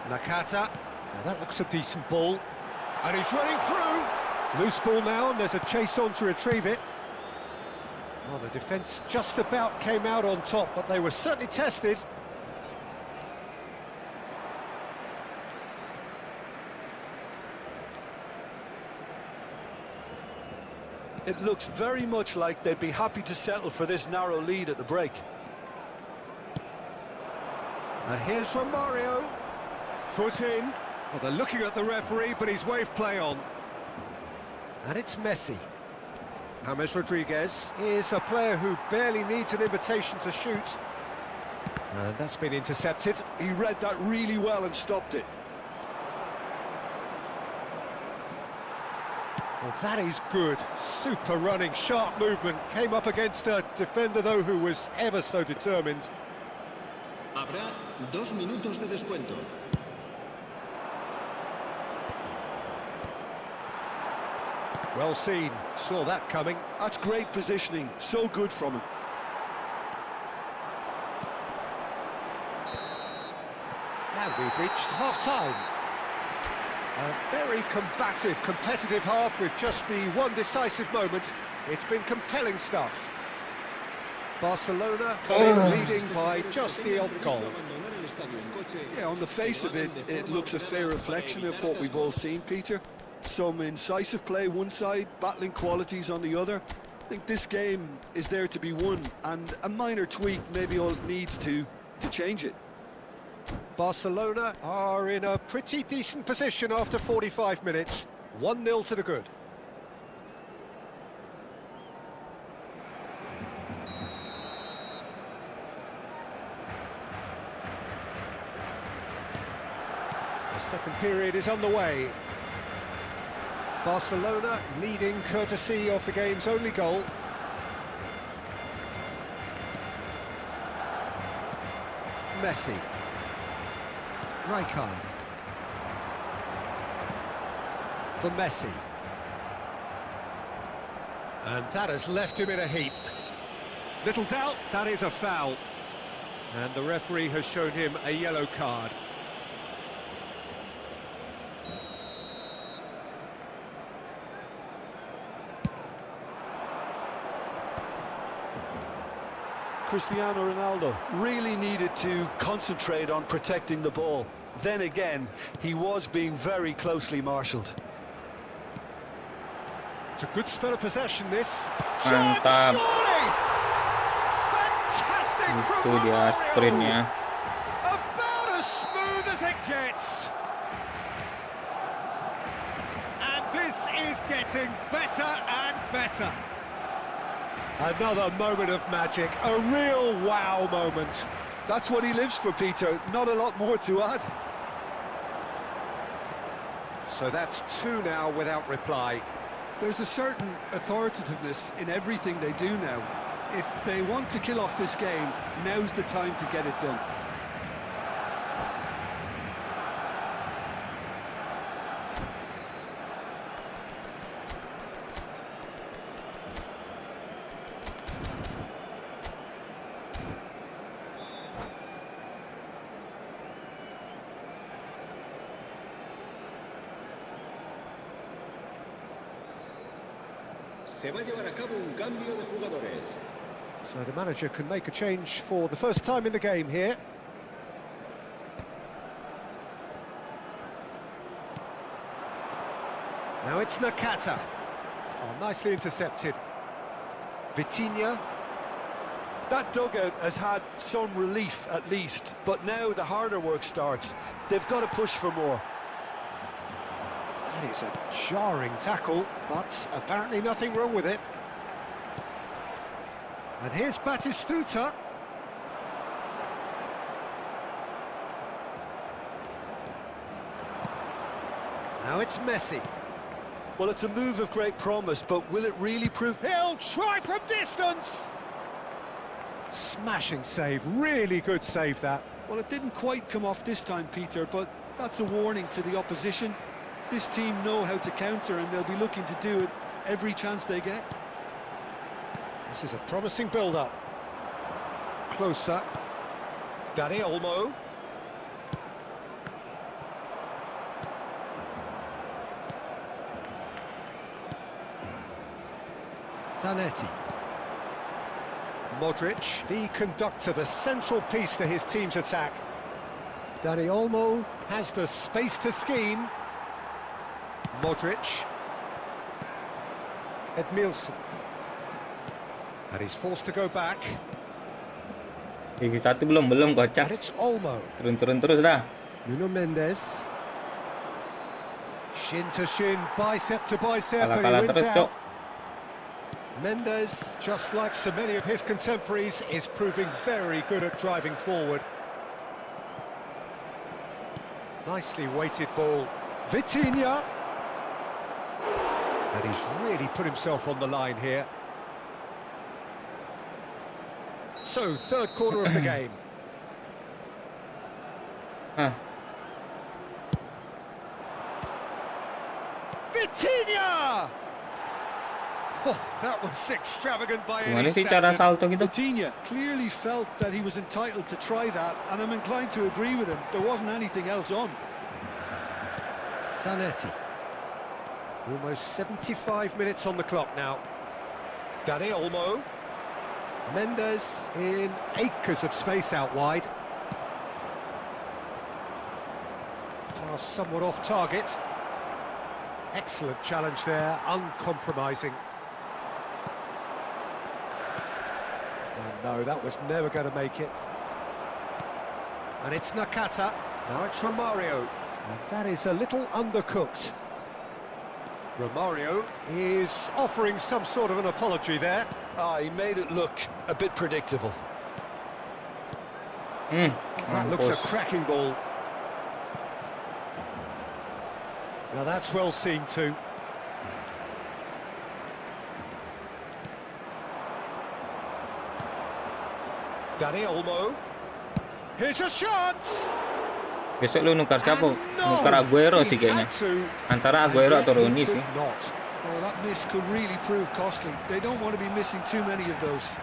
Nakata. Now that looks a decent ball. And he's running through. Loose ball now, and there's a chase on to retrieve it. Well, the defence just about came out on top, but they were certainly tested. It looks very much like they'd be happy to settle for this narrow lead at the break. And here's from Mario. Foot in. Well, they're looking at the referee, but he's waved play on. And it's Messi. James Rodriguez is a player who barely needs an invitation to shoot. And that's been intercepted. He read that really well and stopped it. Well, that is good. Super running, sharp movement. Came up against a defender, though, who was ever so determined. Habrá 2 minutos de descuento. Well seen. Saw that coming. That's great positioning. So good from him. And we've reached half-time. A very combative, competitive half with just the one decisive moment. It's been compelling stuff. Barcelona leading by just the odd goal. Yeah, on the face of it, it looks a fair reflection of what we've all seen, Peter. Some incisive play one side, battling qualities on the other. I think this game is there to be won, and a minor tweak maybe all it needs to change it. Barcelona are in a pretty decent position after 45 minutes. 1-0 to the good. The second period is underway. Barcelona leading courtesy of the game's only goal. Messi. Rijkaard. For Messi. And that has left him in a heap. Little doubt, that is a foul. And the referee has shown him a yellow card. Cristiano Ronaldo really needed to concentrate on protecting the ball. Then again, he was being very closely marshalled. It's a good spell of possession, this. Mantap. Surely! Fantastic from Itu dia sprintnya. About as smooth as it gets. And this is getting better and better. Another moment of magic, a real wow moment. That's what he lives for, Peter. Not a lot more to add. So that's 2 now without reply. There's a certain authoritativeness in everything they do now. If they want to kill off this game, now's the time to get it done. Se va a llevar a cabo un cambio de jugadores. So the manager can make a change for the first time in the game here. Now it's Nakata. Oh, nicely intercepted. Vitinha. That dugout has had some relief at least, but now the harder work starts. They've got to push for more. That is a jarring tackle, but apparently nothing wrong with it. And here's Batistuta. Now it's Messi. Well, it's a move of great promise, but will it really prove... He'll try from distance! Smashing save, really good save that. Well, it didn't quite come off this time, Peter, but that's a warning to the opposition. This team know how to counter, and they'll be looking to do it every chance they get. This is a promising build-up. Closer. Dani Olmo. Zanetti. Modric, the conductor, the central piece to his team's attack. Dani Olmo has the space to scheme. Modric. Edmilson. And he's forced to go back. Divisi 1 belum kocak. And it's Olmo. Turun-turun terus dah. Nuno Mendes. Shin to shin, bicep to bicep, and he Kalah-kalah wins terus, Cok. out. Mendes, just like so many of his contemporaries, is proving very good at driving forward. Nicely weighted ball. Vitinha. And he's really put himself on the line here. So, third quarter of the game. Vitinha! Oh, that was extravagant by any Gimana sih cara standard. salto gitu? Vitinha clearly felt that he was entitled to try that, and I'm inclined to agree with him. There wasn't anything else on. Zanetti. Almost 75 minutes on the clock now. Dani Olmo. Mendes in acres of space out wide. Pass somewhat off target. Excellent challenge there, uncompromising. Oh no, that was never going to make it. And it's Nakata. Now it's Romario. And that is a little undercooked. Romario is offering some sort of an apology there. He made it look a bit predictable. That looks a cracking ball. Now that's well seen too. Dani Olmo. Here's a chance. Besok lu nukar siapa? Nukar Aguero sih kayaknya. Antara Aguero atau Rooney sih. Oh, that miss could really prove costly. They don't want to be missing too many of those.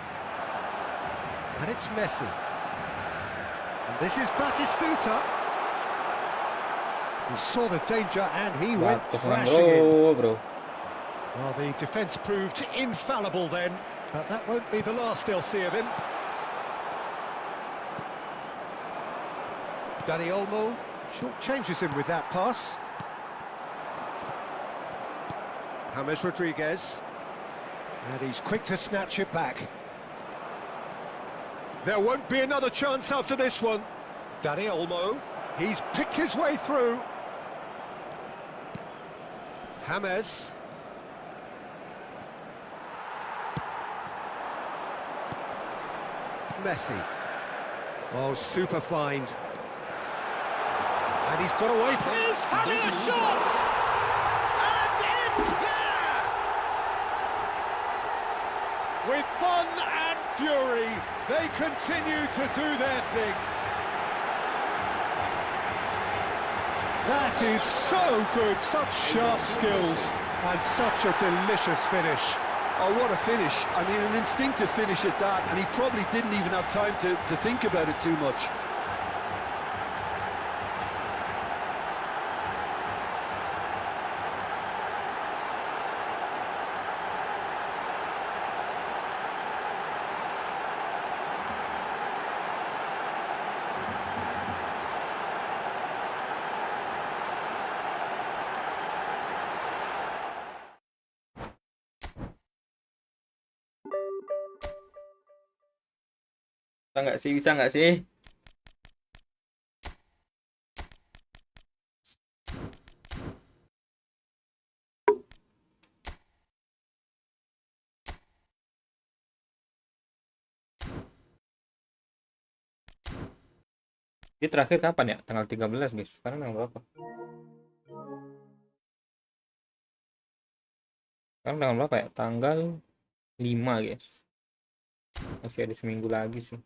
And it's Messi. And this is Batistuta. He saw the danger and he went crashing in. Bro. Well, the defence proved infallible then, but that won't be the last they'll see of him. Dani Olmo short-changes him with that pass. James Rodriguez. And he's quick to snatch it back. There won't be another chance after this one. Dani Olmo. He's picked his way through. James. Messi. Oh, super find. And he's got away from... He's having a shot! And it's there! With fun and fury, they continue to do their thing. That is so good, such sharp skills, and such a delicious finish. Oh, what a finish. I mean, an instinctive finish at that, and he probably didn't even have time to think about it too much. Bisa nggak sih? Bisa nggak sih? Ini terakhir kapan ya? Tanggal 13 guys. Sekarang tanggal berapa? Sekarang tanggal berapa ya? Tanggal 5 guys. Masih ada seminggu lagi sih.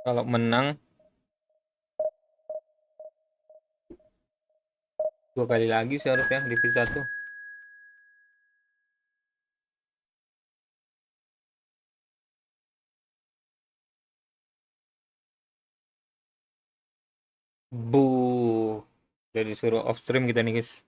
Kalau menang 2 kali lagi seharusnya divisi 1. Bu. Udah disuruh off stream kita nih guys.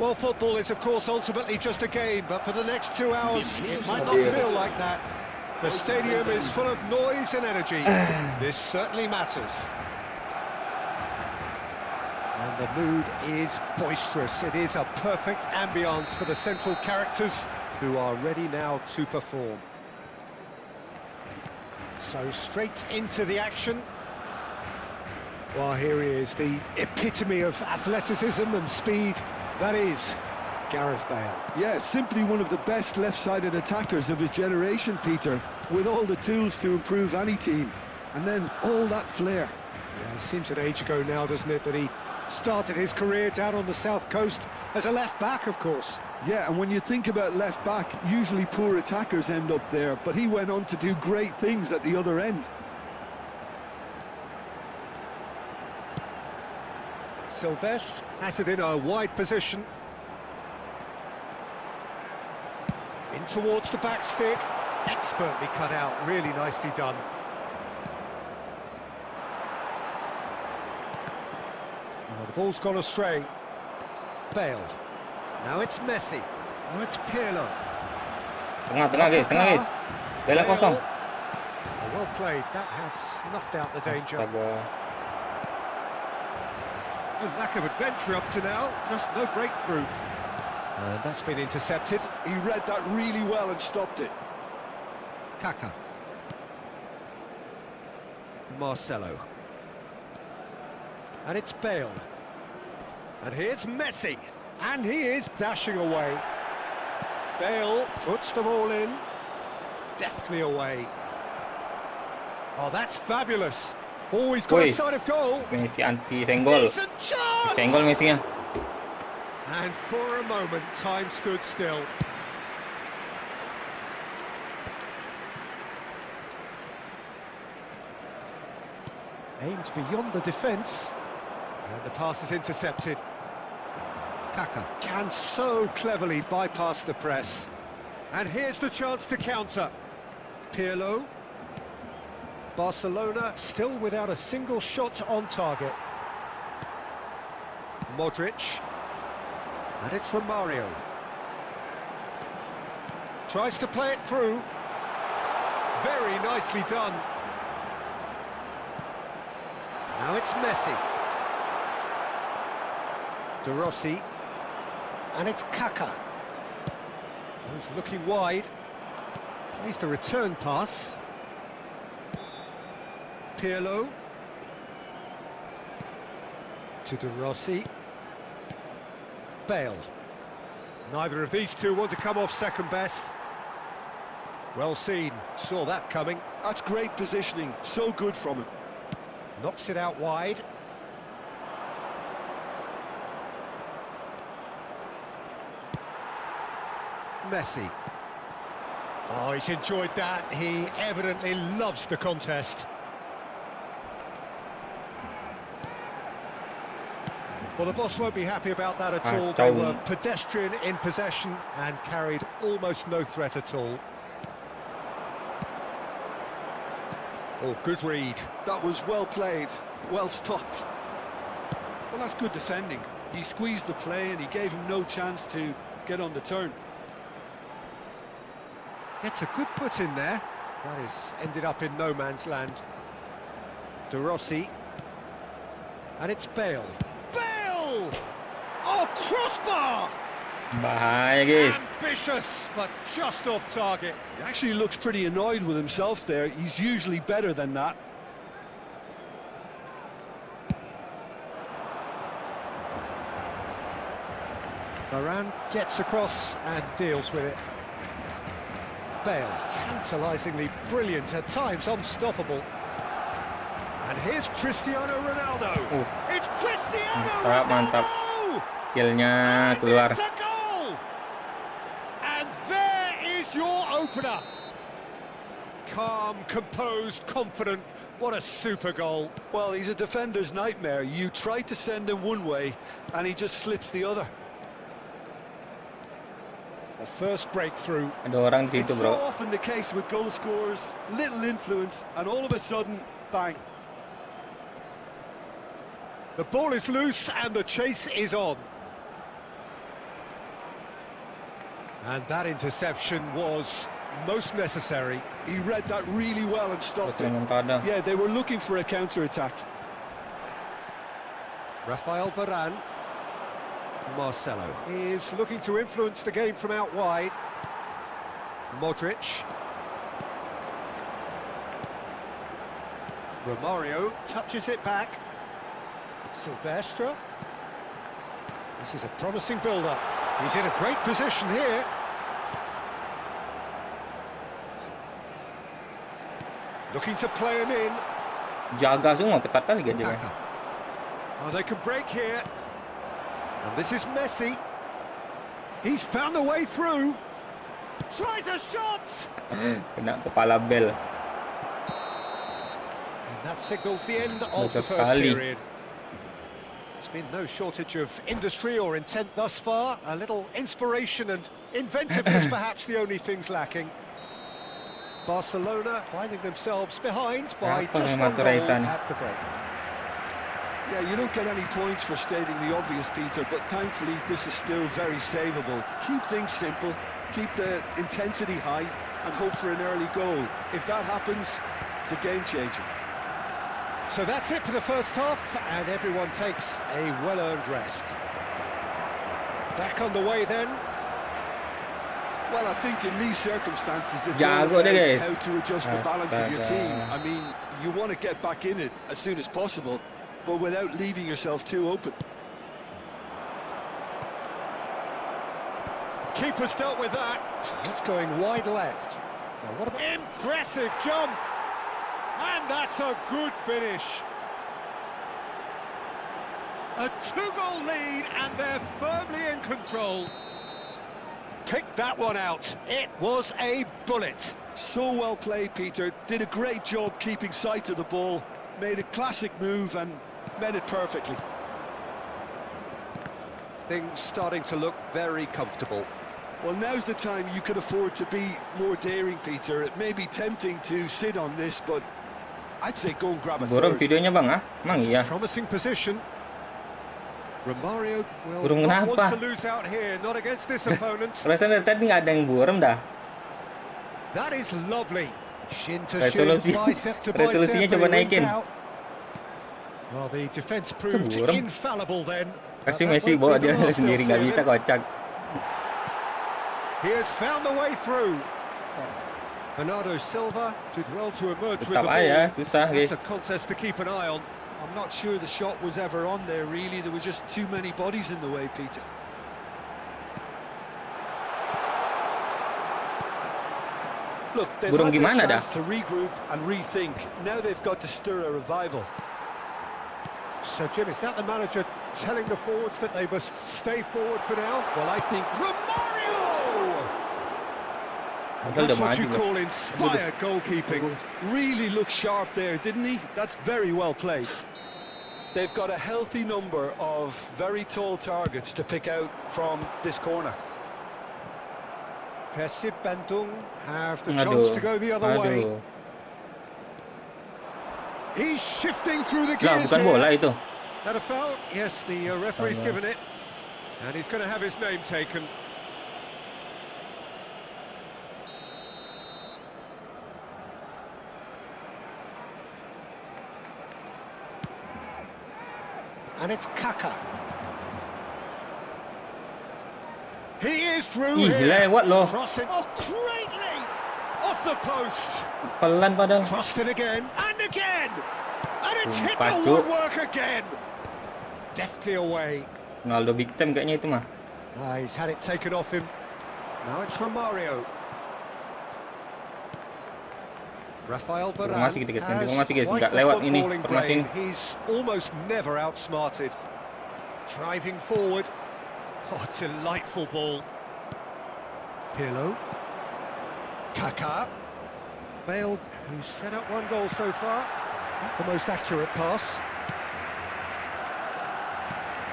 Well, football is, of course, ultimately just a game, but for the next 2 hours, it might not feel like that. The stadium is full of noise and energy. This certainly matters. And the mood is boisterous. It is a perfect ambience for the central characters who are ready now to perform. So straight into the action. Well, here he is, the epitome of athleticism and speed. That is Gareth Bale. Yeah, simply one of the best left-sided attackers of his generation, Peter, with all the tools to improve any team. And then all that flair. Yeah, it seems an age ago now, doesn't it, that he started his career down on the south coast as a left-back, of course. Yeah, and when you think about left-back, usually poor attackers end up there, but he went on to do great things at the other end. Silvestre has it in a wide position. In towards the back stick. Expertly cut out, really nicely done. Oh, the ball's gone astray. Bale. Now it's Messi. Now it's Pirlo. Tengah guys. Bela kosong. Oh, well played. That has snuffed out the danger. Astaga. No lack of adventure up to now, just no breakthrough. That's been intercepted. He read that really well and stopped it. Kaka. Marcelo. And it's Bale. And here's Messi. And he is dashing away. Bale puts them all in. Deftly away. Oh, that's fabulous. Oh, he's got a side of goal. Messi anti-senggol. Decent chance! Senggol Messi-nya. And for a moment, time stood still. Aimed beyond the defence. And the pass is intercepted. Kaka can so cleverly bypass the press. And here's the chance to counter. Pirlo. Barcelona still without a single shot on target. Modric. And it's Romario. Tries to play it through. Very nicely done. Now it's Messi. De Rossi. And it's Kaka. He's looking wide. Plays the return pass. Pirlo. To De Rossi. Bale. Neither of these two want to come off second best. Well seen, saw that coming. That's great positioning, so good from him. Knocks it out wide. Messi. Oh, he's enjoyed that. He evidently loves the contest. Well, the boss won't be happy about that at all. They were pedestrian in possession and carried almost no threat at all. Oh, good read. That was well played, well stopped. Well, that's good defending. He squeezed the play and he gave him no chance to get on the turn. Gets a good foot in there. That is ended up in no man's land. De Rossi. And it's Bale. Bale! Oh, crossbar! Bahaya, guys. Ambitious, but just off target. He actually looks pretty annoyed with himself there. He's usually better than that. Varane gets across and deals with it. Bale, tantalisingly brilliant, at times unstoppable. And here's Cristiano Ronaldo. It's Cristiano Mantap, Ronaldo! skillnya And keluar. it's a goal! And there is your opener. Calm, composed, confident. What a super goal. Well, he's a defender's nightmare. You try to send him one way and he just slips the other. The first breakthrough. Ada orang di situ, It's so bro. often the case with goal scorers, little influence, and all of a sudden, bang. The ball is loose and the chase is on. And that interception was most necessary. He read that really well and stopped it. Remontada. Yeah, they were looking for a counter-attack. Rafael Varane. Marcelo is looking to influence the game from out wide. Modric. Romario touches it back. Silvestre. This is a promising build-up. He's in a great position here. Looking to play him in. Jaga semua, ketat kali dia. Kaka. Oh, they can break here. And this is Messi. He's found a way through. Tries a shot. Kena kepala Bel. And that signals the end of the Bocor first sekali. period. There's been no shortage of industry or intent thus far. A little inspiration and inventiveness perhaps the only things lacking. Barcelona finding themselves behind by Apa just memang one goal Teresa ni? at the break. Yeah, you don't get any points for stating the obvious, Peter, but thankfully this is still very savable. Keep things simple, keep the intensity high, and hope for an early goal. If that happens, it's a game changer. So that's it for the first half, and everyone takes a well-earned rest. Back on the way then. Well, I think in these circumstances, it's all Jago about dia, guys. how to adjust the balance of your team. Astaga. I mean, you want to get back in it as soon as possible, but without leaving yourself too open. Keeper's dealt with that. It's going wide left. Now what about impressive jump? And that's a good finish. A two-goal lead, and they're firmly in control. Picked that one out. It was a bullet. So well played, Peter. Did a great job keeping sight of the ball. Made a classic move and met it perfectly. Things starting to look very comfortable. Well, now's the time you can afford to be more daring, Peter. It may be tempting to sit on this, but I'd say go and grab a Burung third. videonya, Bang, ah? Emang iya? Promising position. Romario will Burung not want kenapa? to lose out here, not against this opponent. Perasaan dari tadi nggak ada yang burem dah. That is lovely. Shin to Resolusi- shin, bicep to resolusinya bicep, coba and he wins naikin. out. Well, the defense proved burem. infallible then. but Kasih that Messi won't bawa be the dia last sendiri, they'll nggak see bisa of him. kocak. He has found the way through. Bernardo Silva did well to emerge with the Tetap ball. aja, susah guys. That's a contest to keep an eye on. I'm not sure the shot was ever on there, really. There were just too many bodies in the way, Peter. Look, they've Burung had their gimana chance to regroup and rethink. Now they've got to stir a revival. So, Jim, is that the manager telling the forwards that they must stay forward for now? Well, I think Romario! Padahal That's udah what you maju, call inspired goalkeeping. really looked sharp there, didn't he? That's very well played. They've got a healthy number of very tall targets to pick out from this corner. Persib Bandung have the Aduh, chance to go the other way. aduh. He's shifting through the Lah, gears bukan bola here. itu. That a foul? Yes, the referee's Astaga. given it. And he's going to have his name taken. And it's Kaka. He is through Ih, here. lewat loh. Crossing. Oh, greatly! Off the post. Pelan padahal. Crossed it again and again. And it's hit Sumpah, the Cuk. woodwork again. Deftly away. Ronaldo big time kayaknya itu mah. He's had it taken off him. Now it's Romario. Rafael Varane Informasi kita guys, ganti has informasi guys, quite nggak the lewat ini footballing informasi brain. ini. He's almost never outsmarted. Driving forward. Oh, delightful ball. Pirlo. Kaka. Bale, who's set up one goal so far. Not the most accurate pass.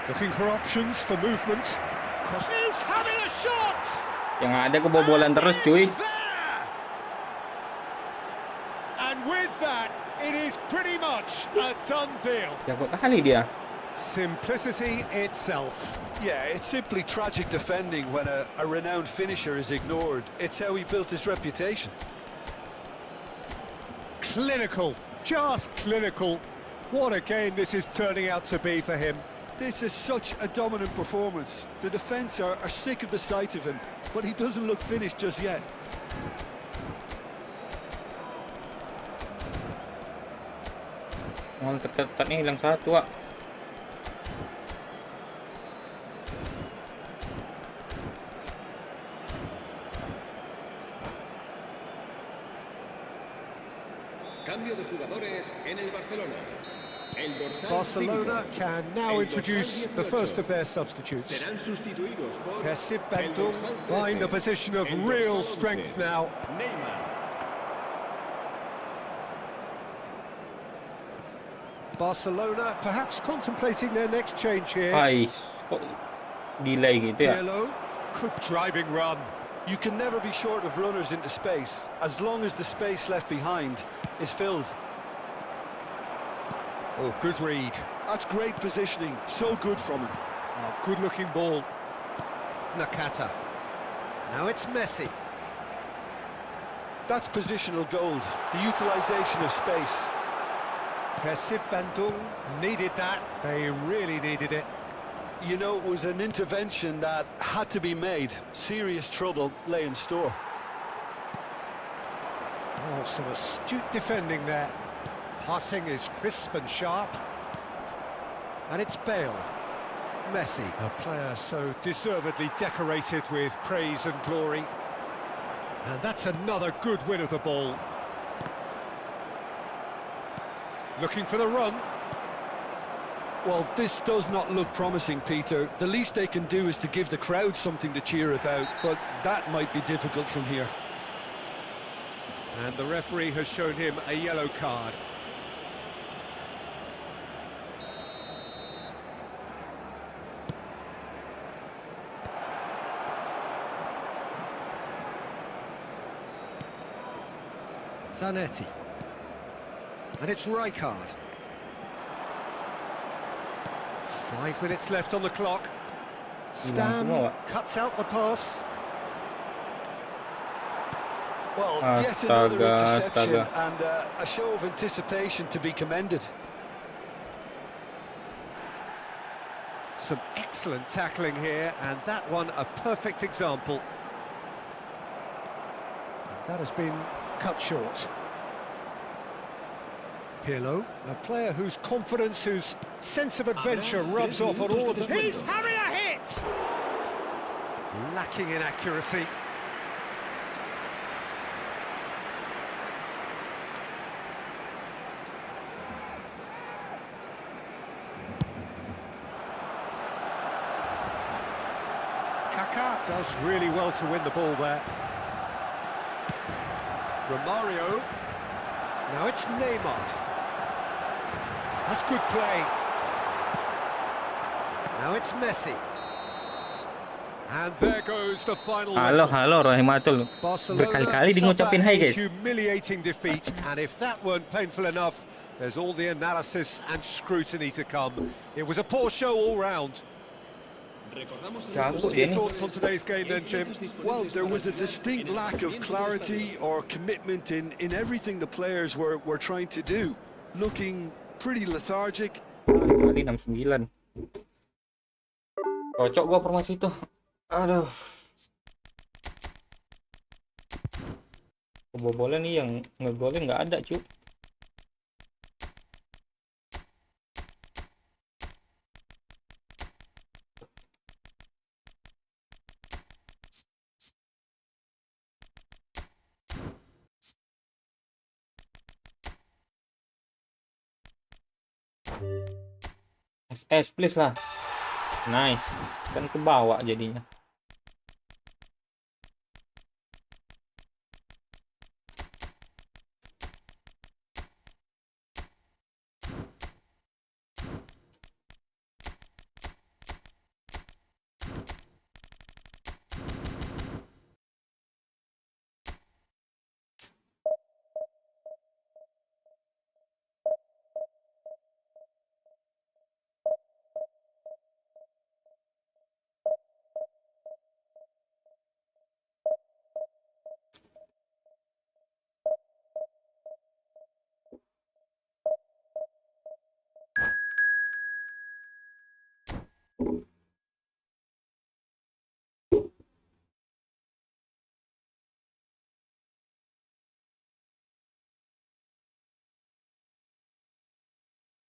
Looking for options for movement. Cross. He's having a shot! Yang ada kebobolan terus cuy. And with that, it is pretty much a done deal. Jago kali dia. Simplicity itself. Yeah, it's simply tragic defending when a renowned finisher is ignored. It's how he built his reputation. Clinical, just clinical. What a game this is turning out to be for him. This is such a dominant performance. The defence are sick of the sight of him, but he doesn't look finished just yet. Mau ketat-ketatnya hilang satu, Wak. Cambio de jugadores en el Barcelona. El dorsal Barcelona 5. can now El introduce dorsal the 18. first of their substitutes. Serán sustituidos por Persib el Bandung dorsal 13, find a position of el real dorsal strength 11, now. Neymar. Barcelona perhaps contemplating their next change here. Ais, kok delay gitu ya? Pirlo, good driving run. You can never be short of runners into space, as long as the space left behind is filled. Oh, good read. That's great positioning, so good from him. Oh, good-looking ball. Nakata. Now it's Messi. That's positional gold, the utilisation of space. Persib Bandung needed that. They really needed it. You know, it was an intervention that had to be made. Serious trouble lay in store. Oh, some astute defending there. Passing is crisp and sharp. And it's Bale. Messi, a player so deservedly decorated with praise and glory. And that's another good win of the ball. Looking for the run. Well, this does not look promising, Peter. The least they can do is to give the crowd something to cheer about, but that might be difficult from here. And the referee has shown him a yellow card. Zanetti. And it's Rijkaard. 5 minutes left on the clock. Hilang semua, Pak. Cuts out the pass. Well, yet another interception Astaga. and a show of anticipation to be commended. Some excellent tackling here, and that one a perfect example. And that has been cut short. Pirlo, a player whose confidence, whose sense of adventure rubs off on all of them. He's having a hit! Lacking in accuracy. Kaká does really well to win the ball there. Romario. Now it's Neymar. That's good play. Now it's Messi. And there goes the final Halo, whistle. halo, Rohimatul. Berkali-kali di ngucapin hai, guys. Humiliating defeat, and if that weren't painful enough, there's all the analysis and scrutiny to come. It was a poor show all round. Jago What are dia your nih. thoughts on today's game then, Jim? Well, there was a distinct lack of clarity or commitment in everything the players were trying to do. Looking pretty lethargic. Kali 69. Cocok gua formasi itu. Aduh. Kebobolan nih yang ngegolin nggak ada, cuy. SS please lah. Nice. Kan ke bawah jadinya.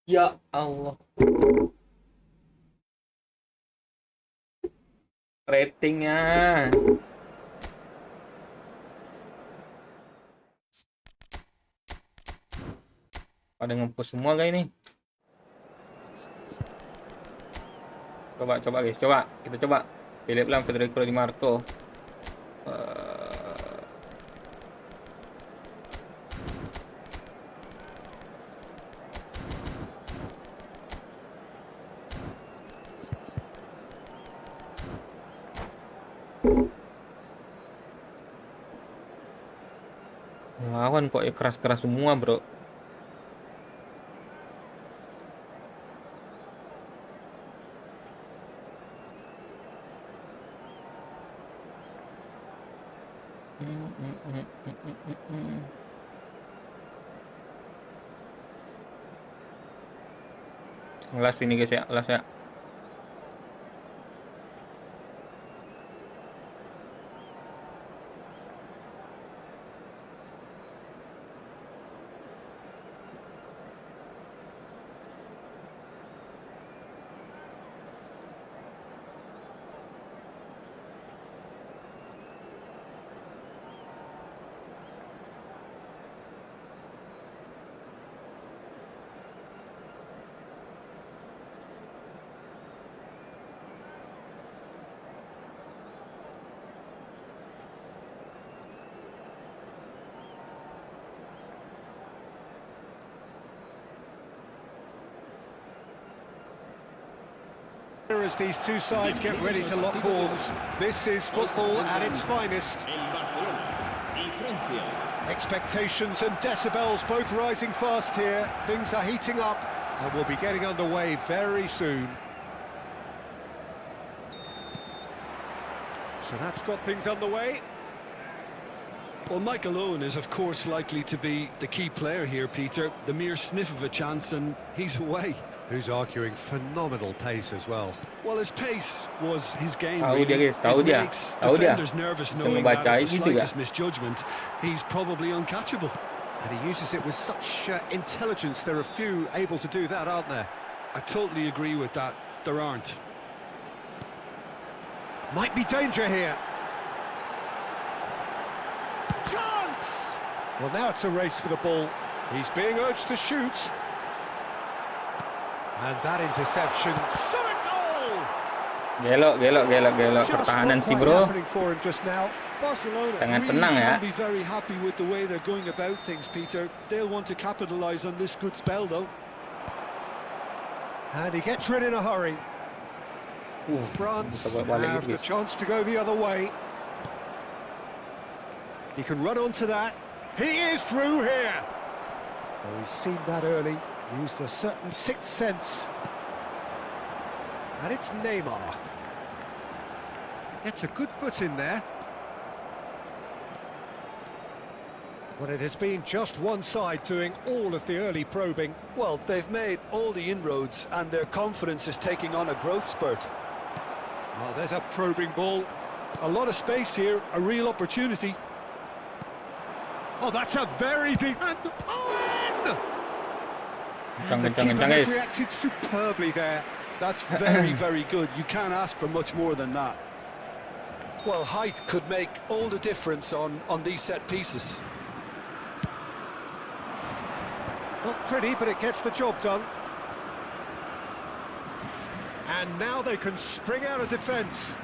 Ya Allah. Ratingnya. Pada ngepush semua guys ini. Coba guys, coba. Kita coba. Philip Lam, Federico Di Marco. Lawan kok ya keras-keras semua, bro. Last ini guys ya, last ya. As these two sides get ready to lock horns, this is football at its finest. En Barcelona y Francia. Expectations and decibels both rising fast here. Things are heating up and we'll be getting underway very soon. So that's got things underway. Well, Michael Owen is, of course, likely to be the key player here, Peter. The mere sniff of a chance and he's away. Who's arguing phenomenal pace as well. Well, his pace was his game, Tahu dia, really. guys. Tahu It dia. makes Tahu dia. defenders nervous Bisa knowing that ngebaca at the gitu ya. slightest misjudgment, he's probably uncatchable. And he uses it with such intelligence. There are few able to do that, aren't there? I totally agree with that. There aren't. Might be danger here. Chance! Well, now it's a race for the ball. He's being urged to shoot. And that interception. Shot a goal! Gelok. Pertahanan sih, bro. For him just now. Barcelona Jangan really tenang ya. can be very happy with the way they're going about things, Peter. They'll want to capitalise on this good spell, though. And he gets rid in a hurry. France bisa balik have the gitu. chance to go the other way. He can run onto that. He is through here. Oh, he's seen that early. Used a certain sixth sense. And it's Neymar. Gets a good foot in there. Well, it has been just one side doing all of the early probing. Well, they've made all the inroads and their confidence is taking on a growth spurt. Oh, there's a probing ball. A lot of space here, a real opportunity. Oh, that's a very deep... And Owen! The Kencang, keeper has guys. reacted superbly there. That's very, very good. You can't ask for much more than that. Well, height could make all the difference on these set pieces. Not pretty, but it gets the job done. And now they can spring out of defence.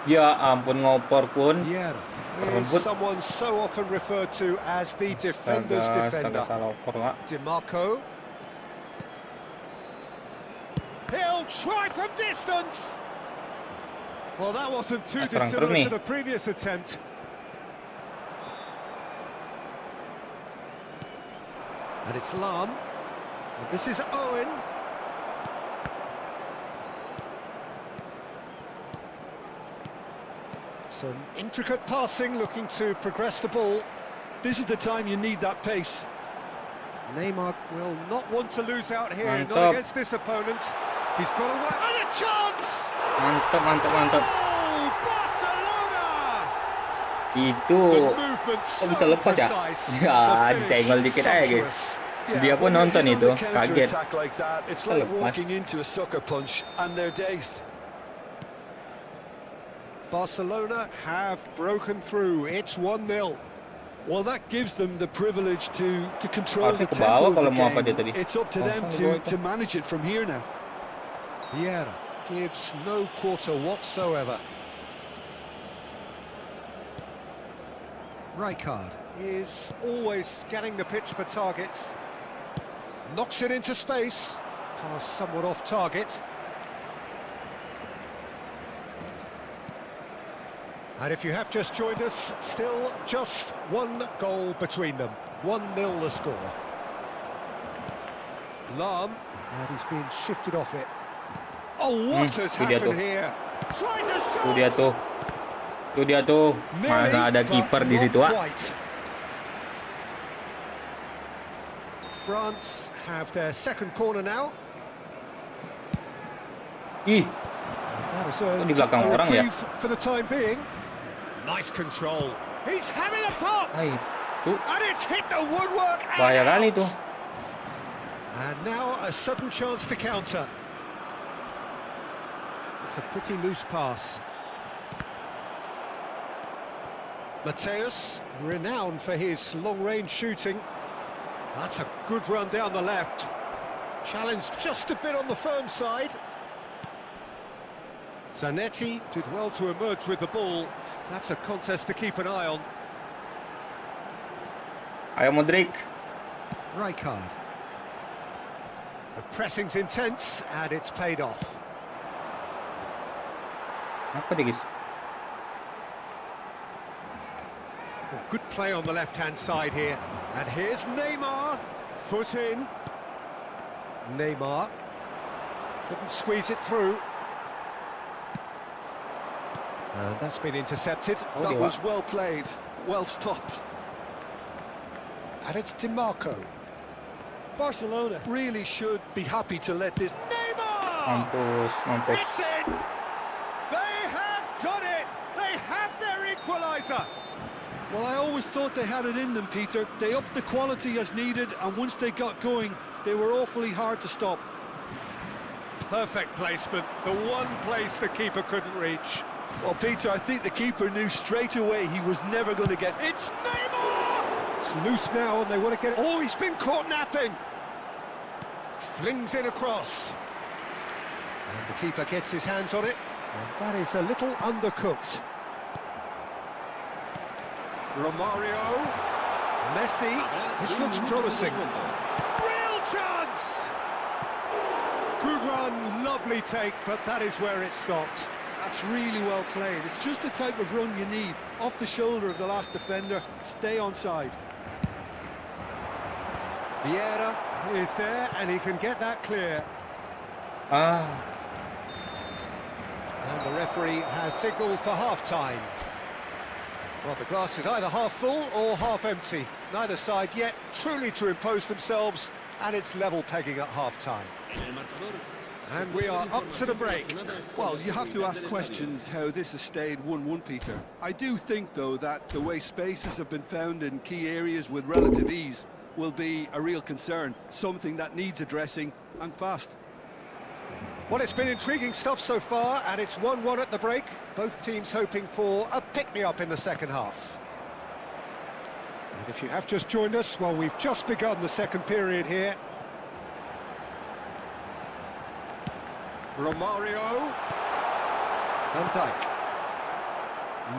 Ya ampun, ngopor pun. Vieira Rebut. is someone so often referred to as the defender's defender. Salah opor, Pak. DiMarco. He'll try from distance. Well, that wasn't too Serang terus dissimilar nih. to the previous attempt. And it's Lam. And this is Owen. Some intricate passing, looking to progress the ball. This is the time you need that pace. Neymar will not want to lose out here, Mantap. not against this opponent. He's got away. And a chance! Mantap. Oh, Barcelona! Itu The movement kok so bisa lepas ya? precise. Ya, The disenggol finish dikit aja, guys. sumptuous. Dia pun when you nonton hit itu, on the kaget. counter-attack like that, it's Lepas. like walking into a sucker punch and they're dazed. Barcelona have broken through. It's 1-0. Well, that gives them the privilege to control Harusnya the ke bawah tempo of kalau the mau apa dia tadi. game. It's up to them Langsung ke bawah to manage it from here now. Vieira gives no quarter whatsoever. Rijkaard is always scanning the pitch for targets. Knocks it into space. Pass somewhat off target. And if you have just joined us, still just one goal between them. 1-0 the score. Lam, and he's been shifted off it. Oh, what has itu dia tuh. happened here? Tries a shot! Tuh dia tuh. Masa ada Nearly, kiper but di situ, not ah. quite. France have their second corner now. Ih, That is di belakang a orang ya? reprieve for the time being. Nice control. He's having a pop! tuh And it's hit the woodwork and bahaya kali out. tuh. And now a sudden chance to counter. It's a pretty loose pass. Mateus, renowned for his long-range shooting. That's a good run down the left. Challenged just a bit on the firm side. Zanetti did well to emerge with the ball. That's a contest to keep an eye on. Ayo Modric. Rijkaard. The pressing's intense and it's paid off. Apa dia, guys? Well, good play on the left-hand side here. And here's Neymar. Foot in. Neymar. Couldn't squeeze it through. And that's been intercepted. That was well played, well stopped. And it's DiMarco. Barcelona really should be happy to let this... Neymar! Mampus. It's in! They have done it! They have their equaliser! Well, I always thought they had it in them, Peter. They upped the quality as needed, and once they got going, they were awfully hard to stop. Perfect placement, the one place the keeper couldn't reach. Well, Peter, I think the keeper knew straight away he was never going to get... It's Neymar! It's loose now and they want to get it... Oh, he's been caught napping! Flings it across. And the keeper gets his hands on it. And that is a little undercooked. Romario. Messi. This looks promising. Real chance! Good run, lovely take, but that is where it stopped. That's really well played. It's just the type of run you need. Off the shoulder of the last defender, stay onside. Vieira is there, and he can get that clear. Ah, And the referee has signalled for half-time. Well, the glass is either half full or half empty. Neither side yet truly to impose themselves, and it's level pegging at half-time. And we are up to the break. Well, you have to ask questions how this has stayed 1-1, Peter. I do think, though, that the way spaces have been found in key areas with relative ease will be a real concern, something that needs addressing, and fast. Well, it's been intriguing stuff so far, and it's 1-1 at the break. Both teams hoping for a pick-me-up in the second half. And if you have just joined us, well, we've just begun the second period here. Romario. Van Dijk.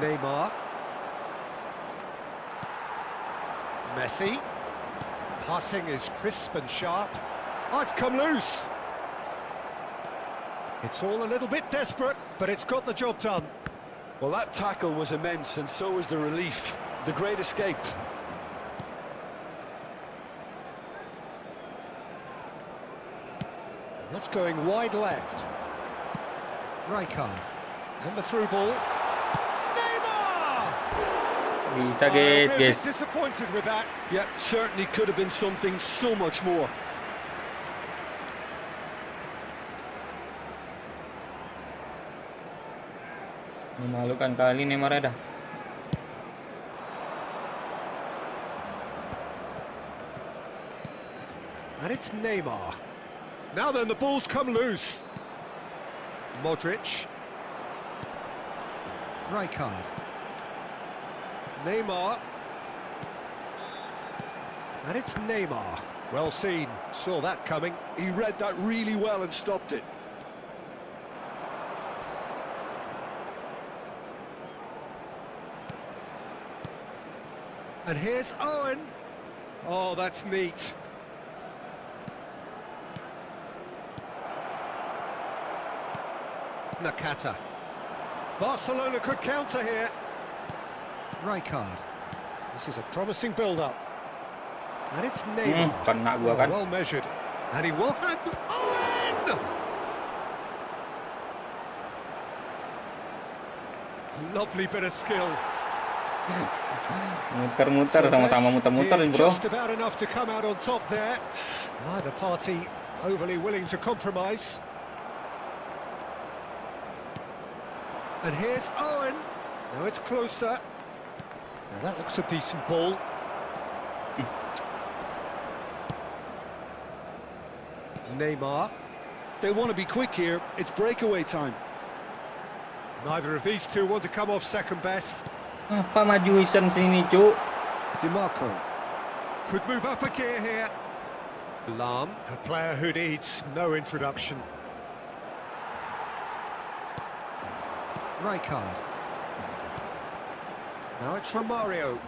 Neymar. Messi. Passing is crisp and sharp. Oh, it's come loose. It's all a little bit desperate, but it's got the job done. Well, that tackle was immense, and so was the relief. The great escape. That's going wide left. Rijkaard. And the through ball. Neymar! bisa guys, I'm a bit guys. disappointed with that. Yeah, certainly could have been something so much more. Memalukan kali Neymar dah. And it's Neymar. Now then, the ball's come loose. Modric. Rijkaard. Neymar. And it's Neymar. Well seen. Saw that coming. He read that really well and stopped it. And here's Owen. Oh, that's neat. Nakata. Barcelona could counter here. Rijkaard. This is a promising build-up. And it's Neymar. Kena gua kan. Well measured. And he will have Owen! Lovely bit of skill. Muter-muter, sama-sama muter-muter nih, bro. Just about enough to come out on top there. Neither party overly willing to compromise. And here's Owen. Now it's closer. Now that looks a decent ball. Neymar. They want to be quick here. It's breakaway time. Neither of these two want to come off second best. Apa maju Isen sini, Cuk? DiMarco could move up a gear here. Lam, a player who needs no introduction. Rijkaard. Now it's Romario.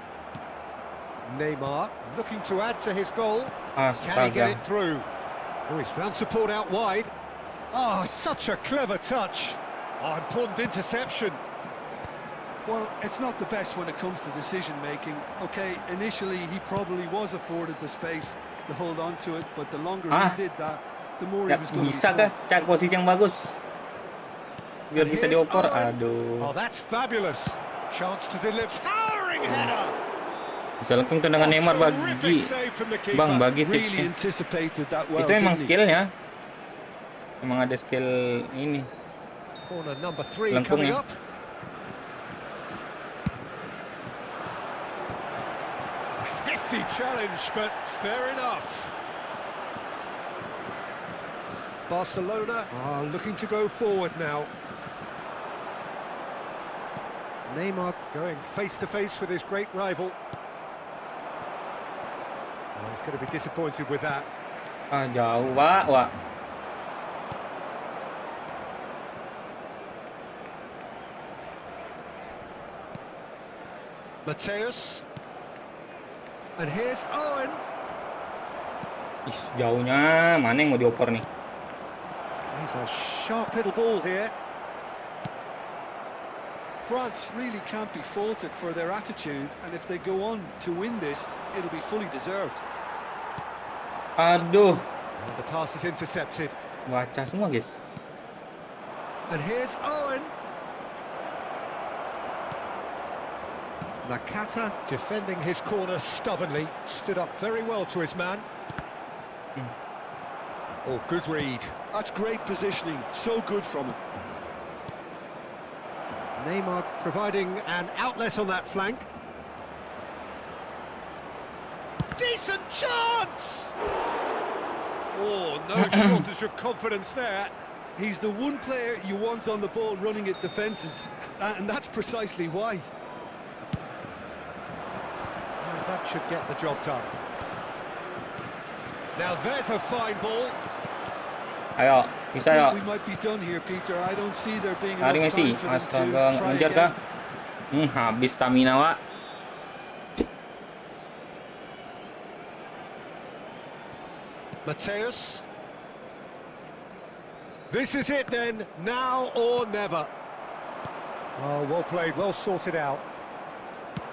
Neymar looking to add to his goal. Can he get Astaga. it through? Oh, he's found support out wide. Oh, such a clever touch. Oh, important interception. Well, it's not the best when it comes to decision-making. OK, initially he probably was afforded the space to hold on to it, but the longer he did that, the more he Ya, was going to be bisa kah swamped. cak posisi yang bagus biar And bisa here's dioper? Owen. Aduh, Oh, that's fabulous. Chance to deliver. Towering header. bisa lengkung tendangan Oh, Neymar terrific bagi save from the Bang, keeper. bagi Really tipsnya. anticipated that well, Itu emang didn't he? skillnya, emang ada skill ini Corner number 3 coming lengkungnya. up. Hefty challenge, but fair enough. Barcelona are looking to go forward now. Neymar going face to face with his great rival. Oh, he's going to be disappointed with that. Ah, jauh, Wak. Mateus. And here's Owen. Ih, jauhnya mana yang mau dioper nih? He's a sharp little ball here. France really can't be faulted for their attitude, and if they go on to win this, it'll be fully deserved. Aduh, And the pass is intercepted. baca semua guys. And here's Owen. Nakata defending his corner stubbornly, stood up very well to his man. Oh, good read. That's great positioning, so good from him. Neymar providing an outlet on that flank. Decent chance! Oh, no shortage of confidence there. He's the one player you want on the ball running at defences, and that's precisely why. And that should get the job done. Now there's a fine ball. Ayo, bisa I ya. think we might be done here, Peter. I don't see there being Lari enough Messi. time for them Astaga, to try ngejar again. kah? Habis stamina, Wak. Mateus. This is it then, now or never. Oh, well played, well sorted out.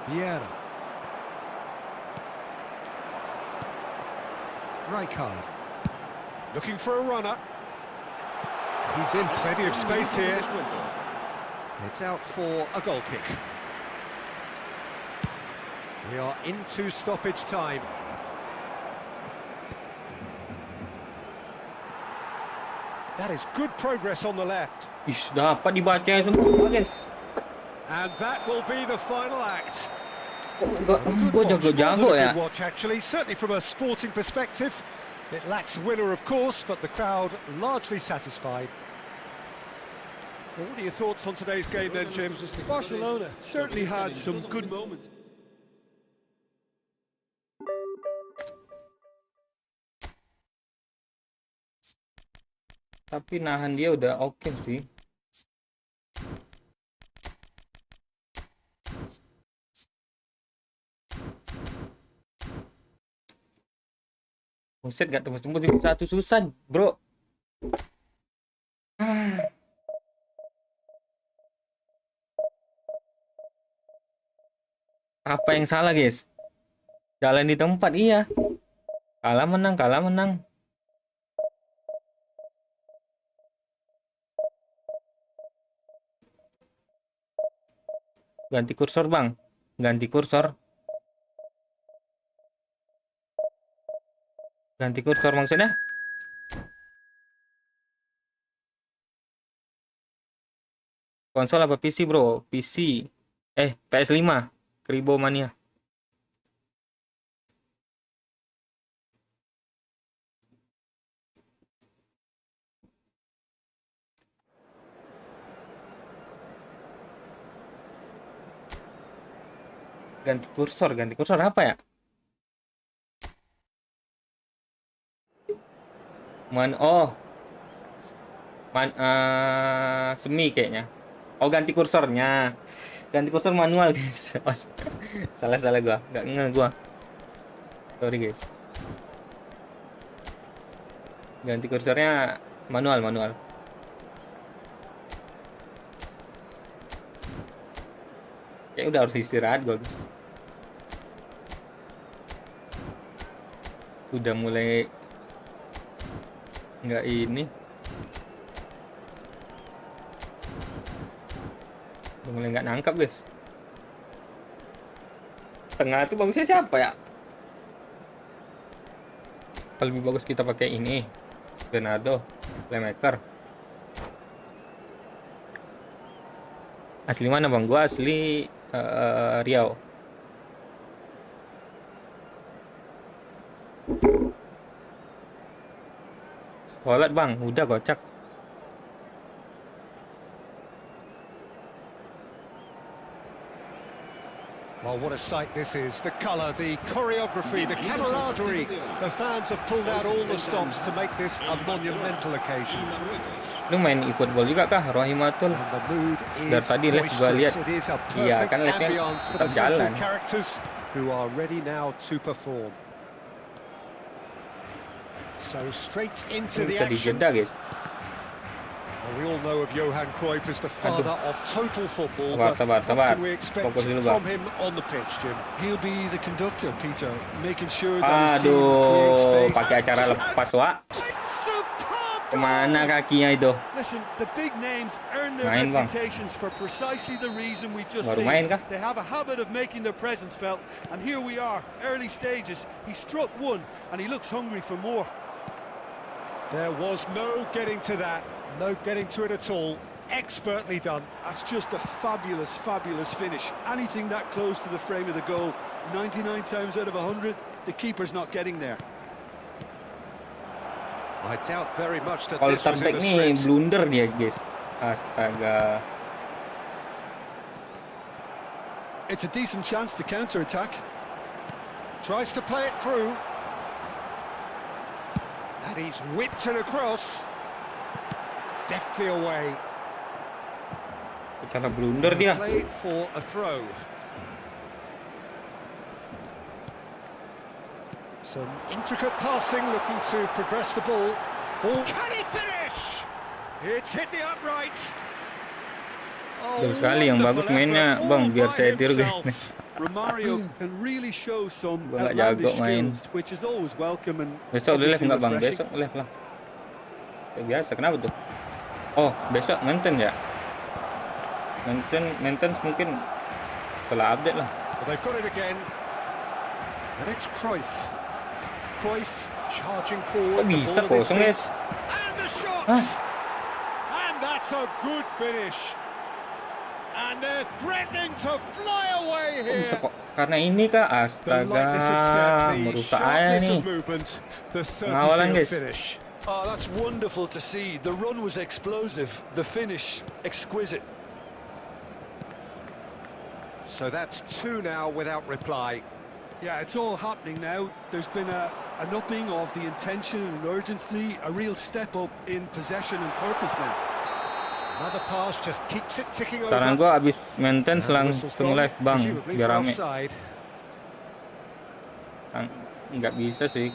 Vieira. Rijkaard. Looking for a runner. He's in plenty of space here. It's out for a goal kick. We are into stoppage time. That is good progress on the left. Ih, dapat dibaca semua, guys. And that will be the final act. Gue jago-jago ya. Good watch, actually, certainly from a sporting perspective. It lacks winner, of course, but the crowd largely satisfied. Well, what are your thoughts on today's game then, Jim? Barcelona certainly had some good moments. Tapi nahan dia udah oke sih. Buset, gak tembus-tembus di satu susah, bro. Apa yang salah, guys? Jalan di tempat, iya. Kalah menang, kalah menang. Ganti kursor, Bang. Ganti kursor. Ganti kursor maksudnya? Konsol apa PC, bro? PC. PS5. Kribo Mania. Ganti kursor apa ya? Semi kayaknya. Oh, ganti kursornya. Ganti kursor manual, guys. Oh, salah gua. Nggak nge gua. Sorry, guys. Ganti kursornya manual. Ya udah harus istirahat gua, guys. Udah mulai Nggak ini. Udah mulai nggak nangkap, guys. Tengah itu bagusnya siapa ya? Lebih bagus kita pakai ini. Bernardo, playmaker. Asli mana bang? Gua asli Riau. Sholat bang, udah kocak. Well, what a sight this is. The colour, the choreography, the camaraderie. The fans have pulled out all the stops to make this a monumental occasion. Lu main eFootball juga kah, Rohimatul? And the mood Dari is tadi live gua lihat. boisterous. It is a Iya perfect kan live-nya ambience for tetap the central jalan. characters who are ready now to perform. So straight into the Bisa action. dijeda guys. Well, we all know of Johan Cruyff as the father of total football. Sabar, But sabar. what can we expect Fokus dulu, Bang. from him on the pitch, Jim? He'll be the conductor, Peter, making sure that his team creates Aduh, space. pakai acara lepas wa. Superb Kemana goal! kakinya itu? Listen, the big names earn their Main, Bang. reputations for precisely the reason we just Baru seen. main kah? They have a habit of making their presence felt, and here we are, early stages. He struck one, and he looks hungry for more. There was no getting to that, no getting to it at all. Expertly done. That's just a fabulous, fabulous finish. Anything that close to the frame of the goal, 99 times out of 100, the keeper's not getting there. I doubt very much that Kalau this was in back the nih script. blunder dia guys. Astaga. It's a decent chance to counter-attack. Tries to play it through. And he's whipped it across. Deftly away. Cara blunder dia. Play for a throw. Some intricate passing, looking to progress the ball. Can he finish? It's hit the upright. Betul sekali, yang bagus mainnya, Bang, biar saya tiru guys. Romario can really show some Gua nggak jago outlandish main. skills, which is always welcome and Besok live obviously nggak bang? refreshing. Besok live lah. Kayak biasa, kenapa tuh? Oh, besok maintenance ya? Maintenance mungkin setelah update lah. Well, they've got it again. And it's Cruyff. Cruyff charging forward. Kok bisa The ball kosong at his guys? feet. And the shot! Hah? And that's a good finish. And they're threatening to fly away Kok bisa here. kok? Karena ini kah? The lightness of step, Astaga, the merusak aja sharpness nih. of movement, the Pengawalan, certainty of guys. finish. Oh, that's wonderful to see. The run was explosive, the finish exquisite. So that's two now without reply. Yeah, it's all happening now. There's been an upping of the intention and urgency, a real step up in possession and purpose now. Another pass just keeps it ticking over. Saran gua abis maintenance And the whistle's langsung gone, live bang, presumably biar for rame. offside. Nggak bisa sih.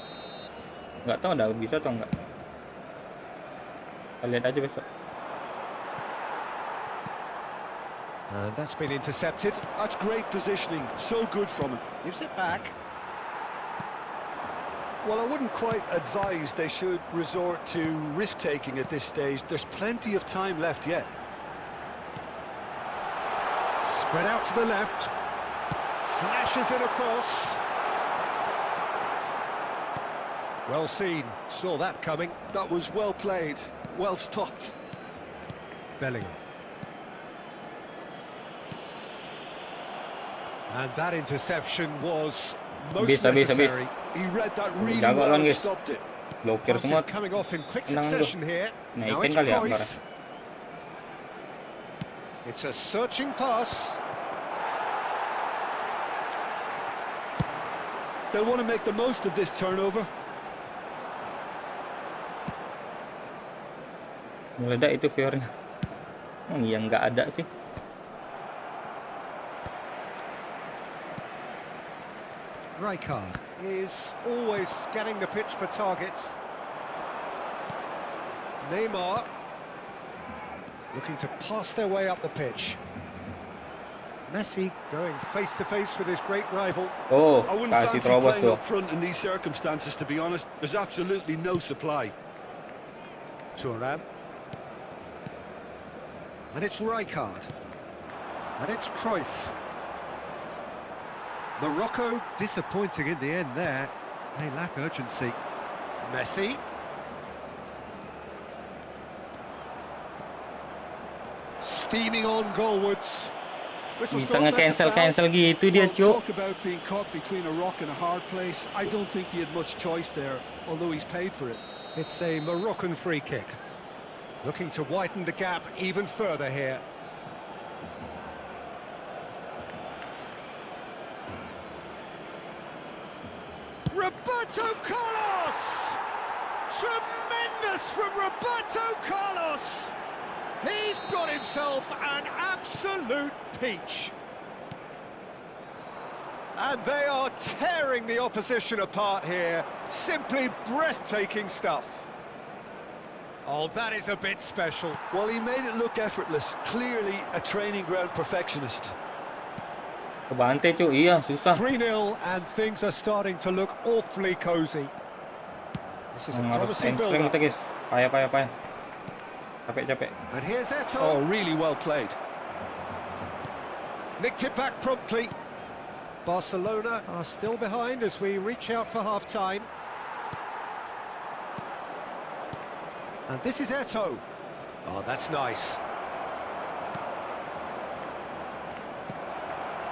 Nggak tahu udah bisa atau enggak. Kita lihat aja besok. And that's been intercepted. That's great positioning, so good from him. Gives it back. Well, I wouldn't quite advise they should resort to risk-taking at this stage. There's plenty of time left yet. Spread out to the left. Flashes it across. Well seen. Saw that coming. That was well played, well stopped. Bellingham. And that interception was most Habis. necessary. He read that really Jago well kan, and guys. stopped it. Blokir Passes semua. coming off in quick Tenang succession here. Now Naikin it's kali ya Cruyff. barang. It's a searching pass. They'll want to make the most of this turnover. Meledak itu viewernya. Iya nggak ada sih. Rijkaard is always scanning the pitch for targets. Neymar looking to pass their way up the pitch. Messi going face to face with his great rival. Oh, I wouldn't kasih fancy terobos playing tuh. up front in these circumstances, to be honest. There's absolutely no supply. Thuram. And it's Rijkaard. And it's Cruyff. Morocco disappointing in the end there. They lack urgency. Messi. Steaming on goalwards. Bisa nge-cancel gitu dia, Cuk. Talk about being caught between a rock and a hard place. I don't think he had much choice there, although he's paid for it. It's a Moroccan free kick. Looking to widen the gap even further here. Roberto Carlos! Tremendous from Roberto Carlos! He's got himself an absolute peach. And they are tearing the opposition apart here. Simply breathtaking stuff. Oh, that is a bit special. Well, he made it look effortless. Clearly a training ground perfectionist. Kebantai, Cuk. Iya, susah. 3-0 and things are starting to look awfully cosy. This is a Harus promising hamstring build-up. kita, guys. Payah. Capek. And here's Eto'o. Oh, really well played. Nicked it back promptly. Barcelona are still behind as we reach out for half-time. And this is Eto'o. Oh, that's nice.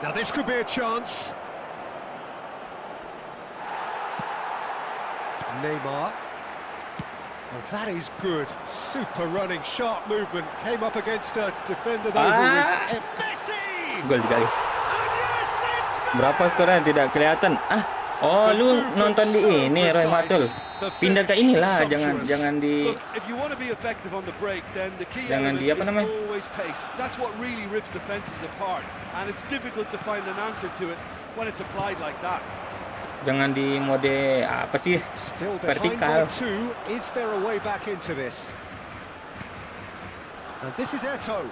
Now this could be a chance. Neymar. Oh, that is good. Super running, sharp movement. Came up against a defender though who was... Messi! Gol, guys. And yes, it's there! Berapa skornya tidak kelihatan. Oh, lu nonton di ini, Roy Matul. Pindah ke inilah, jangan di. Look, if you want to be effective on the break, then the key Jangan element di apa is namanya? always pace. That's what really rips defenses apart, and it's difficult to find an answer to it when it's applied like that. Jangan di mode apa sih? Still behind by Vertikal. 2. Is there a way back into this? And this is Eto'o.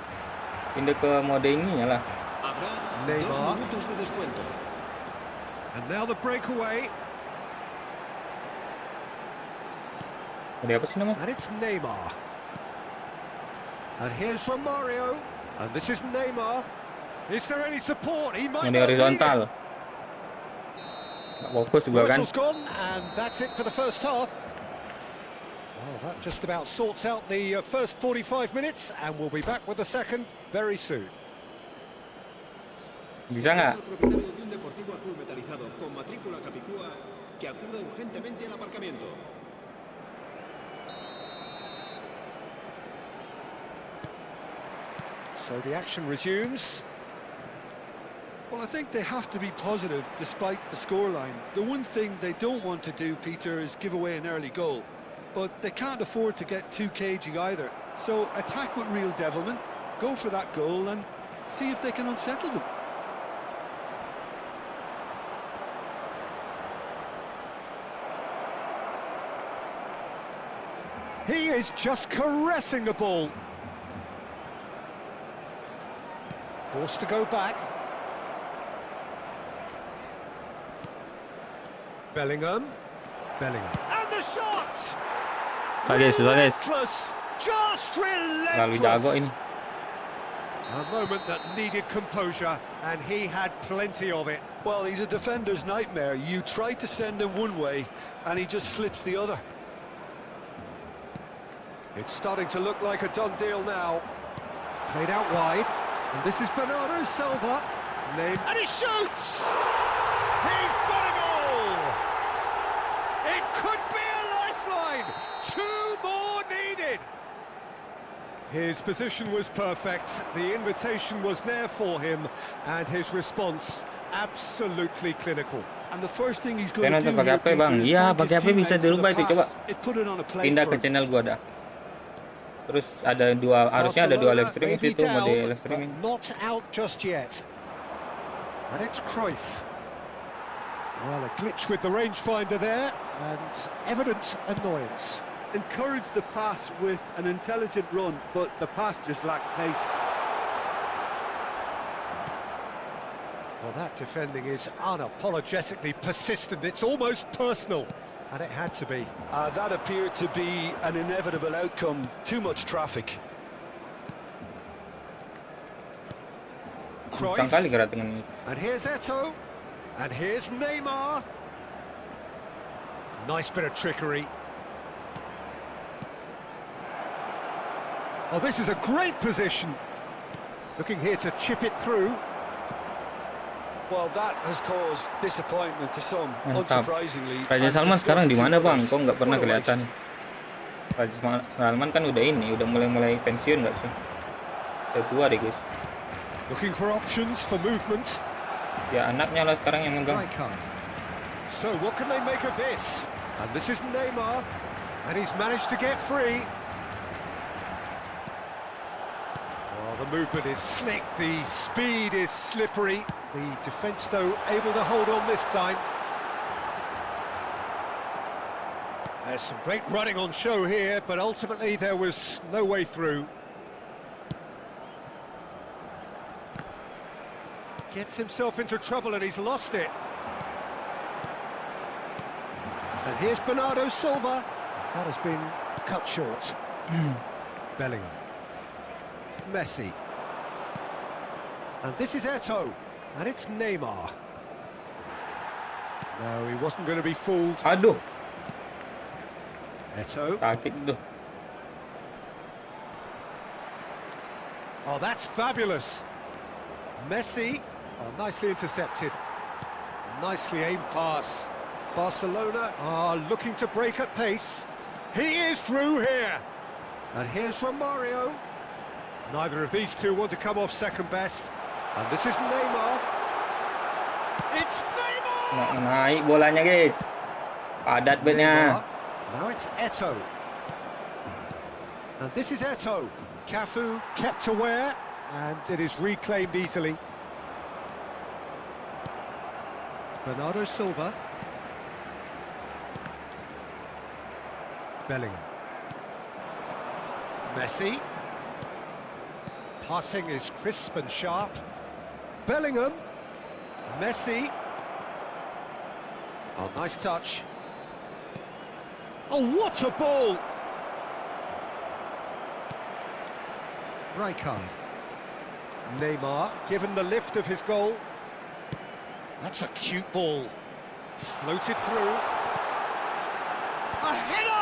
Pindah ke mode ini lah. Habrá Neymar. 2 minutos de descuento. And now the breakaway. Mode apa sih namanya? And it's Neymar. And here's Romario. And this is Neymar. Is there any support? He might Mode not need it. horizontal. Nggak fokus gua kan. Whistle's gone, and that's it for the first half. Well, that just about sorts out the first 45 minutes, and we'll be back with the second very soon. Bisa nggak? El propietario de un deportivo azul metalizado con matrícula capicúa que acuda urgentemente al aparcamiento. So the action resumes. Well, I think they have to be positive despite the scoreline. The one thing they don't want to do, Peter, is give away an early goal. But they can't afford to get too cagey either. So attack with real devilment, go for that goal and see if they can unsettle them. He is just caressing the ball. Forced to go back. Bellingham. And the shot! Susah guys. Relentless! Just Terlalu jago relentless! ini. A moment that needed composure, and he had plenty of it. Well, he's a defender's nightmare. You try to send him one way and he just slips the other. It's starting to look like a done deal now. Played out wide, and this is Bernardo Silva. And he shoots! He's got a goal! It could be a lifeline! 2 more needed! His position was perfect, the invitation was there for him, and his response absolutely clinical. And the first thing he's going to do Nonton pakai here, HP Peter, bang. is Iya, thank pakai his HP bisa teammate for the dirubah itu, coba. pass. It put it on a plate Pindah for ke him. channel gua dah. Terus ada harusnya ada 2 live streaming Maybe situ, mode down, live streaming. but not out just yet. And it's Cruyff. Well, a glitch with the rangefinder there, and evident annoyance. Encouraged the pass with an intelligent run, but the pass just lacked pace. Well, that defending is unapologetically persistent. It's almost personal. And it had to be. That appeared to be an inevitable outcome. Too much traffic. Kencang kali gerak dengan And here's Eto'o. And here's Neymar. Nice bit of trickery. Oh, this is a great position. Looking here to chip it through. Well, that has caused disappointment to some, Mantap. unsurprisingly. Raja and Salman sekarang di disgust mana to bang? others. Kok nggak pernah What a kelihatan? waste. Raja Salman kan udah mulai pensiun nggak sih? Udah tua deh guys. Looking for options for movement. Ya anaknya lah sekarang yang megang. So what can they make of this? And this is Neymar. And he's managed to get free. Oh, the movement is slick. The speed is slippery. The defence, though, able to hold on this time. There's some great running on show here, but ultimately there was no way through. Gets himself into trouble and he's lost it. And here's Bernardo Silva. That has been cut short. Bellingham. Messi. And this is Eto'o. And it's Neymar. No, he wasn't going to be fooled. Aduh, Eto'o. sakit tuh. Oh, that's fabulous. Messi. Oh, nicely intercepted. Nicely aimed pass. Barcelona are looking to break at pace. He is through here. And here's Romario. Neither of these two want to come off second best. And this is Neymar. It's Neymar! Nggak naik bolanya guys. Padat banget. Now it's Eto'o. And this is Eto'o. Cafu kept aware, and it is reclaimed easily. Bernardo Silva. Bellingham. Messi. Passing is crisp and sharp. Bellingham. Messi. Oh, nice touch. Oh, what a ball! Rijkaard. Neymar, given the lift of his goal. That's a cute ball. Floated through. A header!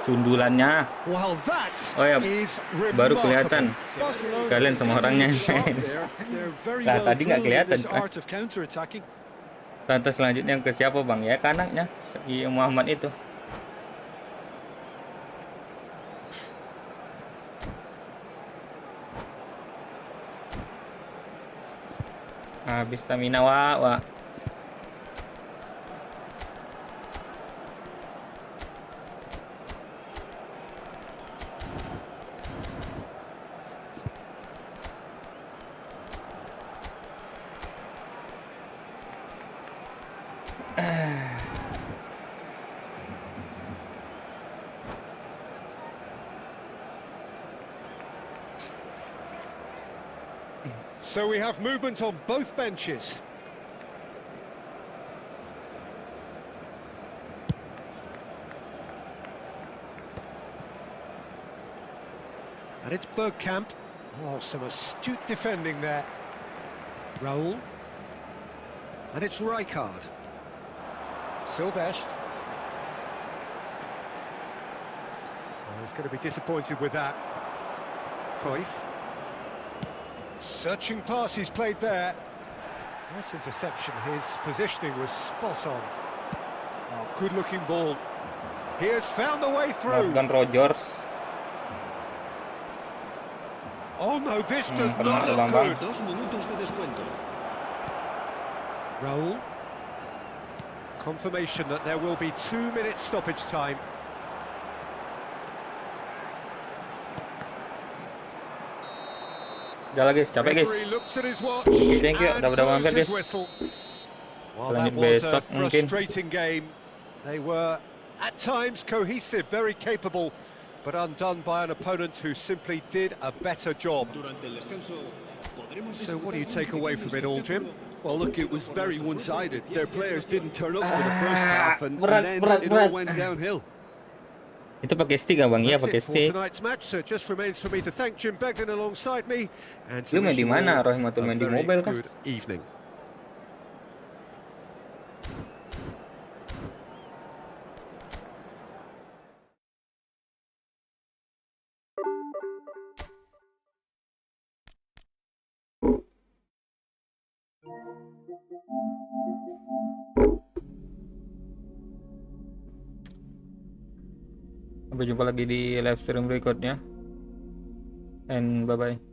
Sundulannya. Well, that Oh ya, is baru remarkable. kelihatan. Sekalian sama orangnya. Lah, tadi nggak kelihatan kan? Tante selanjutnya ke siapa bang? Ya ke anaknya, si Muhammad itu. Habis stamina wa. So we have movement on both benches. And it's Bergkamp. Oh, some astute defending there. Raul. And it's Rijkaard. Silvestre. Oh, he's going to be disappointed with that. Cruyff. Searching pass he's played there. Nice interception. His positioning was spot on. Oh, good-looking ball. He has found the way through. Morgan Rogers. Oh no, this does not look good. 2 minutos de descuento. Raul. Confirmation that there will be 2 minutes stoppage time. Udah lah guys, capek guys. Referee looks at his watch Thank you, and udah mampir blows his guys. whistle. Well, Lanjut that was a besok mungkin. frustrating game. They were at times cohesive, very capable but undone by an opponent who simply did a better job. Durante el descanso, podremos So what do you disfrutar take un away pequeño from it all, Jim? Well, look, it was very one-sided. Their players didn't turn up for the first half, and berat, then berat, it all berat. went downhill. Itu pakai stick Bang? Iya, That's pakai it for stick. tonight's match, so it just remains for me to thank Jim Begnan alongside me and to Lu main wish di you mana? all Rohimatul a main di very mobile kah? good evening. Sampai jumpa lagi di live stream berikutnya. And bye bye.